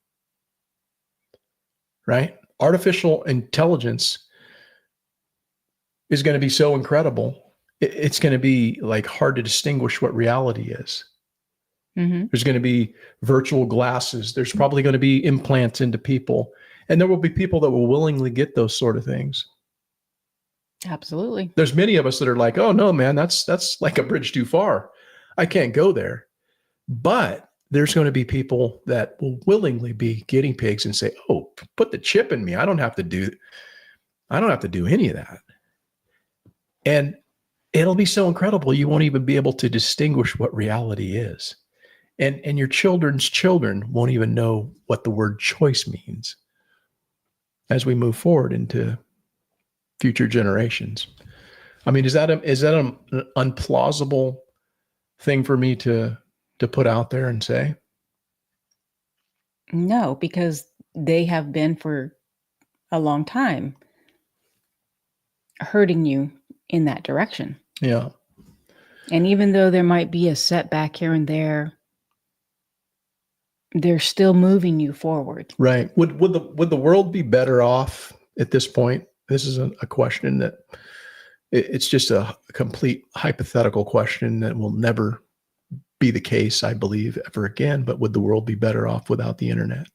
Right? Artificial intelligence is going to be so incredible. It's going to be like hard to distinguish what reality is. Mm-hmm. There's going to be virtual glasses. There's probably going to be implants into people. And there will be people that will willingly get those sort of things. Absolutely. There's many of us that are like, oh no, man, that's like a bridge too far. I can't go there. But there's going to be people that will willingly be guinea pigs and say, oh, put the chip in me. I don't have to do any of that. And it'll be so incredible. You won't even be able to distinguish what reality is. And your children's children won't even know what the word choice means as we move forward into future generations. I mean, is that an unplausible thing for me to put out there and say? No, because they have been for a long time hurting you in that direction. Yeah. And even though there might be a setback here and there, they're still moving you forward. Right. Would the world be better off at this point? This is a question that it's just a complete hypothetical question that will never be the case, I believe, ever again. But would the world be better off without the internet?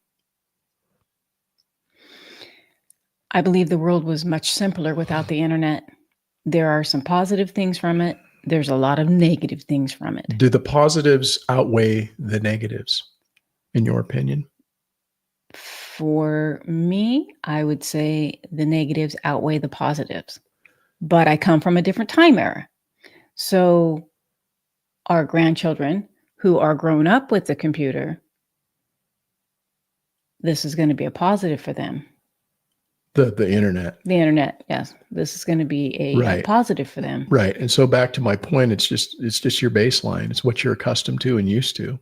I believe the world was much simpler without the internet. There are some positive things from it. There's a lot of negative things from it. Do the positives outweigh the negatives, in your opinion? For me, I would say the negatives outweigh the positives. But I come from a different time era. So our grandchildren who are grown up with the computer, this is going to be a positive for them. The internet. The internet, yes. This is going to be a positive for them. Right. And so back to my point, it's just your baseline. It's what you're accustomed to and used to.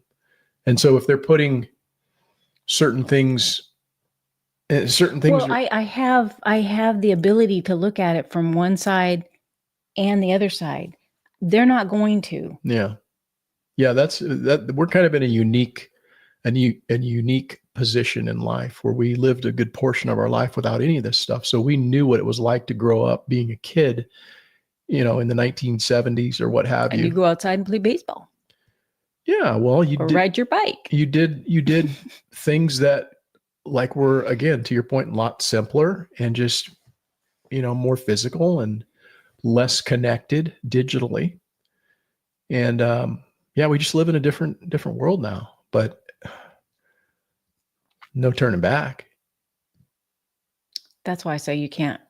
And so if they're putting certain things. Well, I have the ability to look at it from one side and the other side. They're not going to. Yeah. Yeah. We're kind of in a unique position in life where we lived a good portion of our life without any of this stuff. So we knew what it was like to grow up being a kid, in the 1970s or what have you. And you go outside and play baseball. Yeah. Well, ride your bike. You did things that like were, again, to your point, a lot simpler and just, more physical and less connected digitally. And we just live in a different world now, but no turning back. That's why I say you can't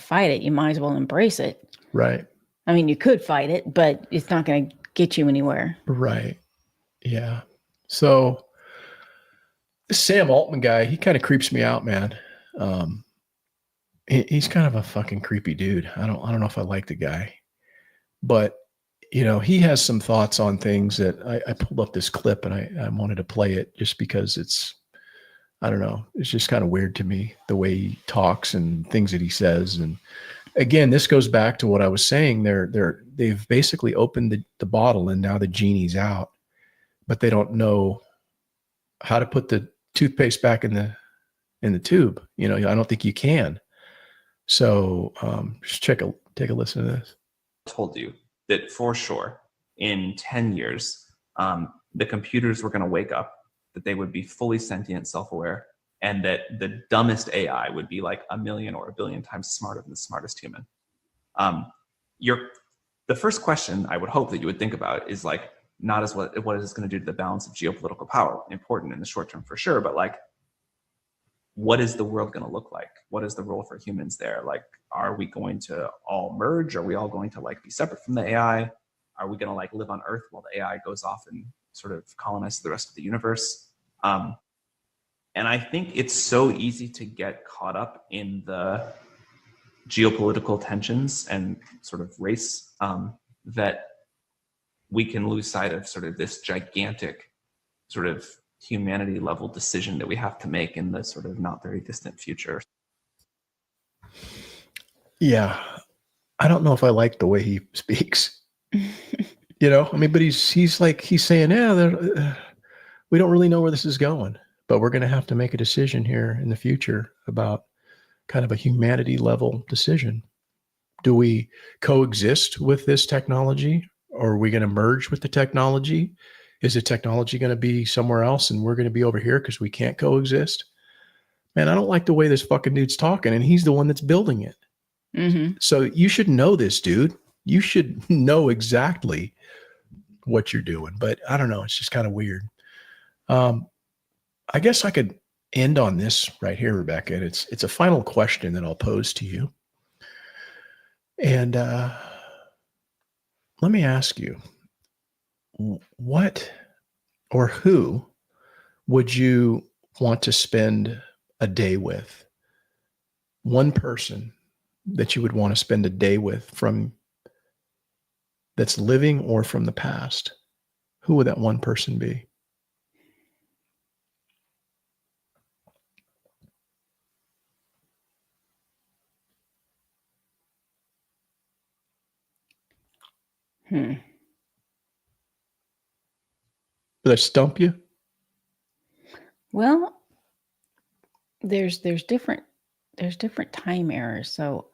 fight it. You might as well embrace it. Right. I mean, you could fight it, but it's not going to get you anywhere. Right. Yeah. So this Sam Altman guy, he kind of creeps me out, man. He's kind of a fucking creepy dude. I don't know if I like the guy, but he has some thoughts on things that I pulled up this clip and I wanted to play it just because I don't know. It's just kind of weird to me the way he talks and things that he says. And again, this goes back to what I was saying. They've basically opened the bottle and now the genie's out, but they don't know how to put the toothpaste back in the tube. I don't think you can. So just take a listen to this. Told you that for sure in 10 years, the computers were going to wake up, that they would be fully sentient, self-aware, and that the dumbest AI would be like 1 million or 1 billion times smarter than the smartest human. The first question I would hope that you would think about is like, not as what is going to do to the balance of geopolitical power, important in the short term for sure, but like, what is the world going to look like? What is the role for humans there? Like, are we going to all merge? Are we all going to like be separate from the AI? Are we going to like live on Earth while the AI goes off and sort of colonizes the rest of the universe? And I think it's so easy to get caught up in the geopolitical tensions and sort of race that we can lose sight of sort of this gigantic sort of humanity level decision that we have to make in the sort of not very distant future. Yeah. I don't know if I like the way he speaks. I mean, but he's saying, yeah, we don't really know where this is going, but we're going to have to make a decision here in the future about kind of a humanity level decision. Do we coexist with this technology, or are we going to merge with the technology? Is the technology going to be somewhere else and we're going to be over here because we can't coexist? Man, I don't like the way this fucking dude's talking, and he's the one that's building it. Mm-hmm. So you should know this, dude. You should know exactly what you're doing, but I don't know. It's just kind of weird. I guess I could end on this right here, Rebecca. And it's a final question that I'll pose to you. And let me ask you, what or who would you want to spend a day with? One person that you would want to spend a day with from that's living or from the past. Who would that one person be? Did I stump you? Well, there's different time errors. So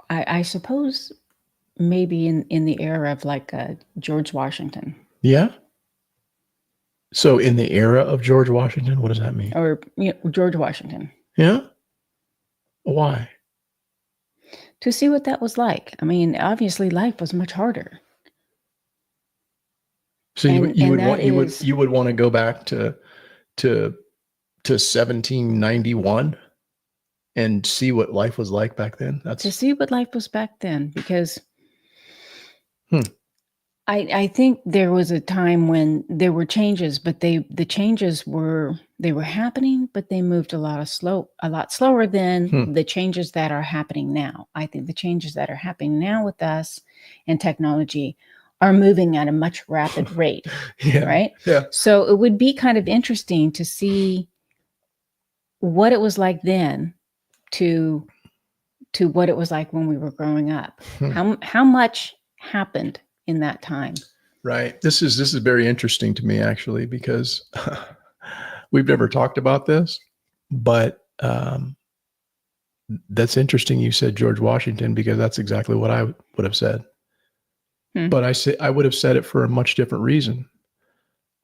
I suppose maybe in the era of like George Washington. Yeah. So in the era of George Washington, what does that mean? Or George Washington. Yeah. Why? To see what that was like. I mean, obviously life was much harder. So you would want to go back to 1791 and see what life was like back then. That's to see what life was back then, because I think there was a time when there were changes, but the changes were happening, but they moved a lot slower than the changes that are happening now. I think the changes that are happening now with us and technology are moving at a much rapid rate. Right? Yeah. So it would be kind of interesting to see what it was like then to what it was like when we were growing up. How much happened in that time? Right. This is very interesting to me, actually, because we've never talked about this, but that's interesting. You said George Washington, because that's exactly what I would have said. But I would have said it for a much different reason.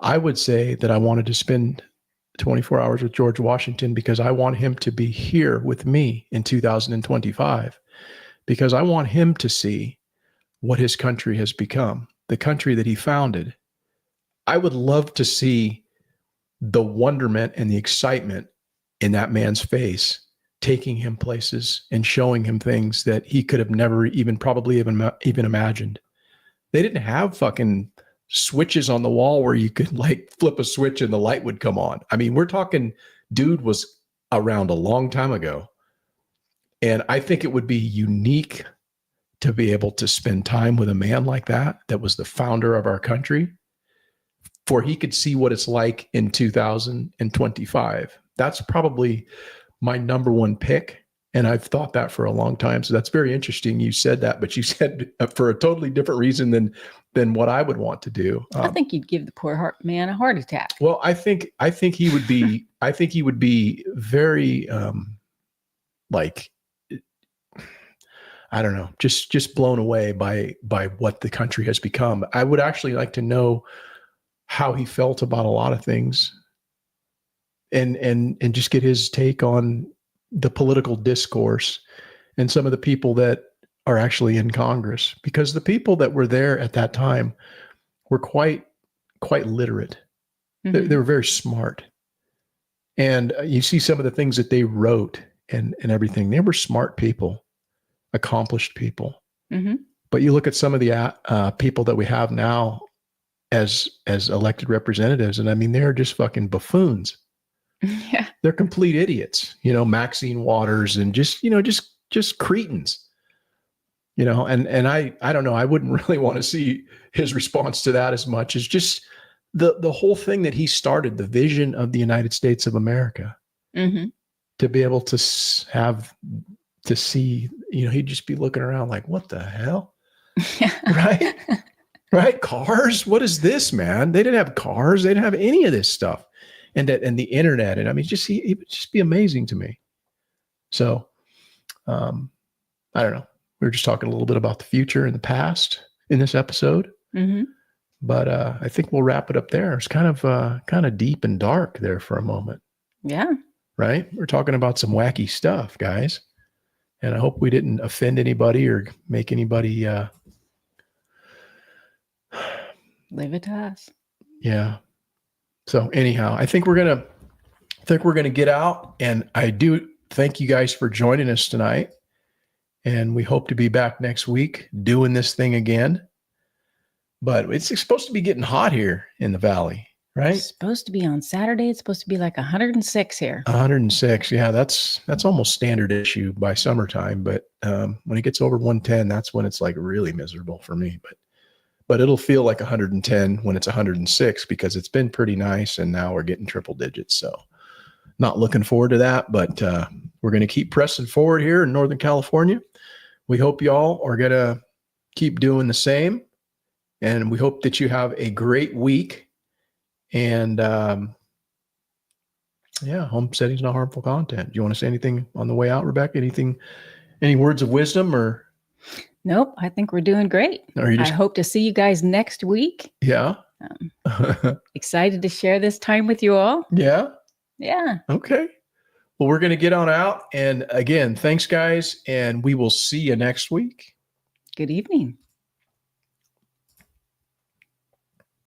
I would say that I wanted to spend 24 hours with George Washington because I want him to be here with me in 2025, because I want him to see what his country has become, the country that he founded. I would love to see the wonderment and the excitement in that man's face, taking him places and showing him things that he could have never even imagined. They didn't have fucking switches on the wall where you could like flip a switch and the light would come on. I mean, we're talking dude was around a long time ago. And I think it would be unique to be able to spend time with a man like that was the founder of our country, for he could see what it's like in 2025. That's probably my number one pick. And I've thought that for a long time. So that's very interesting. You said that, but you said for a totally different reason than what I would want to do. I think you'd give the poor man a heart attack. Well, I think he would be, very, like, I don't know, just blown away by what the country has become. I would actually like to know how he felt about a lot of things, and just get his take on the political discourse and some of the people that are actually in Congress, because the people that were there at that time were quite literate. They were very smart. And you see some of the things that they wrote and everything. They were smart people, accomplished people. But you look at some of the people that we have now, as elected representatives. And I mean, they're just fucking buffoons. Yeah. They're complete idiots, you know, Maxine Waters and just, you know, just cretins, you know, and I don't know. I wouldn't really want to see his response to that as much as just the whole thing that he started, the vision of the United States of America, to be able to see, you know, he'd just be looking around like, what the hell? Right? Right? Cars? What is this, man? They didn't have cars. They didn't have any of this stuff. And the internet. And I mean, he would just be amazing to me. So, I don't know. We were just talking a little bit about the future and the past in this episode. But I think we'll wrap it up there. It's kind of deep and dark there for a moment. Yeah. Right? We're talking about some wacky stuff, guys. And I hope we didn't offend anybody or make anybody leave it to us. Yeah. So anyhow, I think we're gonna get out, and I do thank you guys for joining us tonight. And we hope to be back next week doing this thing again. But it's supposed to be getting hot here in the valley, right? It's supposed to be on Saturday. It's supposed to be like 106 here. 106. Yeah, that's almost standard issue by summertime. But when it gets over 110, that's when it's like really miserable for me. But it'll feel like 110 when it's 106 because it's been pretty nice, and now we're getting triple digits. So not looking forward to that, but we're going to keep pressing forward here in Northern California. We hope y'all are going to keep doing the same, and we hope that you have a great week. And homesteading is not harmful content. Do you want to say anything on the way out, Rebecca? Any words of wisdom or? Nope. I think we're doing great. I hope to see you guys next week. Yeah. Excited to share this time with you all. Yeah. Yeah. Okay. Well, we're going to get on out. And again, thanks guys. And we will see you next week. Good evening.